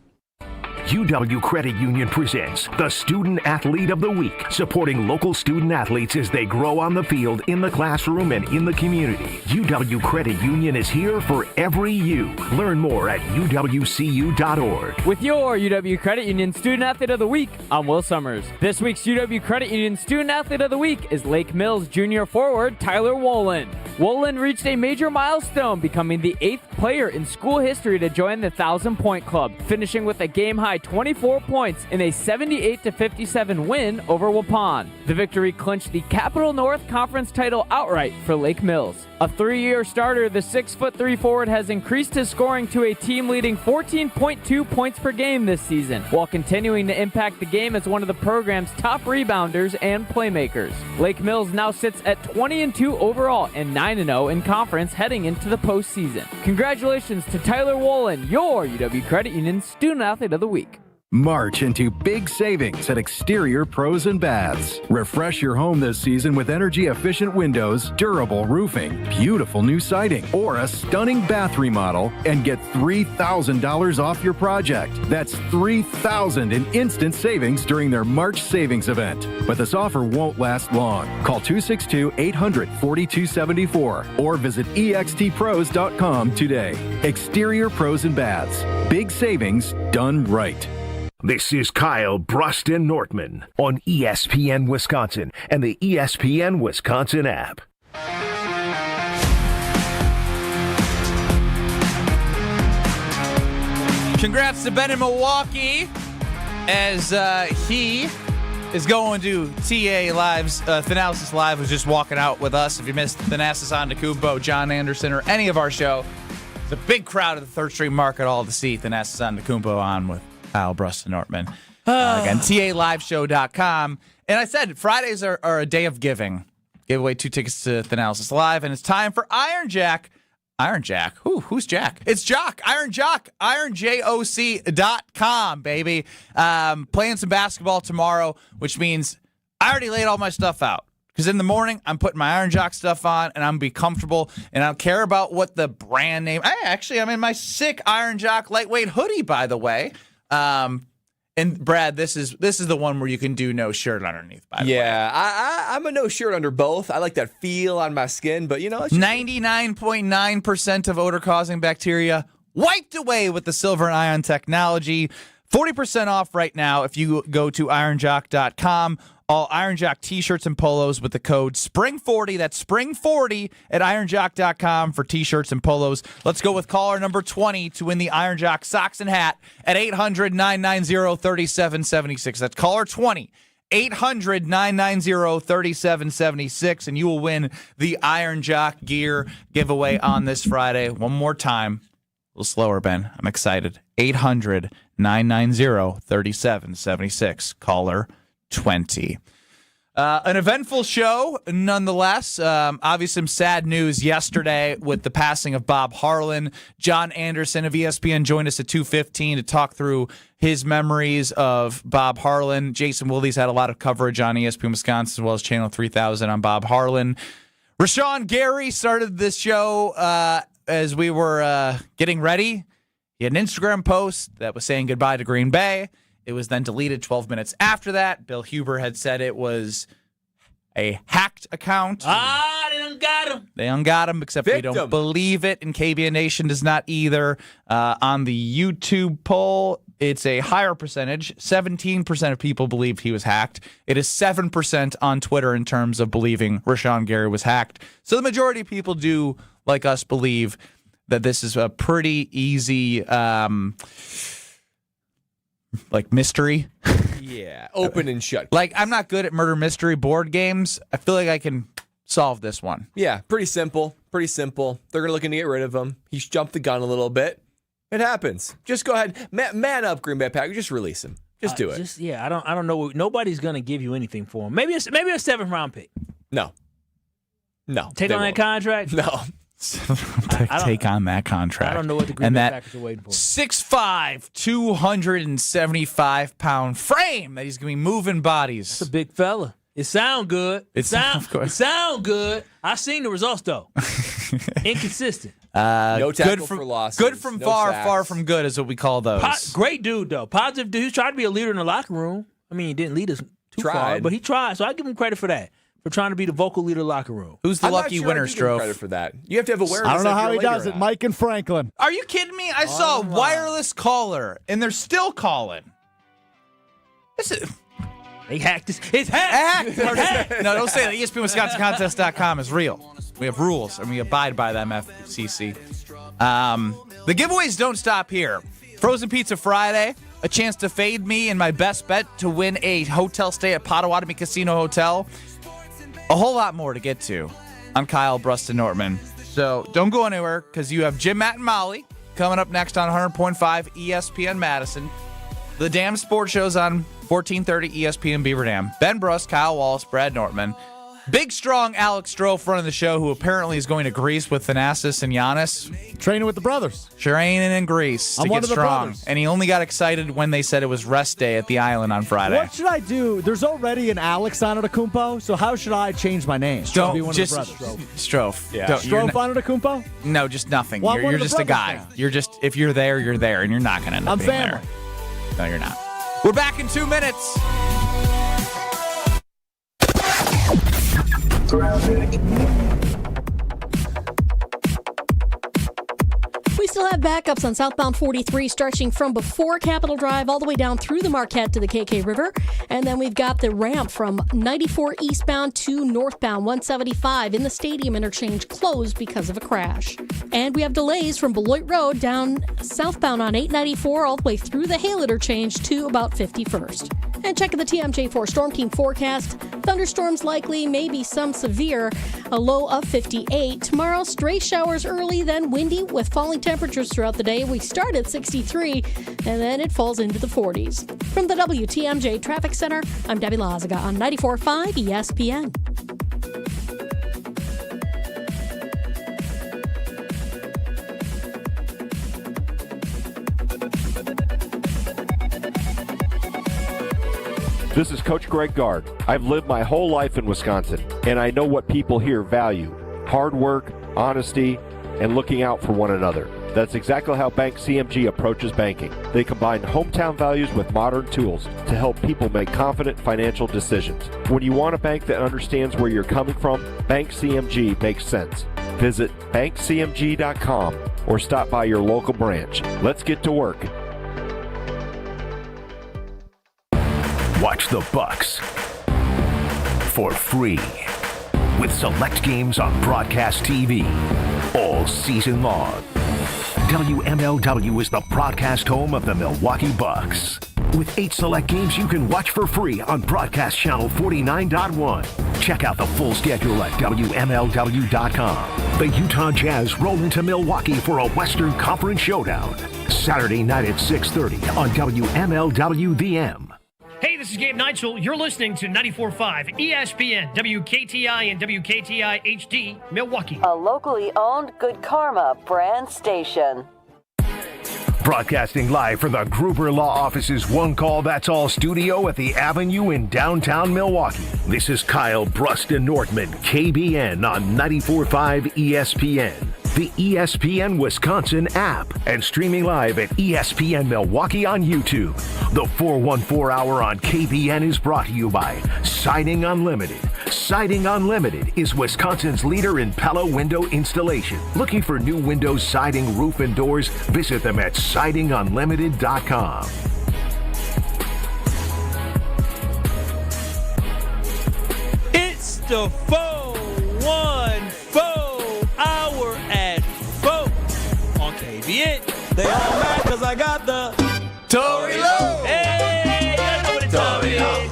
UW Credit Union presents the Student Athlete of the Week, supporting local student athletes as they grow on the field, in the classroom, and in the community. UW Credit Union is here for every you. Learn more at uwcu.org. With your UW Credit Union Student Athlete of the Week, I'm Will Summers. This week's UW Credit Union Student Athlete of the Week is Lake Mills junior forward Tyler Wolin. Wolin reached a major milestone, becoming the 8th player in school history to join the 1,000-point club, finishing with a game-high 24 points in a 78-57 win over Waupun. The victory clinched the Capital North Conference title outright for Lake Mills. A 3-year starter, the 6'3" forward has increased his scoring to a team-leading 14.2 points per game this season, while continuing to impact the game as one of the program's top rebounders and playmakers. Lake Mills now sits at 20-2 overall and 9-0 in conference heading into the postseason. Congratulations to Tyler Wolin, your UW Credit Union Student Athlete of the Week. March into big savings at Exterior Pros and Baths. Refresh your home this season with energy-efficient windows, durable roofing, beautiful new siding, or a stunning bath remodel and get $3,000 off your project. That's $3,000 in instant savings during their March savings event. But this offer won't last long. Call 262-800-4274 or visit extpros.com today. Exterior Pros and Baths. Big savings done right. This is Kyle, Brust, and Nortman on ESPN Wisconsin and the ESPN Wisconsin app. Congrats to Ben in Milwaukee as he is going to TA Live's Thanasis Live, was just walking out with us. If you missed Thanasis Antetokounmpo, John Anderson, or any of our show, there's a big crowd at the 3rd Street Market all to see Thanasis Antetokounmpo on with Kyle, Brust, and Nortman. Again, TALiveshow.com. And I said Fridays are a day of giving. Gave away 2 tickets to Thanasis Live, and it's time for Iron Jack. Iron Jack. Who's Jack? It's Jock. Iron Jock. IronJoc.com, baby. Playing some basketball tomorrow, which means I already laid all my stuff out. Because in the morning, I'm putting my Iron Jock stuff on, and I'm going to be comfortable, and I don't care about what the brand name. I'm in my sick Iron Jock lightweight hoodie, by the way. And Brad, this is the one where you can do no shirt underneath, by the way. Yeah, I'm a no shirt under both. I like that feel on my skin, but it's 99.9% of odor-causing bacteria wiped away with the Silver Ion technology. 40% off right now if you go to ironjock.com. All Iron Jock t-shirts and polos with the code SPRING40. That's SPRING40 at ironjock.com for t-shirts and polos. Let's go with caller number 20 to win the Iron Jock socks and hat at 800-990-3776. That's caller 20. 800-990-3776, and you will win the Iron Jock gear giveaway on this Friday. One more time. A little slower, Ben. I'm excited. 800-990-3776. Caller 20. An eventful show, nonetheless. Obviously, some sad news yesterday with the passing of Bob Harlan. John Anderson of ESPN joined us at 2:15 to talk through his memories of Bob Harlan. Jason Wilde's had a lot of coverage on ESPN Wisconsin as well as Channel 3000 on Bob Harlan. Rashan Gary started this show as we were getting ready. He had an Instagram post that was saying goodbye to Green Bay. It was then deleted 12 minutes after that. Bill Huber had said it was a hacked account. They done got him. They done got him, except we don't believe it, and KBN Nation does not either. On the YouTube poll, it's a higher percentage. 17% of people believed he was hacked. It is 7% on Twitter in terms of believing Rashan Gary was hacked. So the majority of people do, like us, believe that this is a pretty easy mystery. Yeah, open and shut. I'm not good at murder mystery board games. I feel like I can solve this one. Yeah, pretty simple. Pretty simple. They're looking to get rid of him. He's jumped the gun a little bit. It happens. Just go ahead. Man up, Green Bay Packers. Just release him. Just do it. I don't know. Nobody's gonna give you anything for him. Maybe a 7th round pick. No. Take on that contract? No. Take on that contract. I don't know what the Green Bay Packers are waiting for. 6'5", 275-pound frame that he's going to be moving bodies. That's a big fella. It sound good. It sound good. I seen the results, though. Inconsistent. No tackle for losses. Good from far from good is what we call those. Great dude, though. Positive dude. He tried to be a leader in the locker room. I mean, he didn't lead us too far, but he tried. So I give him credit for that. For trying to be the vocal leader of the locker room. Who's the lucky winner, Strofe? Credit for that. You have to have awareness. I don't know how he does it. Mike and Franklin. Are you kidding me? I saw a wireless caller, and they're still calling. They hacked this. It's hacked. No, don't say that. ESPNWisconsinContest.com is real. We have rules, and we abide by them, FCC. The giveaways don't stop here. Frozen Pizza Friday, a chance to fade me in my best bet to win a hotel stay at Potawatomi Casino Hotel. A whole lot more to get to on Kyle, Brust, and Nortman. So don't go anywhere because you have Jim, Matt, and Molly coming up next on 100.5 ESPN Madison. The Damn Sports Show's on 1430 ESPN Beaver Dam. Ben Brust, Kyle Wallace, Brad Nortman. Big, strong Alex Strofe running the show, who apparently is going to Greece with Thanasis and Giannis. Training with the brothers. Training in Greece to get strong. And he only got excited when they said it was rest day at the island on Friday. What should I do? There's already an Alex Antetokounmpo, so how should I change my name? Don't be one just of the brothers. Strofe. Yeah. Strofe Antetokounmpo? No, just nothing. Well, you're just a guy. now. You're just, if you're there, and you're not going to end up being family. there. No, you're not. We're back in 2 minutes. We still have backups on southbound 43 stretching from before Capitol Drive all the way down through the Marquette to the KK River. And then we've got the ramp from 94 eastbound to northbound 175 in the stadium interchange closed because of a crash. And we have delays from Beloit Road down southbound on 894 all the way through the Hale interchange to about 51st. And checking the TMJ4 Storm Team forecast, thunderstorms likely, maybe some severe, a low of 58. Tomorrow, stray showers early, then windy with falling temperatures throughout the day. We start at 63, and then it falls into the 40s. From the WTMJ Traffic Center, I'm Debbie Lazaga on 94.5 ESPN. This is Coach Greg Gard. I've lived my whole life in Wisconsin, and I know what people here value: hard work, honesty, and looking out for one another. That's exactly how Bank CMG approaches banking. They combine hometown values with modern tools to help people make confident financial decisions. When you want a bank that understands where you're coming from, Bank CMG makes sense. Visit bankcmg.com or stop by your local branch. Let's get to work. Watch the Bucks for free with select games on broadcast TV all season long. WMLW is the broadcast home of the Milwaukee Bucks. With 8 select games you can watch for free on broadcast channel 49.1. Check out the full schedule at WMLW.com. The Utah Jazz roll into Milwaukee for a Western Conference showdown. Saturday night at 6:30 on WMLW The M. Hey, this is Gabe Neitzel. You're listening to 94.5 ESPN, WKTI and WKTI HD, Milwaukee. A locally owned Good Karma brand station. Broadcasting live from the Gruber Law Office's One Call That's All studio at the Avenue in downtown Milwaukee. This is Kyle Brust and Nortman, KBN on 94.5 ESPN. The ESPN Wisconsin app, and streaming live at ESPN Milwaukee on YouTube. The 414 Hour on KBN is brought to you by Siding Unlimited. Siding Unlimited is Wisconsin's leader in Pella window installation. Looking for new windows, siding, roof, and doors? Visit them at sidingunlimited.com. It's the 414 Hour at 4 on KBN. They all mad because I got the Tory Low. Hey, you know what the time is.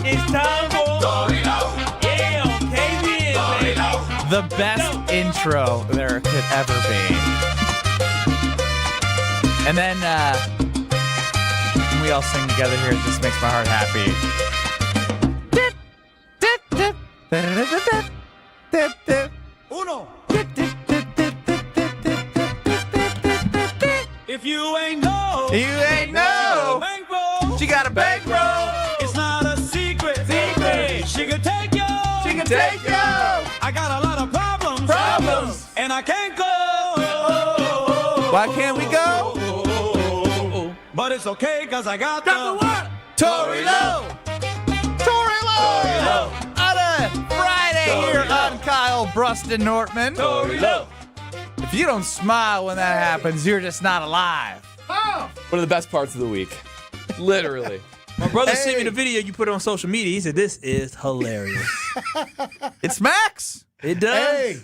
It's time for Tory Low. Yeah, on KBN, baby. The best intro there could ever be. And then when we all sing together here, it just makes my heart happy. Uno. If you ain't know, she got a bankroll. It's not a secret. She can take you. I got a lot of problems. And I can't go. Why can't we go? But it's okay, cause I got the what? Tory Low. On a Friday here on Kyle Brust and Nortman. Tory Low. If you don't smile when that happens, you're just not alive. One of the best parts of the week. Literally. My brother sent me the video you put on social media. He said, this is hilarious. It smacks. It does. Hey,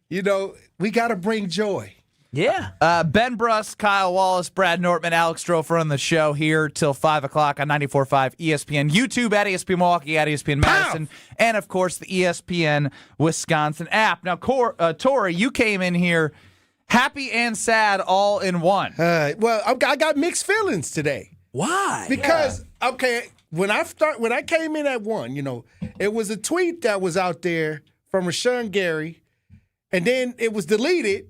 you know, we got to bring joy. Yeah. Ben Brust, Kyle Wallace, Brad Nortman, Alex Strofer on the show here till 5 o'clock on 94.5 ESPN. YouTube at ESPN Milwaukee, at ESPN Madison, and, of course, the ESPN Wisconsin app. Now, Tori, you came in here happy and sad all in one. Well, I got mixed feelings today. Why? Because, okay, when I came in at 1, you know, it was a tweet that was out there from Rashan Gary, and then it was deleted.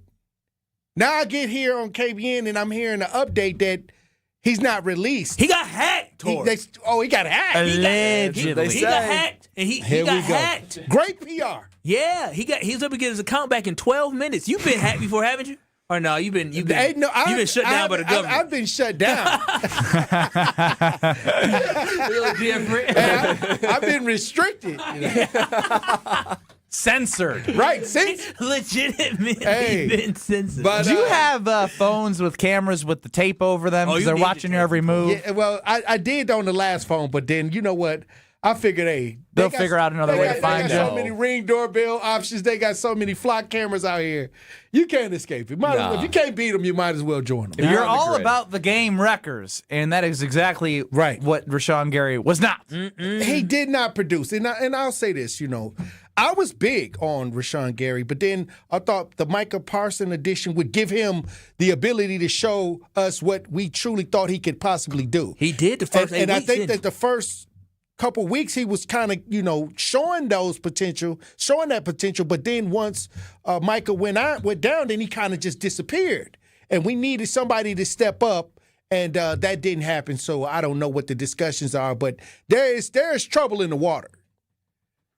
Now I get here on KBN and I'm hearing an update that he's not released. He got hacked, Tori. He got hacked. Allegedly. He got hacked. And he got hacked. Great PR. Yeah, he was able to get his account back in 12 minutes. You've been hacked before, haven't you? Or no, you've been shut down by the government. I've been shut down. Really different. I've been restricted. Censored. Right. Legitimately been censored. But, do you have phones with cameras with the tape over them because they're watching your every move? Yeah, well, I did on the last phone, but then, you know what? I figured, they'll figure out another way to find you. They got so many Ring doorbell options. They got so many flock cameras out here. You can't escape it. If you can't beat them, you might as well join them. You're all about the game wreckers, and that is exactly what Rashan Gary was not. He did not produce. And I'll say this, you know, I was big on Rashan Gary, but then I thought the Micah Parson edition would give him the ability to show us what we truly thought he could possibly do. He did the first 8 weeks. And I think that the first couple weeks he was kind of, you know, showing that potential, but then once Micah went down, then he kind of just disappeared. And we needed somebody to step up and that didn't happen. So I don't know what the discussions are, but there is trouble in the water.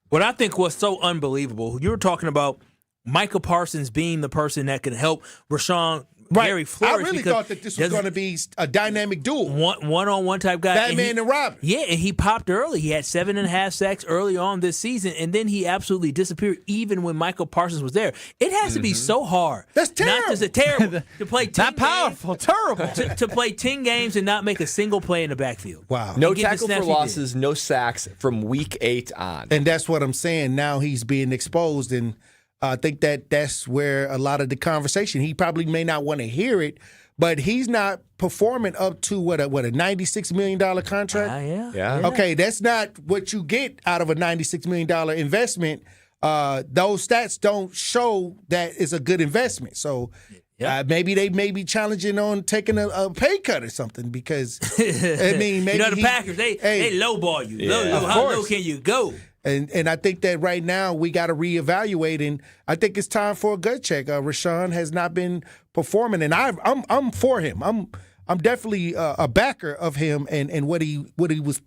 What I think was so unbelievable, you were talking about Micah Parsons being the person that can help Rashan Gary flourish. I really thought that this was going to be a dynamic duel. One-on-one type guy. Batman and Robin. Yeah, and he popped early. He had 7.5 sacks early on this season, and then he absolutely disappeared even when Michael Parsons was there. It has to be so hard. That's terrible. Not just terrible. To play 10 not powerful, games, terrible. To play 10 games and not make a single play in the backfield. Wow. No tackle for losses, no sacks from week 8 on. And that's what I'm saying. Now he's being exposed, and I think that's where a lot of the conversation, he probably may not want to hear it, but he's not performing up to what a $96 million contract? Yeah. Okay, that's not what you get out of a $96 million investment. Those stats don't show that it's a good investment. So maybe they may be challenging on taking a pay cut or something because, I mean, maybe the Packers, they lowball you. Yeah. How low can you go? And I think that right now we got to reevaluate, and I think it's time for a gut check. Rashan has not been performing, and I'm for him. I'm definitely a backer of him and what he was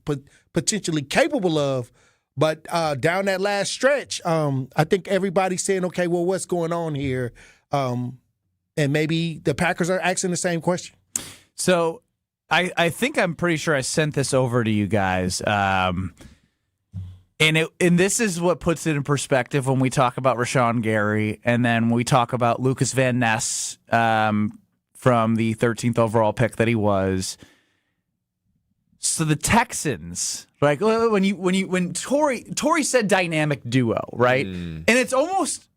potentially capable of. But down that last stretch, I think everybody's saying, okay, well, what's going on here? And maybe the Packers are asking the same question. So I think I'm pretty sure I sent this over to you guys. And this is what puts it in perspective when we talk about Rashan Gary, and then we talk about Lucas Van Ness from the 13th overall pick that he was. So the Texans, like when Torrey said dynamic duo, right? And it's almost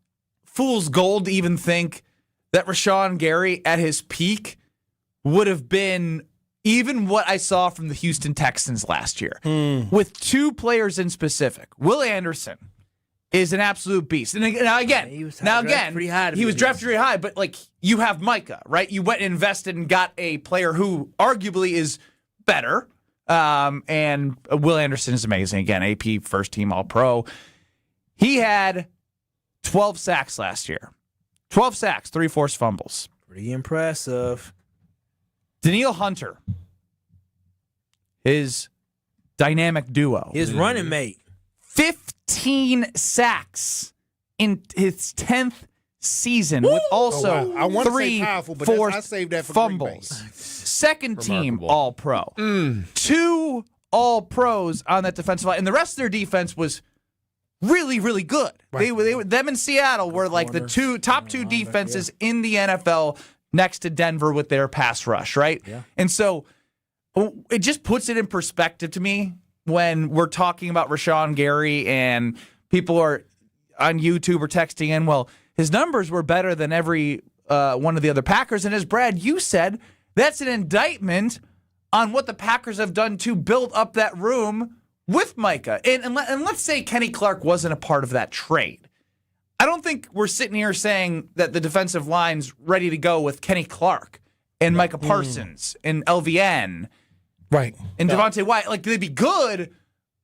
fool's gold to even think that Rashan Gary at his peak would have been even what I saw from the Houston Texans last year, with 2 players in specific. Will Anderson is an absolute beast. And again, he was drafted pretty high, but like you have Micah, right? You went and invested and got a player who arguably is better. And Will Anderson is amazing. Again, AP first team All-Pro. He had 12 sacks last year. 12 sacks, 3 forced fumbles. Pretty impressive. Daniil Hunter, his dynamic duo. His running mate. 15 sacks in his 10th season with also I want to 3 say powerful, but forced I saved that for fumbles. Second team All-Pro. 2 All-Pros on that defensive line. And the rest of their defense was really, really good. Right. Them in Seattle were like the top 2 defenses in the NFL next to Denver with their pass rush, right? Yeah. And so it just puts it in perspective to me when we're talking about Rashan Gary and people are on YouTube or texting in, well, his numbers were better than every one of the other Packers. And as Brad, you said, that's an indictment on what the Packers have done to build up that room with Micah. And let's say Kenny Clark wasn't a part of that trade. I don't think we're sitting here saying that the defensive line's ready to go with Kenny Clark and Micah Parsons and LVN. Right. And Devontae Wyatt. Like, they'd be good,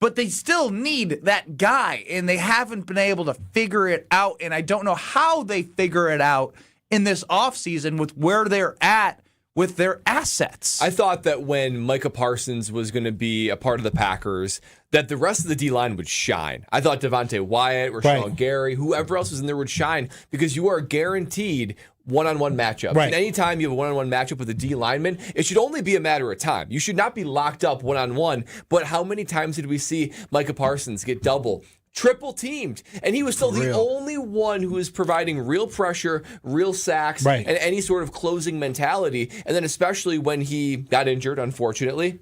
but they still need that guy, and they haven't been able to figure it out, and I don't know how they figure it out in this offseason with where they're at with their assets. I thought that when Micah Parsons was going to be a part of the Packers, that the rest of the D-line would shine. I thought Devontae Wyatt, Rashan Gary, whoever else was in there would shine because you are guaranteed one-on-one matchups. Right. And anytime you have a one-on-one matchup with a D lineman, it should only be a matter of time. You should not be locked up one-on-one. But how many times did we see Micah Parsons get double, triple teamed? And he was still the only one who was providing real pressure, real sacks, and any sort of closing mentality. And then especially when he got injured, unfortunately,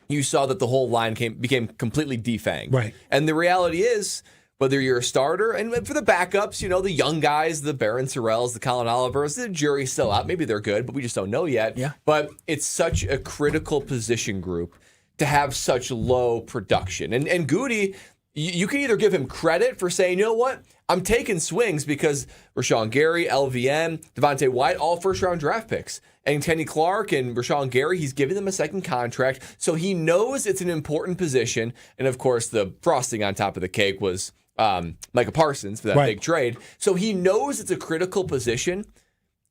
you saw that the whole line became completely defanged. Right. And the reality is, whether you're a starter, and for the backups, you know, the young guys, the Barron Sorrells, the Colin Olivers, the jury's still out. Maybe they're good, but we just don't know yet. Yeah. But it's such a critical position group to have such low production. And Goody, you can either give him credit for saying, you know what, I'm taking swings because Rashan Gary, LVN, Devontae Wyatt, all first-round draft picks. And Kenny Clark and Rashan Gary, he's giving them a second contract. So he knows it's an important position. And, of course, the frosting on top of the cake was Micah Parsons for that big trade. So he knows it's a critical position.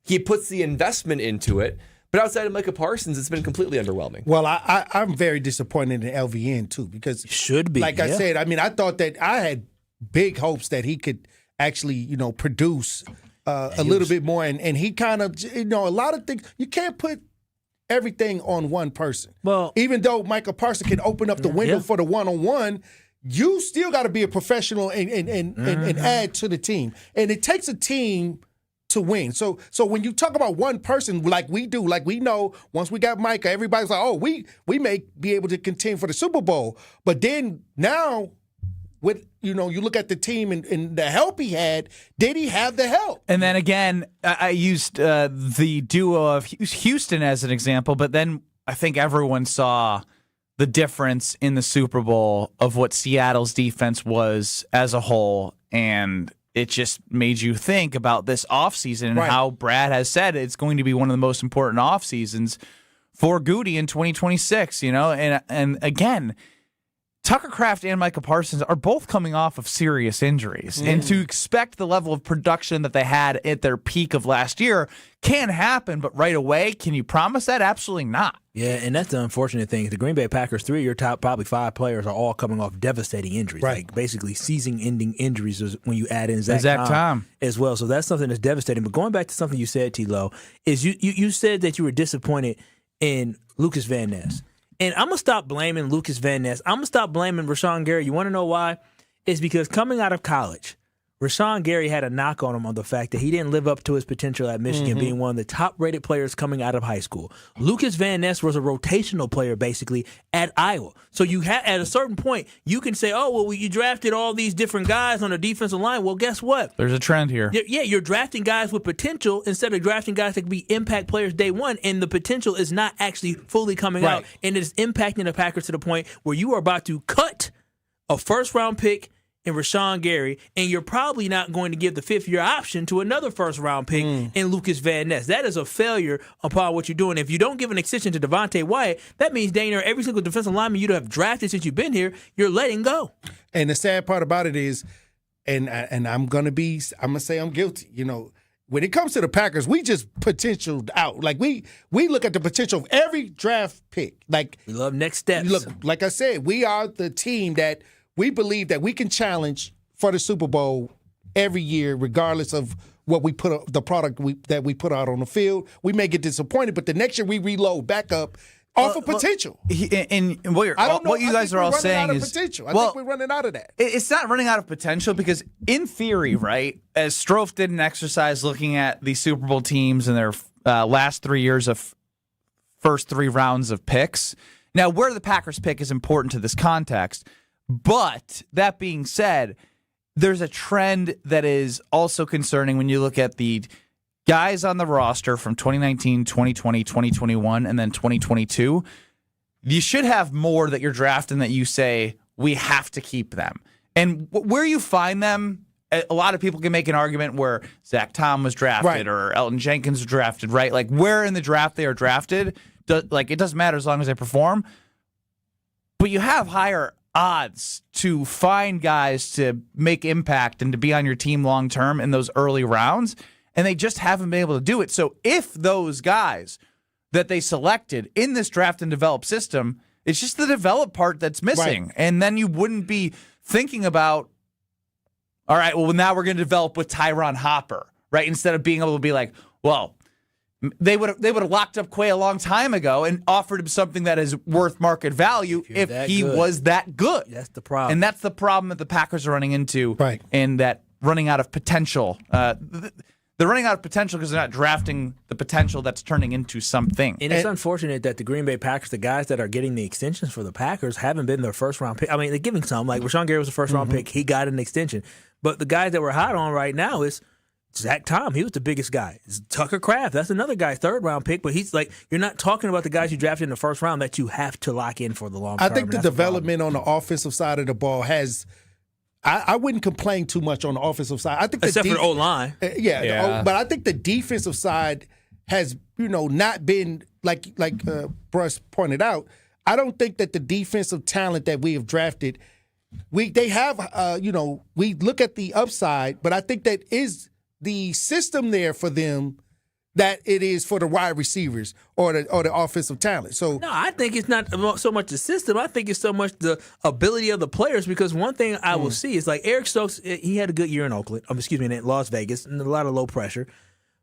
He puts the investment into it. But outside of Micah Parsons, it's been completely underwhelming. Well, I'm very disappointed in LVN too because should be. Like I said, I mean, I thought that I had big hopes that he could actually, produce a little bit more, and he kind of, a lot of things. You can't put everything on one person. Well, even though Micah Parsons can open up the window for the one-on-one, you still got to be a professional and add to the team. And it takes a team to win. So when you talk about one person like we do, like we know once we got Micah, everybody's like, oh, we may be able to contend for the Super Bowl. But then now with, you look at the team and the help he had, did he have the help? And then again, I used the duo of Houston as an example, but then I think everyone saw the difference in the Super Bowl of what Seattle's defense was as a whole, and it just made you think about this offseason and how Brad has said it's going to be one of the most important off seasons for Goody in 2026, and again, Tucker Kraft and Micah Parsons are both coming off of serious injuries. And to expect the level of production that they had at their peak of last year can happen, but right away, can you promise that? Absolutely not. Yeah, and that's the unfortunate thing. The Green Bay Packers, 3 of your top probably 5 players are all coming off devastating injuries. Like basically season-ending injuries when you add in Zach Tom as well. So that's something that's devastating. But going back to something you said, T-Lo, is you said that you were disappointed in Lucas Van Ness. And I'm going to stop blaming Lucas Van Ness. I'm going to stop blaming Rashan Gary. You want to know why? It's because coming out of college, Rashan Gary had a knock on him on the fact that he didn't live up to his potential at Michigan, being one of the top-rated players coming out of high school. Lucas Van Ness was a rotational player, basically, at Iowa. So at a certain point, you can say, oh, well, you drafted all these different guys on the defensive line. Well, guess what? There's a trend here. Yeah, you're drafting guys with potential instead of drafting guys that can be impact players day one, and the potential is not actually fully coming out, and it's impacting the Packers to the point where you are about to cut a first-round pick in Rashan Gary, and you're probably not going to give the fifth-year option to another first-round pick in Lucas Van Ness. That is a failure upon what you're doing. If you don't give an extension to Devontae Wyatt, that means, Dana, every single defensive lineman you'd have drafted since you've been here, you're letting go. And the sad part about it is, and I'm gonna say I'm guilty. When it comes to the Packers, we just potentialed out. Like we look at the potential of every draft pick. Like we love next steps. Look, like I said, we are the team that we believe that we can challenge for the Super Bowl every year, regardless of what we put the product that we put out on the field. We may get disappointed, but the next year we reload back up off of potential. What you guys are all saying is potential. I think we're running out of that. It's not running out of potential because, in theory, right, as Strofe did an exercise looking at the Super Bowl teams and their last 3 years of first 3 rounds of picks. Now, where the Packers pick is important to this context. But that being said, there's a trend that is also concerning when you look at the guys on the roster from 2019, 2020, 2021, and then 2022. You should have more that you're drafting that you say, we have to keep them. And where you find them, a lot of people can make an argument where Zach Tom was drafted or Elton Jenkins was drafted, right? Like where in the draft they are drafted, it doesn't matter as long as they perform. But you have higher odds to find guys to make impact and to be on your team long term in those early rounds, and they just haven't been able to do it. So if those guys that they selected in this draft and develop system, it's just the develop part that's missing. And then you wouldn't be thinking about, all right, well, now we're going to develop with Tyron Hopper, right? Instead of being able to be like, well, they would have locked up Quay a long time ago and offered him something that is worth market value if he was that good. That's the problem. And that's the problem that the Packers are running into, and that running out of potential. They're running out of potential because they're not drafting the potential that's turning into something. And it's unfortunate that the Green Bay Packers, the guys that are getting the extensions for the Packers, haven't been their first-round pick. I mean, they're giving some. Like Rashan Gary was a first-round pick. He got an extension. But the guys that we're hot on right now is Zach Tom, he was the biggest guy. Tucker Kraft, that's another guy, third-round pick, but he's like, you're not talking about the guys you drafted in the first round that you have to lock in for the long term. I think the development on the offensive side of the ball has I wouldn't complain too much on the offensive side. I think except for the O-line. But I think the defensive side has, not been like Brust pointed out. I don't think that the defensive talent that we have drafted, they have we look at the upside, but I think that is the system there for them that it is for the wide receivers or the offensive talent. So no, I think it's not so much the system. I think it's so much the ability of the players. Because one thing I will see is like Eric Stokes, he had a good year in Oakland. In Las Vegas, and a lot of low pressure.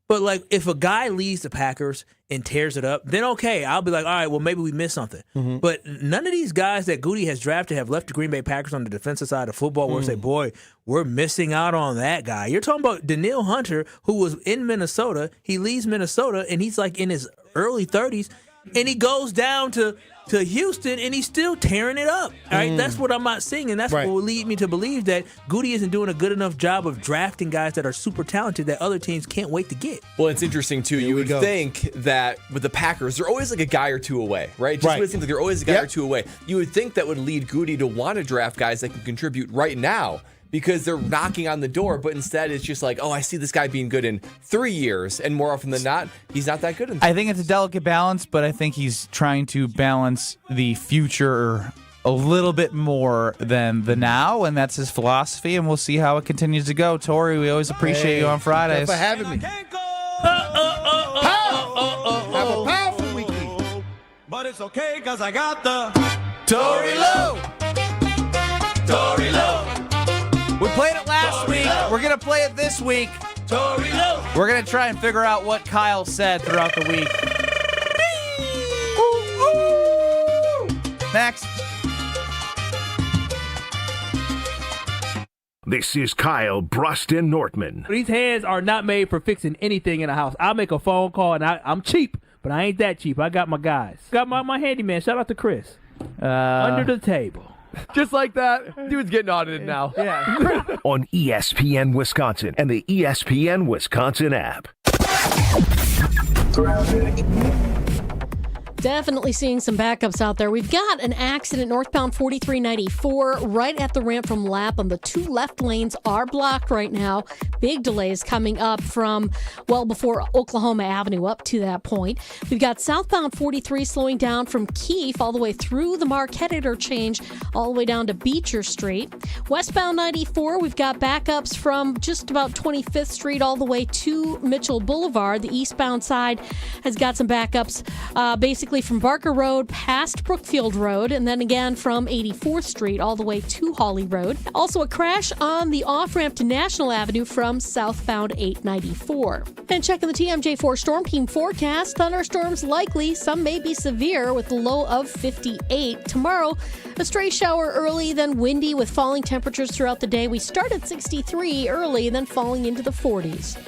But like, if a guy leaves the Packers and tears it up, then okay, I'll be like, all right, well, maybe we missed something. But none of these guys that Goody has drafted have left the Green Bay Packers on the defensive side of football where we say, boy, we're missing out on that guy. You're talking about Danielle Hunter, who was in Minnesota. He leaves Minnesota, and he's like in his early 30s, and he goes down to Houston, and he's still tearing it up. All right, that's what I'm not seeing, and that's what will lead me to believe that Goody isn't doing a good enough job of drafting guys that are super talented that other teams can't wait to get. Well, it's interesting too. You would think that with the Packers, they're always like a guy or two away, right? Just when it seems like they're always a guy or two away. You would think that would lead Goody to want to draft guys that can contribute right now, because they're knocking on the door, but instead it's just like, oh, I see this guy being good in 3 years, and more often than not, he's not that good in 3 years. I think it's a delicate balance, but I think he's trying to balance the future a little bit more than the now, and that's his philosophy, and we'll see how it continues to go. Tori, we always appreciate you on Fridays. Thanks for having me. Have a powerful weekend. But it's okay, because I got the Tori Lowe. Tori Lowe. We played it last week. We're going to play it this week. We're going to try and figure out what Kyle said throughout the week. Next. This is Kyle, Brust, and Nortman. These hands are not made for fixing anything in a house. I'll make a phone call, and I'm cheap, but I ain't that cheap. I got my guys. Got my handyman. Shout out to Chris. Under the table. Just like that, dude's getting audited now. Yeah. On ESPN Wisconsin and the ESPN Wisconsin app. Definitely seeing some backups out there. We've got an accident northbound 4394 right at the ramp from Lapham. The two left lanes are blocked right now. Big delays coming up from well before Oklahoma Avenue up to that point. We've got southbound 43 slowing down from Keefe all the way through the Marquette interchange all the way down to Beecher Street. Westbound 94, we've got backups from just about 25th Street all the way to Mitchell Boulevard. The eastbound side has got some backups basically from Barker Road past Brookfield Road, and then again from 84th Street all the way to Hawley Road. Also a crash on the off-ramp to National Avenue from southbound 894. And checking the TMJ4 Storm Team forecast, thunderstorms likely, some may be severe with a low of 58. Tomorrow, a stray shower early, then windy with falling temperatures throughout the day. We start at 63 early, then falling into the 40s.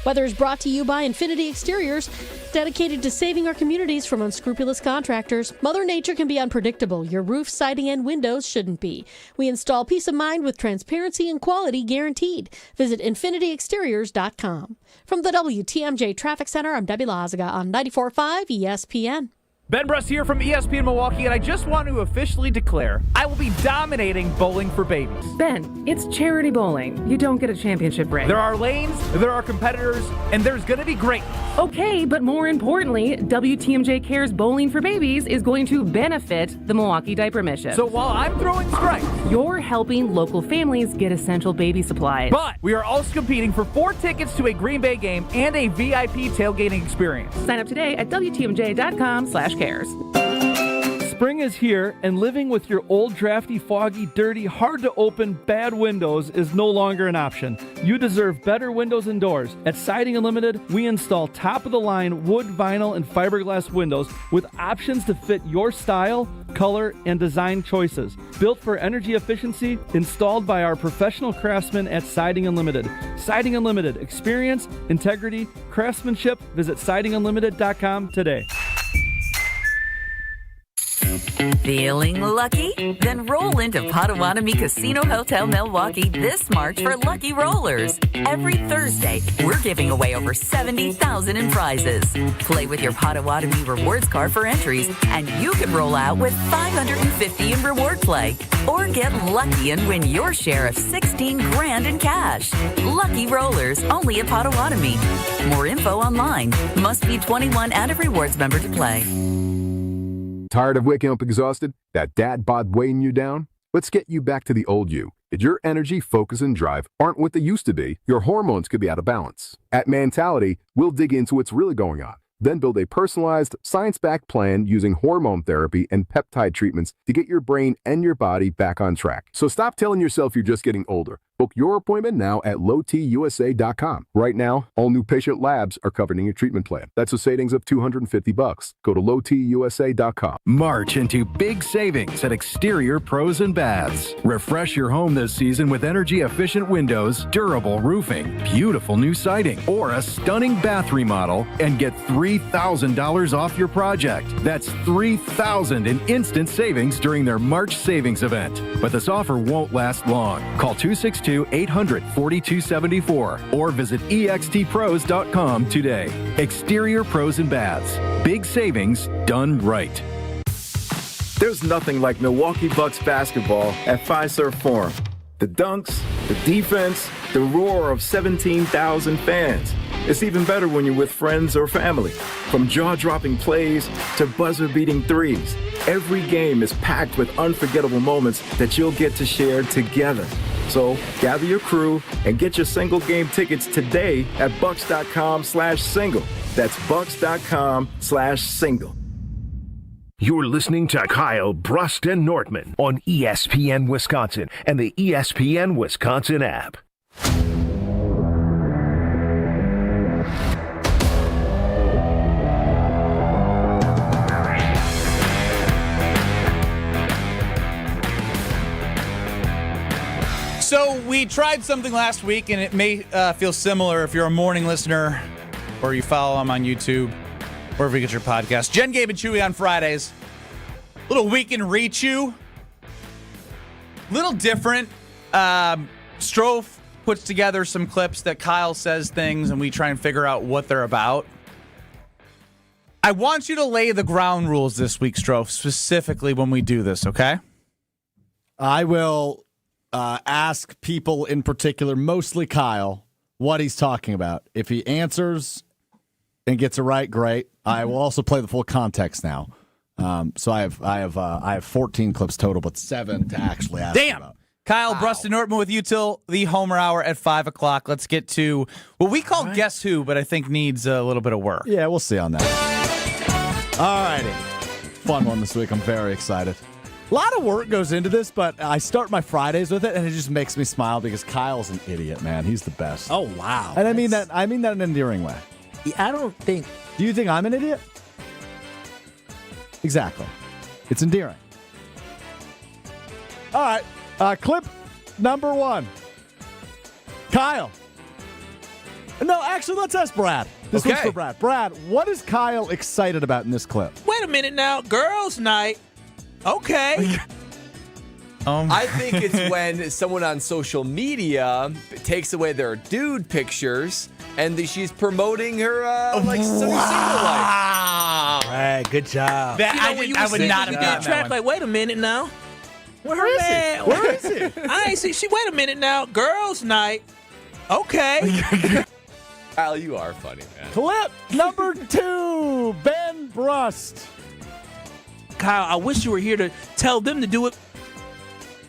Weather is brought to you by Infinity Exteriors, dedicated to saving our communities from unscrupulous contractors. Mother Nature can be unpredictable. Your roof, siding, and windows shouldn't be. We install peace of mind with transparency and quality guaranteed. Visit infinityexteriors.com. From the WTMJ Traffic Center, I'm Debbie Lazaga on 94.5 ESPN. Ben Brust here from ESPN Milwaukee, and I just want to officially declare I will be dominating Bowling for Babies. Ben, it's charity bowling. You don't get a championship ring. There are lanes, there are competitors, and there's going to be great. Okay, but more importantly, WTMJ Cares Bowling for Babies is going to benefit the Milwaukee Diaper Mission. So while I'm throwing strikes, you're helping local families get essential baby supplies. But we are also competing for 4 tickets to a Green Bay game and a VIP tailgating experience. Sign up today at WTMJ.com/cares. Spring is here, and living with your old, drafty, foggy, dirty, hard-to-open, bad windows is no longer an option. You deserve better windows and doors. At Siding Unlimited, we install top-of-the-line wood, vinyl, and fiberglass windows with options to fit your style, color, and design choices. Built for energy efficiency, installed by our professional craftsmen at Siding Unlimited. Siding Unlimited. Experience, integrity, craftsmanship. Visit sidingunlimited.com today. Feeling lucky? Then roll into Potawatomi Casino Hotel Milwaukee this March for Lucky Rollers. Every Thursday, we're giving away over $70,000 in prizes. Play with your Potawatomi rewards card for entries, and you could roll out with $550 in reward play. Or get lucky and win your share of $16,000 in cash. Lucky Rollers, only at Potawatomi. More info online. Must be 21 and a rewards member to play. Tired of waking up exhausted? That dad bod weighing you down? Let's get you back to the old you. If your energy, focus, and drive aren't what they used to be, your hormones could be out of balance. At Mentality, we'll dig into what's really going on, then build a personalized, science-backed plan using hormone therapy and peptide treatments to get your brain and your body back on track. So stop telling yourself you're just getting older. Book your appointment now at lowtusa.com. Right now, all new patient labs are covered in your treatment plan. That's a savings of $250. Go to lowtusa.com. March into big savings at Exterior Pros and Baths. Refresh your home this season with energy-efficient windows, durable roofing, beautiful new siding, or a stunning bath remodel and get $3,000 off your project. That's $3,000 in instant savings during their March savings event. But this offer won't last long. Call 262-800-4274 or visit extpros.com today. Exterior Pros and Baths. Big savings done right. There's nothing like Milwaukee Bucks basketball at Fiserv Forum. The dunks, the defense, the roar of 17,000 fans. It's even better when you're with friends or family. From jaw-dropping plays to buzzer-beating threes, every game is packed with unforgettable moments that you'll get to share together. So gather your crew and get your single game tickets today at bucks.com/single. That's bucks.com/single. You're listening to Kyle, Brust, and Nortman on ESPN Wisconsin and the ESPN Wisconsin app. So we tried something last week, and it may feel similar if you're a morning listener or you follow them on YouTube, wherever you get your podcast. Jen, Gabe, and Chewy on Fridays. Little weekend reach you. Little different. Strofe puts together some clips that Kyle says things, and we try and figure out what they're about. I want you to lay the ground rules this week, Strofe, specifically when we do this, okay? I will ask people in particular, mostly Kyle, what he's talking about. If he answers and gets it right, great. I will also play the full context now. So I have 14 clips total, but 7 to actually ask. Damn. About. Kyle, Brust, and Nortman with you till the Homer Hour at 5 o'clock. Let's get to what we call Guess Who, but I think needs a little bit of work. Yeah, we'll see on that. All righty. Fun one this week. I'm very excited. A lot of work goes into this, but I start my Fridays with it, and it just makes me smile because Kyle's an idiot, man. He's the best. Oh, wow. And I mean that in an endearing way. Yeah, I don't think. Do you think I'm an idiot? Exactly. It's endearing. All right. Clip number 1. Kyle. No, actually, let's ask Brad. This one's for Brad. Brad, what is Kyle excited about in this clip? Wait a minute now. Girls' night. Okay. I think it's when someone on social media takes away their dude pictures and she's promoting her single life. Right, good job. I would not have gotten that one. Like, wait a minute now. Where is he? Where is he? I ain't see. Wait a minute now. Girls' night. Okay. Kyle, you are funny, man. Clip number 2, Ben Brust. Kyle, I wish you were here to tell them to do it.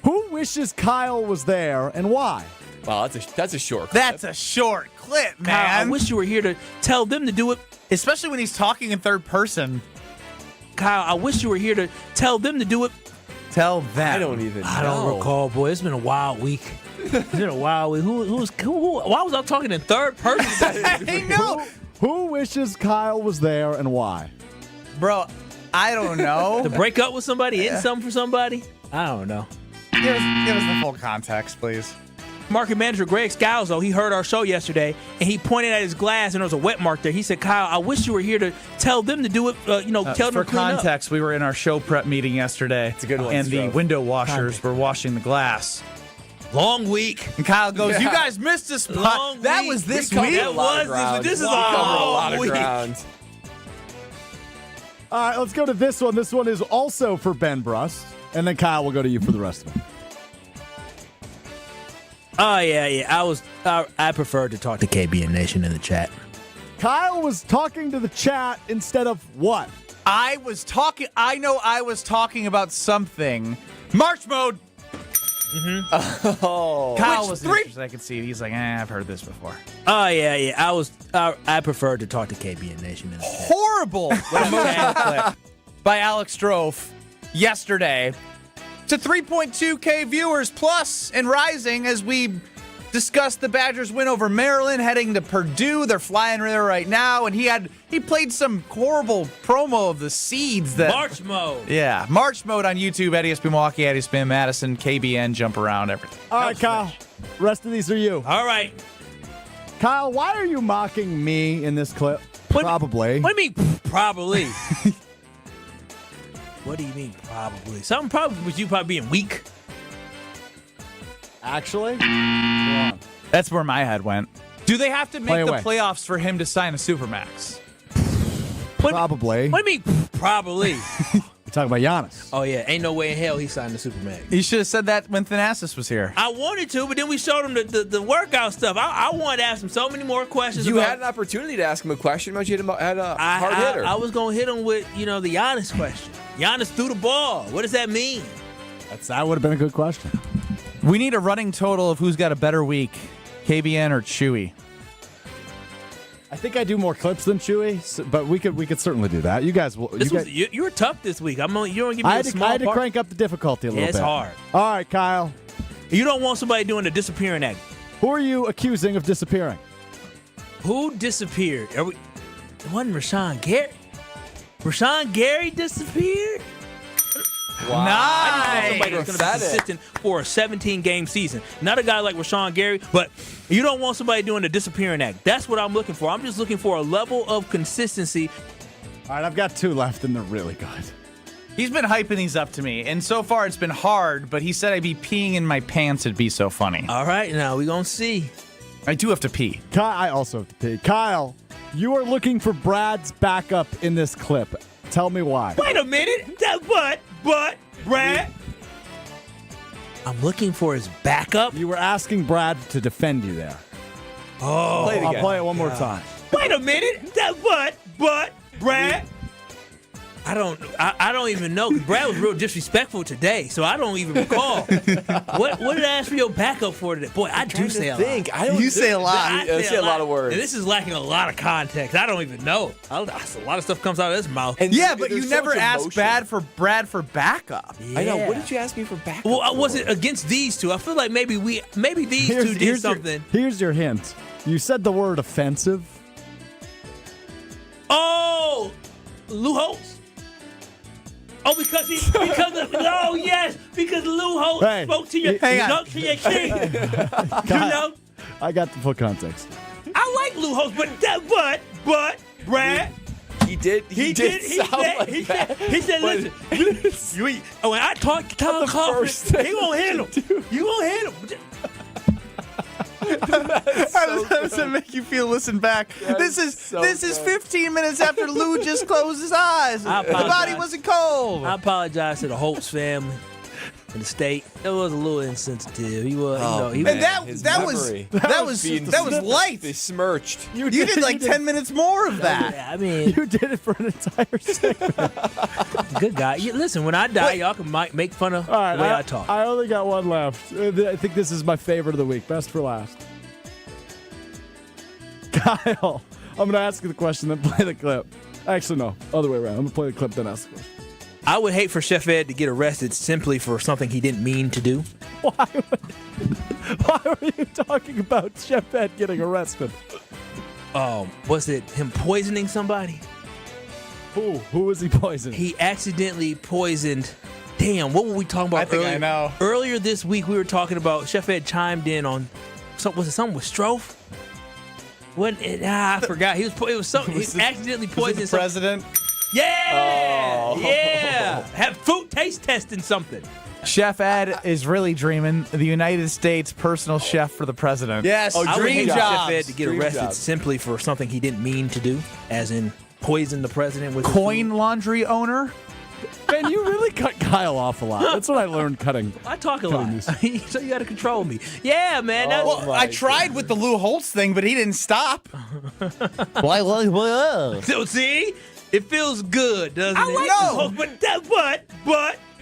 Who wishes Kyle was there and why? Wow, that's a short clip. That's a short clip, man. Kyle, I wish you were here to tell them to do it. Especially when he's talking in third person. Kyle, I wish you were here to tell them to do it. Tell them. I don't even know. I don't recall, boy. It's been a wild week. It's been a wild week. Who? Why was I talking in third person? I know. Who wishes Kyle was there and why? Bro, I don't know. To break up with somebody, end something for somebody? I don't know. Give us the full context, please. Market manager Greg Scalzo, he heard our show yesterday, and he pointed at his glass, and there was a wet mark there. He said, Kyle, I wish you were here to tell them to do it, tell them to clean For context, we were in our show prep meeting yesterday. It's a good one. And the window washers were washing the glass. Long week. And Kyle goes, you guys missed a spot. That was this week. That was this week. This is a long week. All right, let's go to this one. This one is also for Ben Brust. And then Kyle will go to you for the rest of it. Oh, yeah. I preferred to talk to KBN Nation in the chat. Kyle was talking to the chat instead of what? I know I was talking about something. March mode. Mm-hmm. Oh. Kyle was interested. I could see. He's like, I've heard this before. Oh, yeah. I preferred to talk to KBN Nation. Horrible emotional clip by Alex Strofe yesterday to 3.2K viewers plus and rising as we discussed the Badgers win over Maryland, heading to Purdue. They're flying there right now, and he played some horrible promo of the seeds that March mode. Yeah, March mode on YouTube at ESPN Milwaukee, at ESPN Madison, KBN, jump around, everything. All right, Kyle. Rest of these are you. All right. Kyle, why are you mocking me in this clip? Probably. What do you mean, probably? What do you mean, probably? Something probably was you probably being weak. Actually? That's where my head went. Do they have to make the playoffs for him to sign a Supermax? Probably. What do you mean, probably? You're talking about Giannis. Oh, yeah. Ain't no way in hell he signed the Supermax. You should have said that when Thanasis was here. I wanted to, but then we showed him the workout stuff. I wanted to ask him so many more questions. You had an opportunity to ask him a question, but you had a hard hitter. I was going to hit him with, the Giannis question. Giannis threw the ball. What does that mean? That would have been a good question. We need a running total of who's got a better week, KBN or Chewy. I think I do more clips than Chewy, but we could certainly do that. You guys will. You were tough this week. You don't give me I small had to crank up the difficulty a little bit. It's hard. All right, Kyle. You don't want somebody doing the disappearing act. Who are you accusing of disappearing? Who disappeared? It wasn't Rashan Gary. Rashan Gary disappeared? Wow. Nice. I just want somebody that's going to be consistent for a 17-game season. Not a guy like Rashan Gary, but you don't want somebody doing the disappearing act. That's what I'm looking for. I'm just looking for a level of consistency. All right, I've got two left, and they're really good. He's been hyping these up to me, and so far it's been hard, but he said I'd be peeing in my pants. It'd be so funny. All right, now we're going to see. I do have to pee. I also have to pee. Kyle, you are looking for Brad's backup in this clip. Tell me why. Wait a minute. But, Brad. I'm looking for his backup. You were asking Brad to defend you there. Oh. I'll play it one more time. Wait a minute. But, Brad. I don't even know. Brad was real disrespectful today, so I don't even recall. What did I ask for your backup for today? Boy, I do say a lot. You say a lot. You say a lot of words. And this is lacking a lot of context. I don't even know. A lot of stuff comes out of his mouth. And but you never asked Brad for backup. Yeah. I know. What did you ask me for backup? Well, was it against these two? I feel like maybe these two did something. Here's your hint. You said the word offensive. Oh, Lou Holtz. Oh, because Lou Holtz spoke to your king. You know? I got the full context. I like Lou Holtz, but Brad. He did sound like that. He said, listen, when I talk to Tom Coughlin, he won't handle him. You won't handle him. How does that make you feel? Listen back. This is 15 minutes after Lou just closed his eyes. The body wasn't cold. I apologize to the Holtz family and the state. It was a little insensitive. He was, that was light. Besmirched. You did like 10 minutes more of that. Yeah, I mean, you did it for an entire segment. Good guy. Listen, when I die, y'all can make fun of the way I talk. I only got one left. I think this is my favorite of the week. Best for last. Kyle, I'm going to ask you the question, then play the clip. Actually, no. Other way around. I'm going to play the clip, then ask the question. I would hate for Chef Ed to get arrested simply for something he didn't mean to do. Why were you talking about Chef Ed getting arrested? Was it him poisoning somebody? Who was he poisoning? He accidentally poisoned. Damn, what were we talking about earlier? I know. Earlier this week, we were talking about Chef Ed chimed in on. Was it something with Strofe? I forgot. He accidentally poisoned the president. Yeah, yeah. Have food taste testing something. Chef Ed is really dreaming the United States personal chef for the president. Yes, I would hate dream job. Chef Ed to get arrested simply for something he didn't mean to do, as in poison the president with coin laundry owner. Man, you really cut Kyle off a lot. That's what I learned cutting. I talk a lot, so you got to control me. Yeah, man. I tried with the Lou Holtz thing, but he didn't stop. So see, it feels good, doesn't it? No, but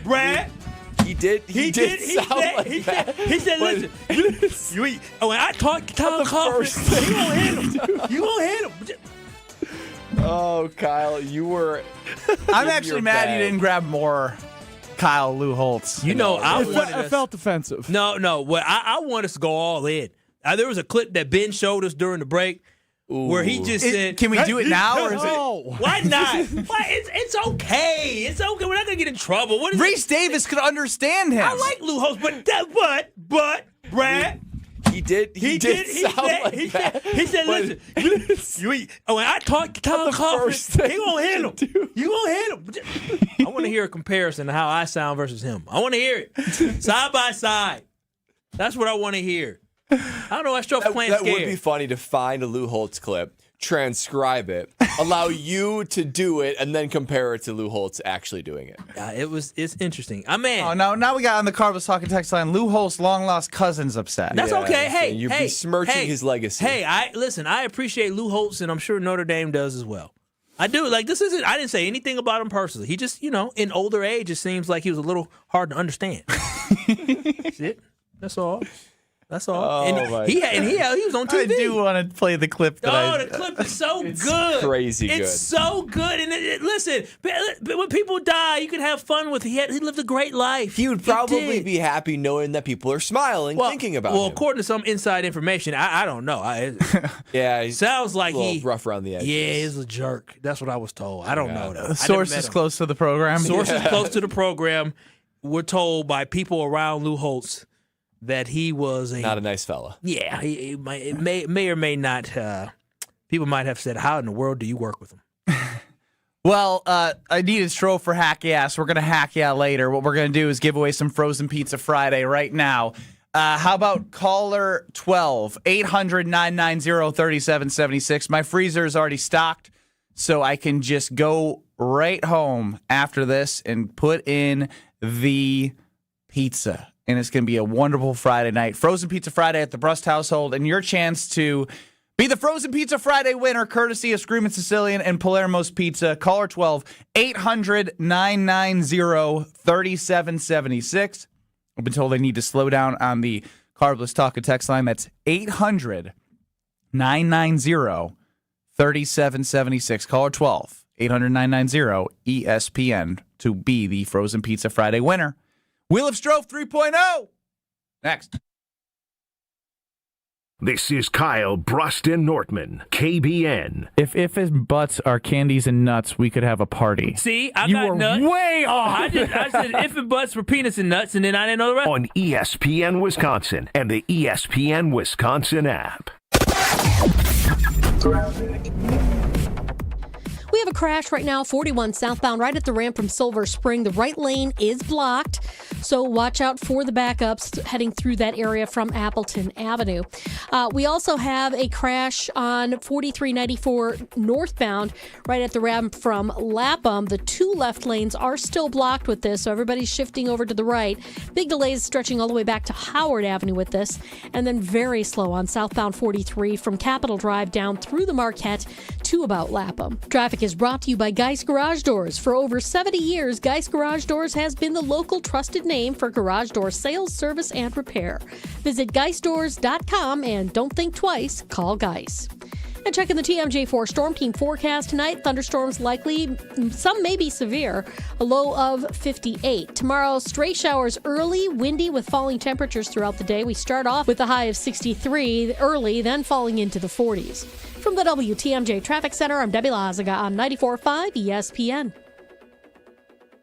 Brad. He did sound like that. He said, listen, when I talk to Kyle Kaufman, you gonna hit him. You gonna hit him. Oh, Kyle, you were. I'm actually mad you didn't grab more Kyle Lou Holtz. You know, I felt offensive. No. Well, I want us to go all in. There was a clip that Ben showed us during the break where he just said, "Can we do it now?" Or is it? Why not? Why? It's okay. It's okay. We're not gonna get in trouble. What is Reese Davis could understand him. I like Lou Holtz, but Brad. He did sound like that. He said, listen, when I talk to Kyle Kaufman, he gonna hit him. You gonna hit him. I want to hear a comparison of how I sound versus him. I want to hear it side by side. That's what I want to hear. I don't know. I still playing scared. That would be funny to find a Lou Holtz clip, transcribe it, allow you to do it, and then compare it to Lou Holtz actually doing it. It's interesting. I mean, now we got on the Carlos Talking text line. Lou Holt's long lost cousin's upset. That's okay. Hey, you're besmirching his legacy. Hey, I appreciate Lou Holtz, and I'm sure Notre Dame does as well. I do. Like, this isn't. I didn't say anything about him personally. He just, in older age, it seems like he was a little hard to understand. That's it. That's all. That's all. Oh, he was on TV. I do want to play the clip. The clip is so good. Crazy good. It's so good. And listen, when people die, you can have fun with. He lived a great life. He would probably be happy knowing that people are smiling, thinking about him. Well, according to some inside information, I don't know. Yeah, he sounds like he's rough around the edges. Yeah, he's a jerk. That's what I was told. I don't know though. Sources close to the program. Sources close to the program. We're told by people around Lou Holtz that he was not a nice fella. Yeah, he may or may not. People might have said, "How in the world do you work with him?" Well, I needed Stro for Hack Ass. We're going to hack ya later. What we're going to do is give away some frozen pizza Friday right now. How about caller 12, 800-990-3776? My freezer is already stocked, so I can just go right home after this and put in the pizza. And it's going to be a wonderful Friday night. Frozen Pizza Friday at the Brust household. And your chance to be the Frozen Pizza Friday winner, courtesy of Screamin' Sicilian and Palermo's Pizza. Caller 12, 800-990-3776. I've been told I need to slow down on the Carbless Talk and Text line. That's 800-990-3776. Caller 12, 800-990-ESPN to be the Frozen Pizza Friday winner. Wheel of Strove 3.0. Next. This is Kyle, Brust, and Nortman, KBN. If his butts are candies and nuts, we could have a party. See, I you got were nuts. way off. I said if and butts were peanuts and nuts, and then I didn't know the rest. On ESPN Wisconsin and the ESPN Wisconsin app. We have a crash right now, 41 southbound, right at the ramp from Silver Spring. The right lane is blocked, so watch out for the backups heading through that area from Appleton Avenue. We also have a crash on 4394 northbound, right at the ramp from Lapham. The two left lanes are still blocked with this, so everybody's shifting over to the right. Big delays stretching all the way back to Howard Avenue with this, and then very slow on southbound 43 from Capitol Drive down through the Marquette to about Lapham. Traffic is brought to you by Geist Garage Doors. For over 70 years, Geist Garage Doors has been the local trusted name for garage door sales, service, and repair. Visit GeistDoors.com and don't think twice, call Geist. And checking the TMJ4 Storm Team forecast tonight, thunderstorms likely, some may be severe, a low of 58. Tomorrow, stray showers early, windy with falling temperatures throughout the day. We start off with a high of 63 early, then falling into the 40s. From the WTMJ Traffic Center, I'm Debbie Lazaga on 94.5 ESPN.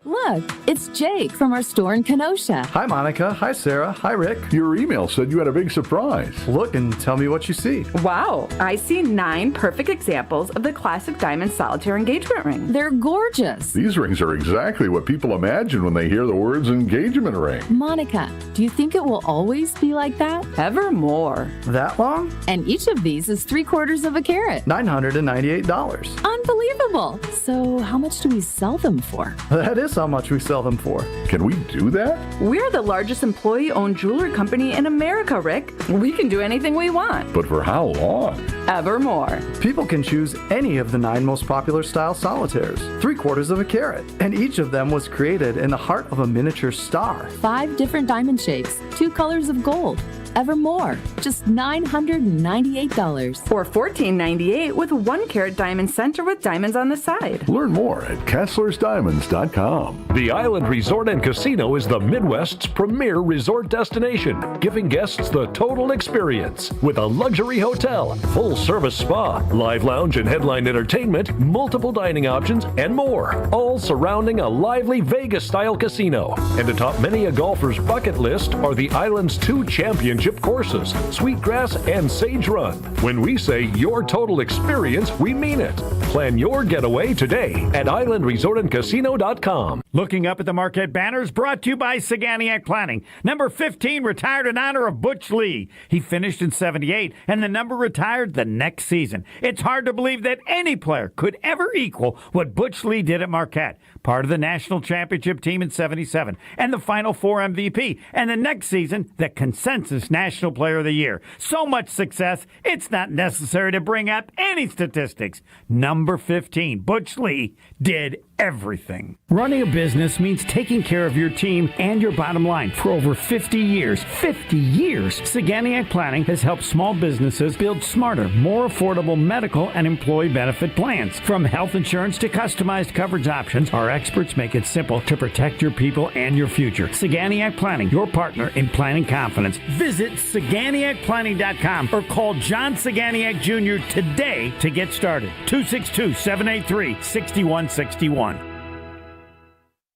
Look, it's Jake from our store in Kenosha. Hi, Monica. Hi, Sarah. Hi, Rick. Your email said you had a big surprise. Look and tell me what you see. Wow, I see 9 perfect examples of the classic diamond solitaire engagement ring. They're gorgeous. These rings are exactly what people imagine when they hear the words engagement ring. Monica, do you think it will always be like that? Ever more. That long? And each of these is 3/4 of a carat. $998. Unbelievable. So how much do we sell them for? That is how much we sell them for. Can we do that? We're the largest employee-owned jewelry company in America, Rick. We can do anything we want. But for how long? Evermore. People can choose any of the 9 most popular style solitaires, 3/4 of a carat, and each of them was created in the heart of a miniature star. 5 different diamond shapes, 2 colors of gold. Evermore, just $998. Or $14.98 with 1 carat diamond center with diamonds on the side. Learn more at KesslersDiamonds.com. The Island Resort and Casino is the Midwest's premier resort destination, giving guests the total experience with a luxury hotel, full-service spa, live lounge and headline entertainment, multiple dining options, and more, all surrounding a lively Vegas-style casino. And atop many a golfer's bucket list are the island's 2 championship courses, Sweetgrass and Sage Run. When we say your total experience, we mean it. Plan your getaway today at islandresortandcasino.com. Looking up at the Marquette banners, brought to you by Saganiac Planning. Number 15 retired in honor of Butch Lee. He finished in 78, and the number retired the next season. It's hard to believe that any player could ever equal what Butch Lee did at Marquette. Part of the national championship team in 77, and the Final Four MVP, and the next season, the consensus National Player of the Year. So much success, it's not necessary to bring up any statistics. Number 15, Butch Lee, did everything. Running a business means taking care of your team and your bottom line. For over 50 years, Saganiac Planning has helped small businesses build smarter, more affordable medical and employee benefit plans. From health insurance to customized coverage options, our experts make it simple to protect your people and your future. Saganiac Planning, your partner in planning confidence. Visit SaganiacPlanning.com or call John Saganiac Jr. today to get started. 262-783-6161.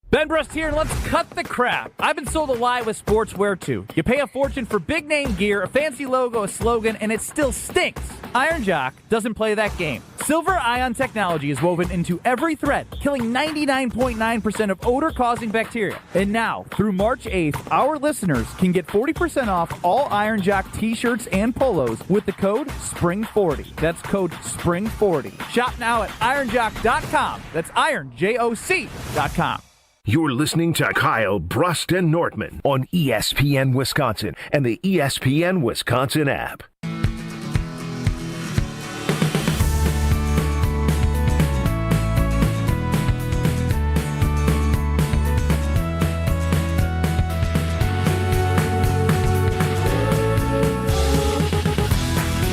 Ben Brust here, and let's cut the crap. I've been sold a lie with sportswear, too. You pay a fortune for big-name gear, a fancy logo, a slogan, and it still stinks. Iron Jock doesn't play that game. Silver ion technology is woven into every thread, killing 99.9% of odor-causing bacteria. And now, through March 8th, our listeners can get 40% off all Iron Jock t-shirts and polos with the code SPRING40. That's code SPRING40. Shop now at ironjock.com. That's ironjoc.com. You're listening to Kyle, Brust, and Nortman on ESPN Wisconsin and the ESPN Wisconsin app.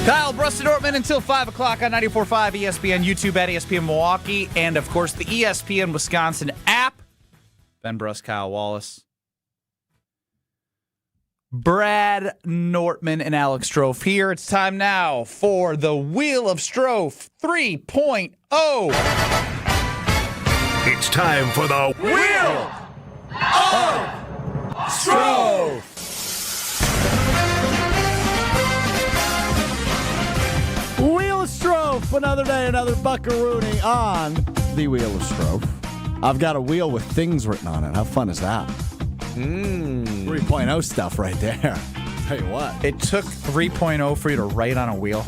Kyle, Brust, and Nortman until 5 o'clock on 94.5 ESPN, YouTube at ESPN Milwaukee, and, of course, the ESPN Wisconsin app. Ben Brust, Kyle Wallace. Brad Nortman and Alex Strofe here. It's time now for the Wheel of Strofe 3.0. It's time for the Wheel of Strofe. Wheel of Strofe, another day, another buckaroonie on the Wheel of Strofe. I've got a wheel with things written on it. How fun is that? 3.0 stuff right there. Tell you what. It took 3.0 for you to write on a wheel.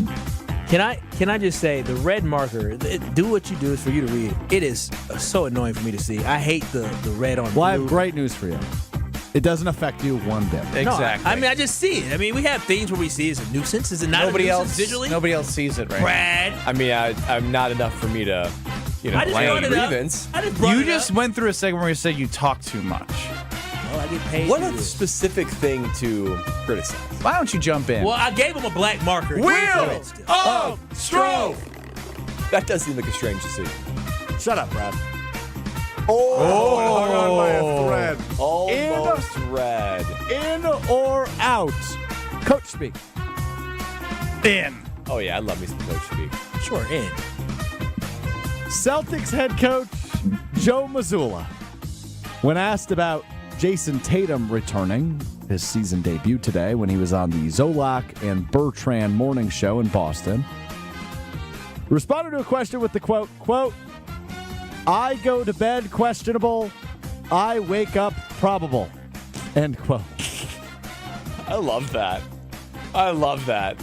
Can I just say, the red marker, do what you do is for you to read. It is so annoying for me to see. I hate the red on blue. Well, I have great news for you. It doesn't affect you one bit. Exactly. No, I mean, I just see it. I mean, we have things where we see it's a nuisance. Is it not nobody a nuisance else visually? Nobody else sees it, right? Brad. I mean, I'm not enough for me to, I just brought it up. You just went through a segment where you said you talk too much. Well, I get paid. What a specific thing to criticize. Why don't you jump in? Well, I gave him a black marker. Wheel of Strofe. That does seem like a strange decision. Shut up, Brad. Hung on by a thread. Almost red. In or out? Coach speak. In. Oh, yeah, I love me some coach speak. Sure, in. Celtics head coach Joe Mazzulla, when asked about Jason Tatum returning, his season debut today when he was on the Zolak and Bertrand morning show in Boston, responded to a question with the quote, I go to bed questionable, I wake up probable, end quote. I love that.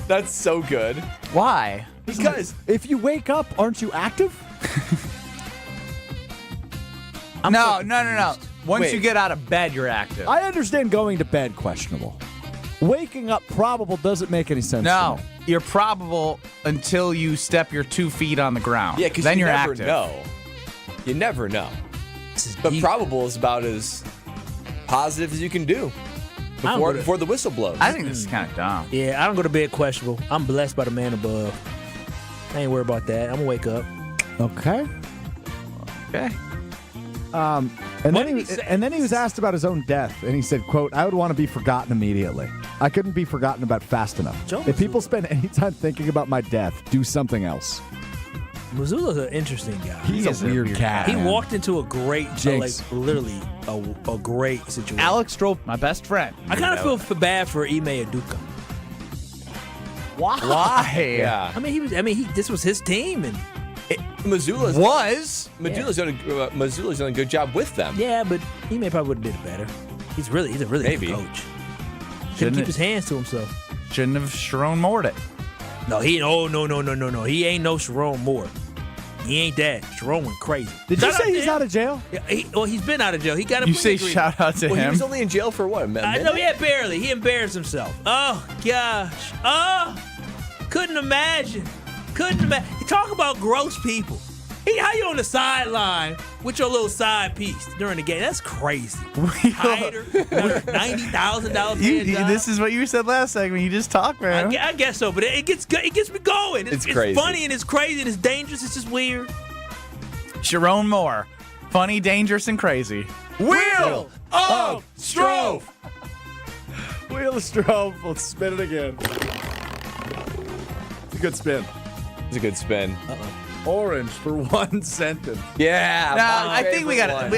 That's so good. Why? Because if you wake up, aren't you active? No. Once you get out of bed, you're active. I understand going to bed questionable. Waking up probable doesn't make any sense. No, to me. you're probable until you step your 2 feet on the ground. Yeah, because then you you're never active. know. You never know. But probable is about as positive as you can do before the whistle blows. I think this is kind of dumb. Yeah, I don't go to bed questionable. I'm blessed by the man above. I ain't worried about that. I'm gonna wake up. Okay. Okay. And then he was asked about his own death, and he said, quote, I would want to be forgotten immediately. I couldn't be forgotten about fast enough. If people spend any time thinking about my death, do something else. Missoula's an interesting guy. He's a weird cat. He walked into a great, Jinx. literally a great situation. Alex Strope, my best friend. I kind of feel bad for Ime Udoka. Why? Yeah. I mean, this was his team, and Missoula's done a good job with them. Yeah, but Ime probably would have did it better. He's a really Maybe. good coach. Shouldn't keep his hands to himself. Shouldn't have Sharon Moored it. No, he no. He ain't no Sharon Moore. He ain't that. Sharon went crazy. Did you say he's out of jail? Yeah, he's been out of jail. He got a You plea say agreement. shout out to Well, he him. was only in jail for what? I know, yeah, barely. He embarrassed himself. Oh, gosh. Oh, couldn't imagine. Talk about gross people. How you on the sideline with your little side piece during the game? That's crazy. Hired her, $90,000. This is what you said last segment. You just talked, man. I guess so, but it gets me going. It's crazy. funny and it's crazy and it's dangerous. It's just weird. Sharon Moore. Funny, dangerous, and crazy. Wheel of Strove. Wheel of Strove. Let's spin it again. It's a good spin. It's a good spin. Orange for one sentence. Yeah. No, I think we got.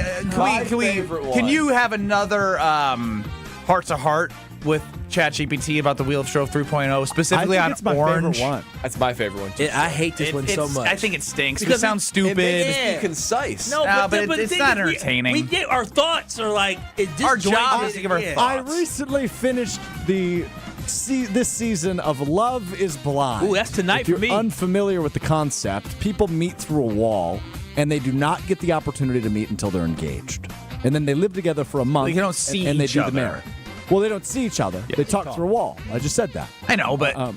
Can you have another heart to heart with ChatGPT about the Wheel of Strove 3.0, specifically on it's my orange? favorite one. That's my favorite one. I hate this one so much. I think it stinks. Because it sounds stupid. Be concise. No, but it's not entertaining. We get our thoughts are like Our job is to give our thoughts. I recently finished this season of Love is Blind. Ooh, that's tonight if you're for me. Unfamiliar with the concept, people meet through a wall, and they do not get the opportunity to meet until they're engaged. And then they live together for a month. They don't see and they each do other. the marriage. Well, they don't see each other. They talk through a wall. I just said that. I know, but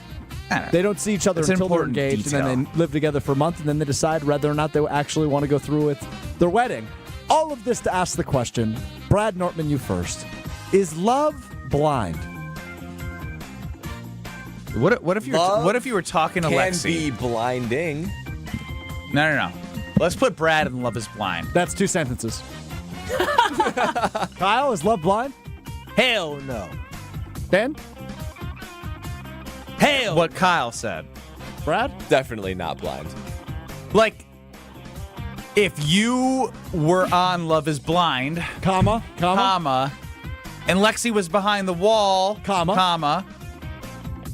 they don't see each other It's an until they're important engaged, detail. and then they live together for a month, and then they decide whether or not they actually want to go through with their wedding. All of this to ask the question, Brad Nortman, you first. Is love blind? What if you were talking to Can Lexi? be blinding. No. Let's put Brad in Love is Blind. That's 2 sentences. Kyle, is love blind? Hell no. Ben? Hell. What Kyle said. Brad? Definitely not blind. Like, if you were on Love is Blind, comma, and Lexi was behind the wall, comma,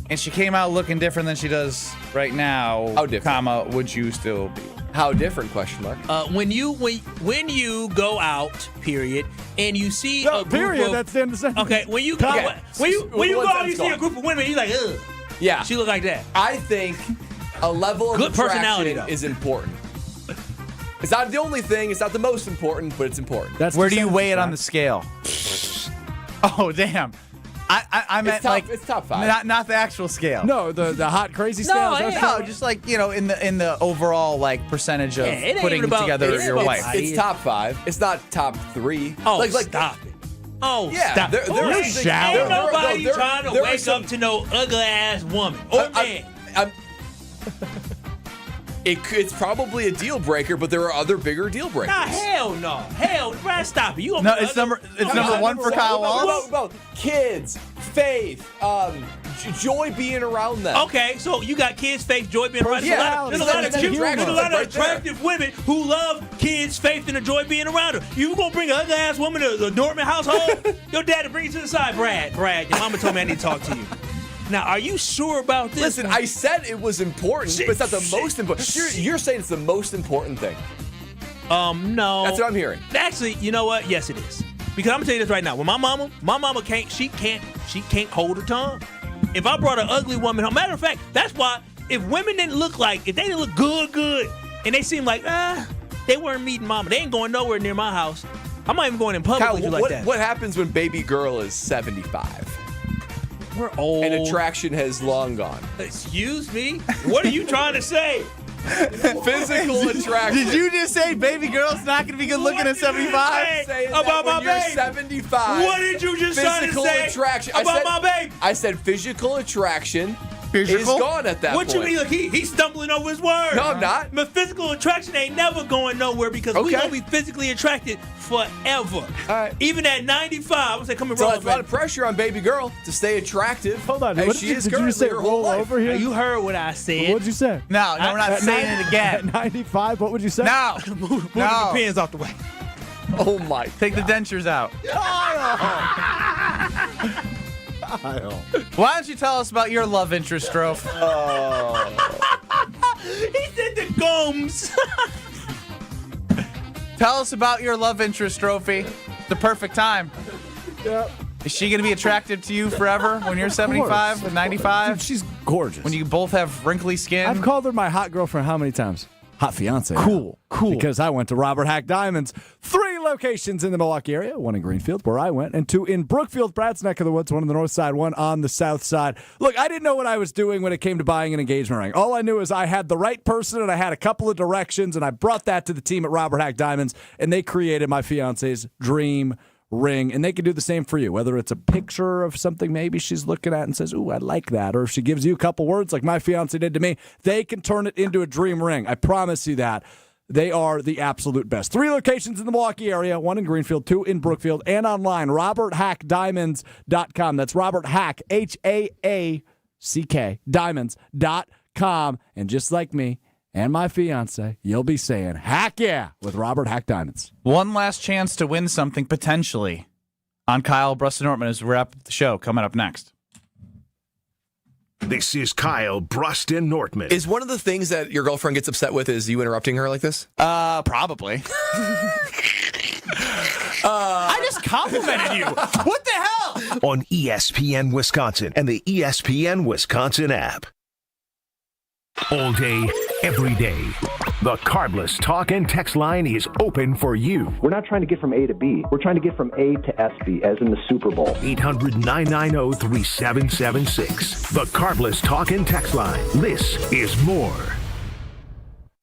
and she came out looking different than she does right now, How different? comma, would you still be? How different? Question mark. When you go out, period, and you see a group period. of, That's the end of the sentence. Okay, when you Okay. when you One go out, sentence you see a gone. group of women, you're like, ugh. Yeah. She look like that. I think a level of Good personality, attraction though. is important. It's not the only thing. It's not the most important, but it's important. That's Where 2 do you weigh it sentences, on the scale? Oh, damn. I meant it's top 5. not the actual scale. No, the hot crazy scale. No, just like, in the overall like percentage of Yeah, it ain't putting even about- together it ain't your about wife. It's top 5. It's not top 3. Oh, like stop it. Oh, Yeah, stop. there are Ain't things- Ain't nobody there- trying to there are wake some- up to no ugly ass woman or man. It's probably a deal breaker, but there are other bigger deal breakers. Nah, hell no. Hell, Brad, stop it. You gonna No, put it's other- number one for Kyle Wallace. About kids, faith, joy being around them. Okay, so you got kids, faith, joy being around. Yeah, There's a lot of right attractive women who love kids, faith, and the joy being around her. You gonna bring an ugly ass woman to the Nortman household? Your daddy bring you to the side, Brad. Your mama told me I need to talk to you. Now, are you sure about this? Listen, I said it was important, but it's not the most important. You're saying it's the most important thing. No. That's what I'm hearing. Actually, you know what? Yes, it is. Because I'm gonna tell you this right now. When my mama can't hold her tongue. If I brought an ugly woman home, matter of fact, that's why if women didn't look good, and they seem like, they They weren't meeting mama. They ain't going nowhere near my house. I'm not even going in public Kyle, with you like that. What happens when baby girl is 75? We're old. And attraction has long gone. Excuse me? What are you trying to say? Physical attraction. Did you just say baby girl's not going to be good looking at 75? About my you're babe. 75. What did you just try to Physical say attraction. about my babe? I said physical attraction is gone at that What point. you mean? Look, he's stumbling over his words. No, I'm not. But physical attraction ain't never going nowhere because we gonna be physically attracted forever. All right. Even at 95, I'm gonna say, come here, So roll that's a lot of pressure on baby girl to stay attractive. Hold on. As What she did is you currently say? her whole Roll life. over here? You heard what I said. What'd you say? No, we're not At saying it again. At 95, what would you say? No. Move the pins off the way. Oh my! Take the dentures out. Why don't you tell us about your love interest, Strofe? He said the gums. Tell us about your love interest, Trophy. The perfect time. Yep. Is she going to be attractive to you forever when you're 75 and 95? Dude, she's gorgeous. When you both have wrinkly skin? I've called her my hot girlfriend how many times? Hot fiance. Cool. Because I went to Robert Hack Diamonds. 3 locations in the Milwaukee area, 1 in Greenfield, where I went, and 2 in Brookfield, Brad's neck of the woods, 1 on the north side, 1 on the south side. Look, I didn't know what I was doing when it came to buying an engagement ring. All I knew is I had the right person, and I had a couple of directions, and I brought that to the team at Robert Hack Diamonds, and they created my fiance's dream ring, and they can do the same for you, whether it's a picture of something maybe she's looking at and says, ooh, I like that, or if she gives you a couple words like my fiance did to me, they can turn it into a dream ring. I promise you that. They are the absolute best. 3 locations in the Milwaukee area, 1 in Greenfield, 2 in Brookfield, and online, roberthackdiamonds.com. That's Robert Hack, H-A-A-C-K, diamonds.com. And just like me and my fiance, you'll be saying, heck yeah, with Robert Hack Diamonds. One last chance to win something potentially on Kyle, Brust, and Nortman as we wrap up the show coming up next. This is Kyle, Brust, and Nortman. Is one of the things that your girlfriend gets upset with is you interrupting her like this? Probably. I just complimented you. What the hell? On ESPN Wisconsin and the ESPN Wisconsin app. All day, every day. The Carbless Talk and Text line is open for you. We're not trying to get from A to B. We're trying to get from A to SB, as in the Super Bowl. 800-990-3776. The Carbless Talk and Text line. This is more.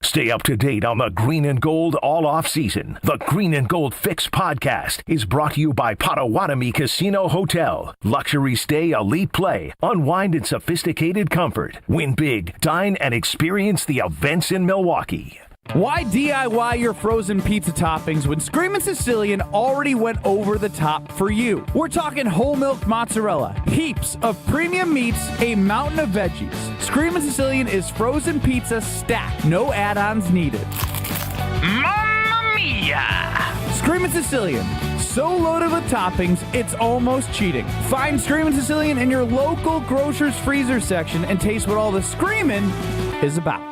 Stay up to date on the Green and Gold all off season. The Green and Gold Fix podcast is brought to you by Potawatomi Casino Hotel. Luxury stay, elite play, unwind in sophisticated comfort. Win big, dine, and experience the events in Milwaukee. Why DIY your frozen pizza toppings when Screamin' Sicilian already went over the top for you? We're talking whole milk mozzarella, heaps of premium meats, a mountain of veggies. Screamin' Sicilian is frozen pizza stacked, no add-ons needed. Mamma mia! Screamin' Sicilian, so loaded with toppings, it's almost cheating. Find Screamin' Sicilian in your local grocer's freezer section and taste what all the screamin' is about.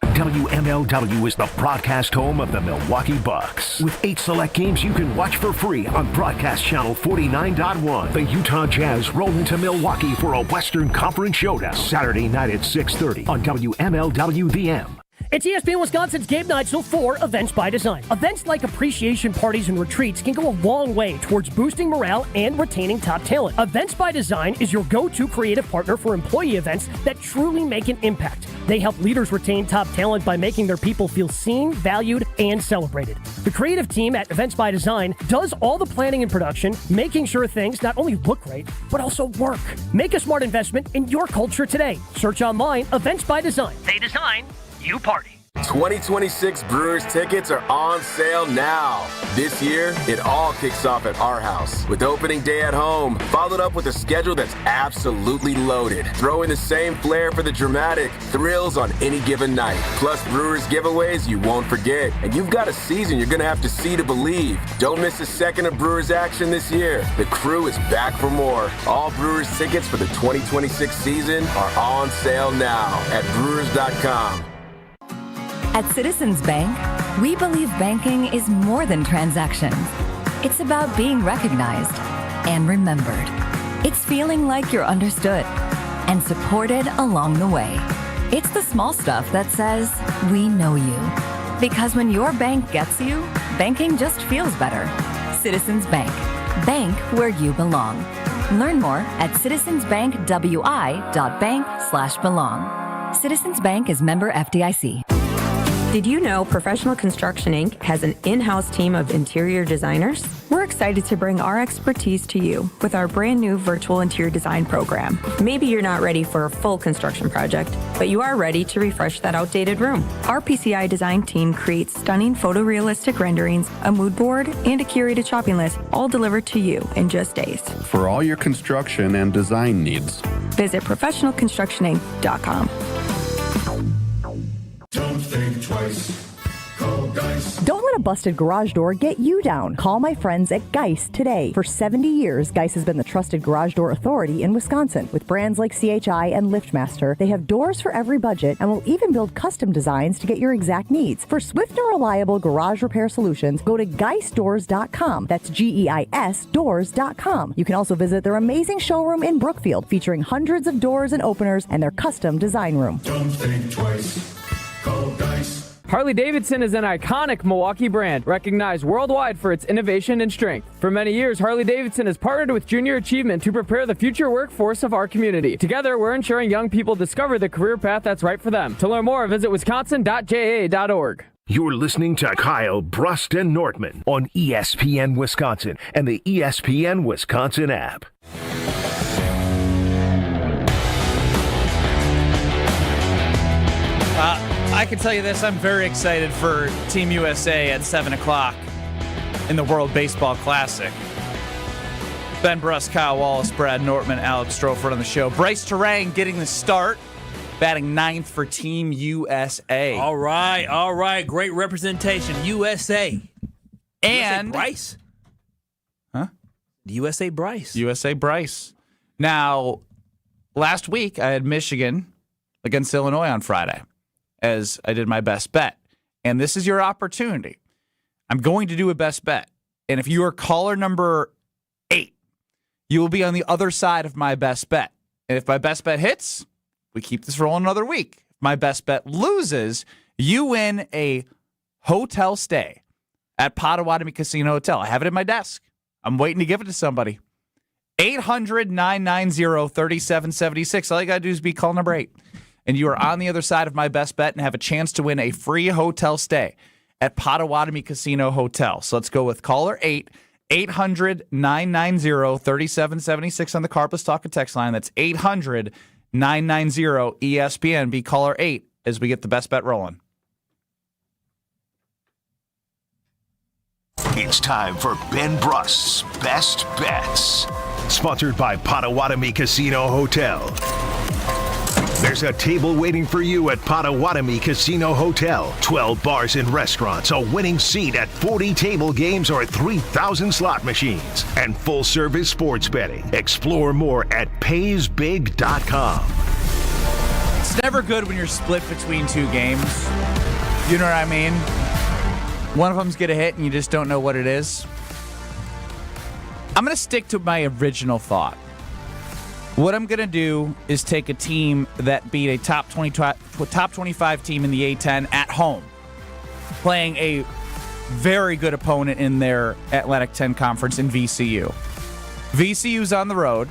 WMLW is the broadcast home of the Milwaukee Bucks. With 8 select games you can watch for free on Broadcast Channel 49.1. The Utah Jazz roll into Milwaukee for a Western Conference showdown Saturday night at 6:30 on WMLW The M. It's ESPN Wisconsin's Game Night, so for Events by Design. Events like appreciation parties and retreats can go a long way towards boosting morale and retaining top talent. Events by Design is your go-to creative partner for employee events that truly make an impact. They help leaders retain top talent by making their people feel seen, valued, and celebrated. The creative team at Events by Design does all the planning and production, making sure things not only look great, but also work. Make a smart investment in your culture today. Search online, Events by Design. They design, you party. 2026 Brewers tickets are on sale now. This year, it all kicks off at our house with opening day at home, followed up with a schedule that's absolutely loaded. Throw in the same flair for the dramatic thrills on any given night. Plus Brewers giveaways you won't forget. And you've got a season you're going to have to see to believe. Don't miss a second of Brewers action this year. The crew is back for more. All Brewers tickets for the 2026 season are on sale now at Brewers.com. At Citizens Bank, we believe banking is more than transactions. It's about being recognized and remembered. It's feeling like you're understood and supported along the way. It's the small stuff that says, we know you. Because when your bank gets you, banking just feels better. Citizens Bank. Bank where you belong. Learn more at citizensbankwi.bank/belong. Citizens Bank is member FDIC. Did you know Professional Construction Inc. has an in-house team of interior designers? We're excited to bring our expertise to you with our brand new virtual interior design program. Maybe you're not ready for a full construction project, but you are ready to refresh that outdated room. Our PCI design team creates stunning photorealistic renderings, a mood board, and a curated shopping list, all delivered to you in just days. For all your construction and design needs, visit professionalconstructioninc.com. Don't think twice. Call Geist. Don't let a busted garage door get you down. Call my friends at Geist today. For 70 years, Geist has been the trusted garage door authority in Wisconsin. With brands like CHI and LiftMaster, they have doors for every budget and will even build custom designs to get your exact needs. For swift and reliable garage repair solutions, go to geistdoors.com. That's GEIS doors.com. You can also visit their amazing showroom in Brookfield, featuring hundreds of doors and openers and their custom design room. Don't think twice. Call Geist. Harley-Davidson is an iconic Milwaukee brand, recognized worldwide for its innovation and strength. For many years, Harley-Davidson has partnered with Junior Achievement to prepare the future workforce of our community. Together, we're ensuring young people discover the career path that's right for them. To learn more, visit wisconsin.ja.org. You're listening to Kyle, Brust, and Nortman on ESPN Wisconsin and the ESPN Wisconsin app. I can tell you this, I'm very excited for Team USA at 7 o'clock in the World Baseball Classic. Ben Brust, Kyle Wallace, Brad Nortman, Alex Stroford on the show. Bryce Terang getting the start, batting ninth for Team USA. All right. Great representation. USA. And USA Bryce? Huh? USA Bryce. USA Bryce. Now, last week I had Michigan against Illinois on Friday, as I did my best bet. And this is your opportunity. I'm going to do a best bet. And if you are caller number 8, you will be on the other side of my best bet. And if my best bet hits, we keep this rolling another week. If my best bet loses, you win a hotel stay at Potawatomi Casino Hotel. I have it in my desk. I'm waiting to give it to somebody. 800-990-3776. All you got to do is be call number 8. And you are on the other side of my best bet and have a chance to win a free hotel stay at Potawatomi Casino Hotel. So let's go with caller 8, 800-990-3776 on the Carpless Talk and Text line. That's 800-990-ESPN. Be caller 8 as we get the best bet rolling. It's time for Ben Brust's Best Bets. Sponsored by Potawatomi Casino Hotel. There's a table waiting for you at Potawatomi Casino Hotel. 12 bars and restaurants, a winning seat at 40 table games or 3,000 slot machines, and full-service sports betting. Explore more at paysbig.com. It's never good when you're split between two games. You know what I mean? One of them's get a hit and you just don't know what it is. I'm going to stick to my original thought. What I'm going to do is take a team that beat a top 25 team in the A10 at home, playing a very good opponent in their Atlantic 10 conference in VCU. VCU's on the road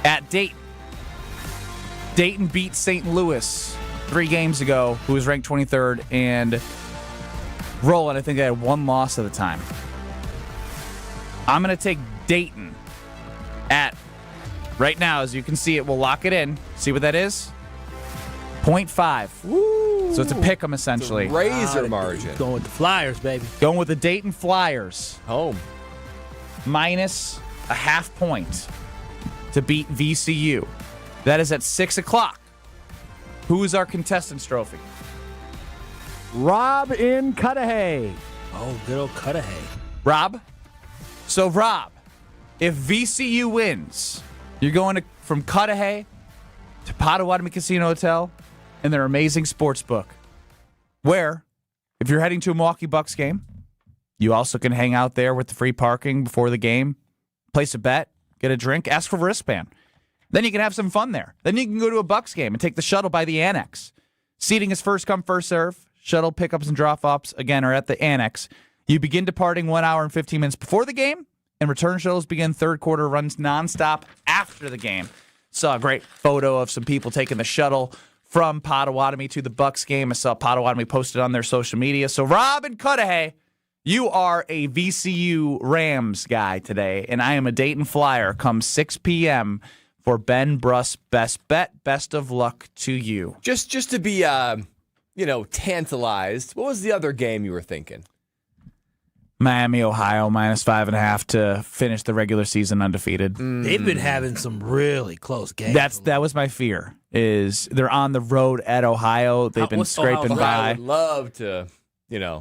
at Dayton. Dayton beat St. Louis 3 games ago, who was ranked 23rd, and rolling. I think they had 1 loss at the time. I'm going to take Dayton at, right now, as you can see it, we'll lock it in. See what that is? 0.5. Woo. So it's a pick 'em essentially. It's a razor margin. Going with the Flyers, baby. Going with the Dayton Flyers. Home. Minus a half point to beat VCU. That is at 6 o'clock. Who is our contestant's trophy? Rob in Cudahy. Oh, good old Cudahy. Rob? So, Rob, if VCU wins, you're going from Cudahy to Potawatomi Casino Hotel and their amazing sports book, where, if you're heading to a Milwaukee Bucks game, you also can hang out there with the free parking before the game, place a bet, get a drink, ask for a wristband. Then you can have some fun there. Then you can go to a Bucks game and take the shuttle by the Annex. Seating is first come, first serve. shuttle pickups and drop-offs, again, are at the Annex. You begin departing 1 hour and 15 minutes before the game, and return shuttles begin third quarter runs nonstop after the game. Saw a great photo of some people taking the shuttle from Potawatomi to the Bucks game. I saw Potawatomi posted on their social media. So, Rob and Cudahy, you are a VCU Rams guy today, and I am a Dayton Flyer come 6 p.m. for Ben Brust's best bet. Best of luck to you. Just to be, tantalized, what was the other game you were thinking? Miami, Ohio, -5.5 to finish the regular season undefeated. They've been having some really close games. That was my fear. Is they're on the road at Ohio. They've been scraping by. I would love to,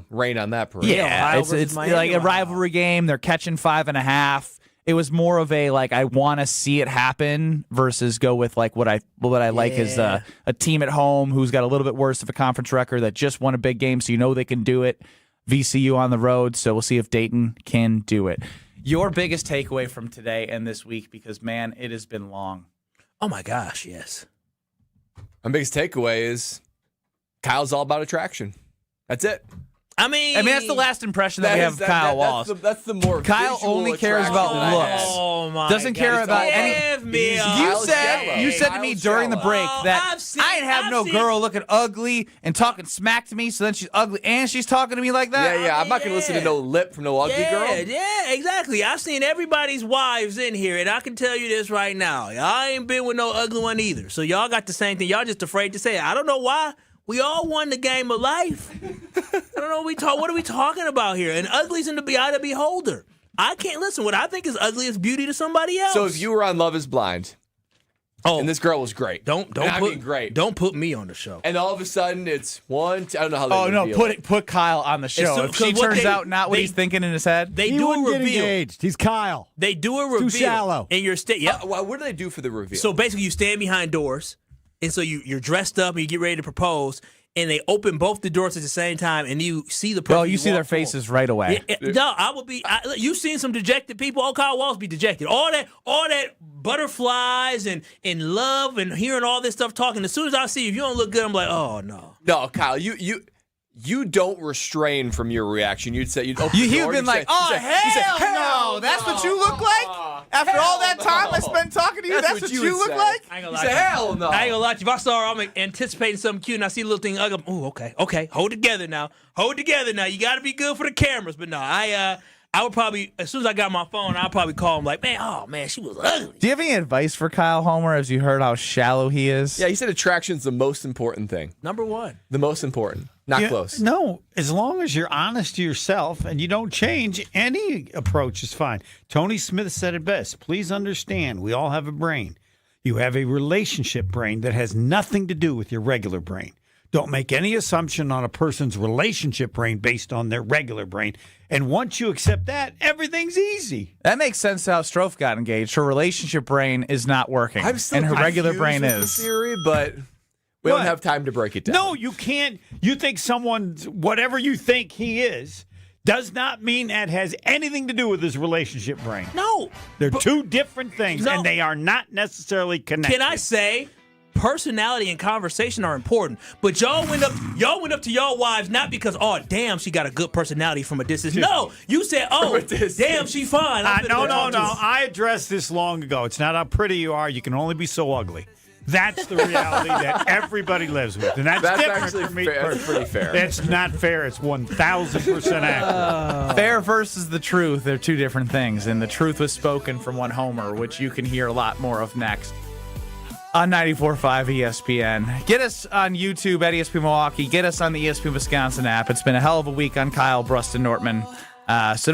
rain on that parade. Yeah, it's like a rivalry game. They're catching 5.5. It was more of a I want to see it happen versus go with what I like is a team at home who's got a little bit worse of a conference record that just won a big game, so they can do it. VCU on the road, so we'll see if Dayton can do it. Your biggest takeaway from today and this week, because, man, it has been long. Oh, my gosh, yes. My biggest takeaway is Kyle's all about attraction. That's it. I mean, that's the last impression that we have of Kyle Wallace. That's the more Kyle only cares about looks. Oh my! Doesn't care about any. You said to me during the break that I ain't have no girl looking ugly and talking smack to me. So then she's ugly and she's talking to me like that. Yeah. I'm not gonna listen to no lip from no ugly girl. Yeah, exactly. I've seen everybody's wives in here, and I can tell you this right now: I ain't been with no ugly one either. So y'all got the same thing. Y'all just afraid to say it. I don't know why. We all won the game of life. I don't know what are we talking about here? And ugly's in the eye of the beholder. I can't listen. What I think is ugly is beauty to somebody else. So if you were on Love Is Blind, and this girl was great, don't put me on the show. And all of a sudden it's I don't know how. Put Kyle on the show. If she turns out not what he's thinking in his head, he wouldn't get engaged. He's Kyle. They do a reveal. Too shallow. In your state. Yeah. What do they do for the reveal? So basically, you stand behind doors. And so you're dressed up and you get ready to propose, and they open both the doors at the same time, and you see the person. Oh, you see their faces right away. No, I would be. You've seen some dejected people. Oh, Kyle Wallace be dejected. All that butterflies and love and hearing all this stuff talking. As soon as I see you, if you don't look good, I'm like, oh no. No, Kyle, you don't restrain from your reaction. You'd open the door. You've been like, hell no. That's what you look like? After all that time I spent talking to you, that's what you look like? You say, hell no. I ain't gonna lie to you. If I saw her, I'm anticipating something cute, and I see a little thing ugly. Ooh, okay. Hold it together now. You got to be good for the cameras. But no, I would probably, as soon as I got my phone, I'd probably call him like, man, she was ugly. Do you have any advice for Kyle Homer as you heard how shallow he is? Yeah, he said attraction's the most important thing. Number one. The most important. Not close. No, as long as you're honest to yourself and you don't change, any approach is fine. Tony Smith said it best. Please understand, we all have a brain. You have a relationship brain that has nothing to do with your regular brain. Don't make any assumption on a person's relationship brain based on their regular brain. And once you accept that, everything's easy. That makes sense how Strofe got engaged. Her relationship brain is not working. And her regular brain is. The theory, but we don't have time to break it down. No, you can't. You think someone's, whatever you think he is, does not mean that has anything to do with his relationship brain. No. They're two different things, and they are not necessarily connected. Can I say, personality and conversation are important, but y'all went up to y'all wives not because, oh, damn, she got a good personality from a distance. No, you said, oh, damn, she fine. No. I addressed this long ago. It's not how pretty you are. You can only be so ugly. That's the reality that everybody lives with. And that's different for me. That's pretty fair. That's not fair. It's 1,000% accurate. Fair versus the truth, they're two different things. And the truth was spoken from one Homer, which you can hear a lot more of next on 94.5 ESPN. Get us on YouTube at ESPN Milwaukee. Get us on the ESPN Wisconsin app. It's been a hell of a week on Kyle, Brust, and Nortman. So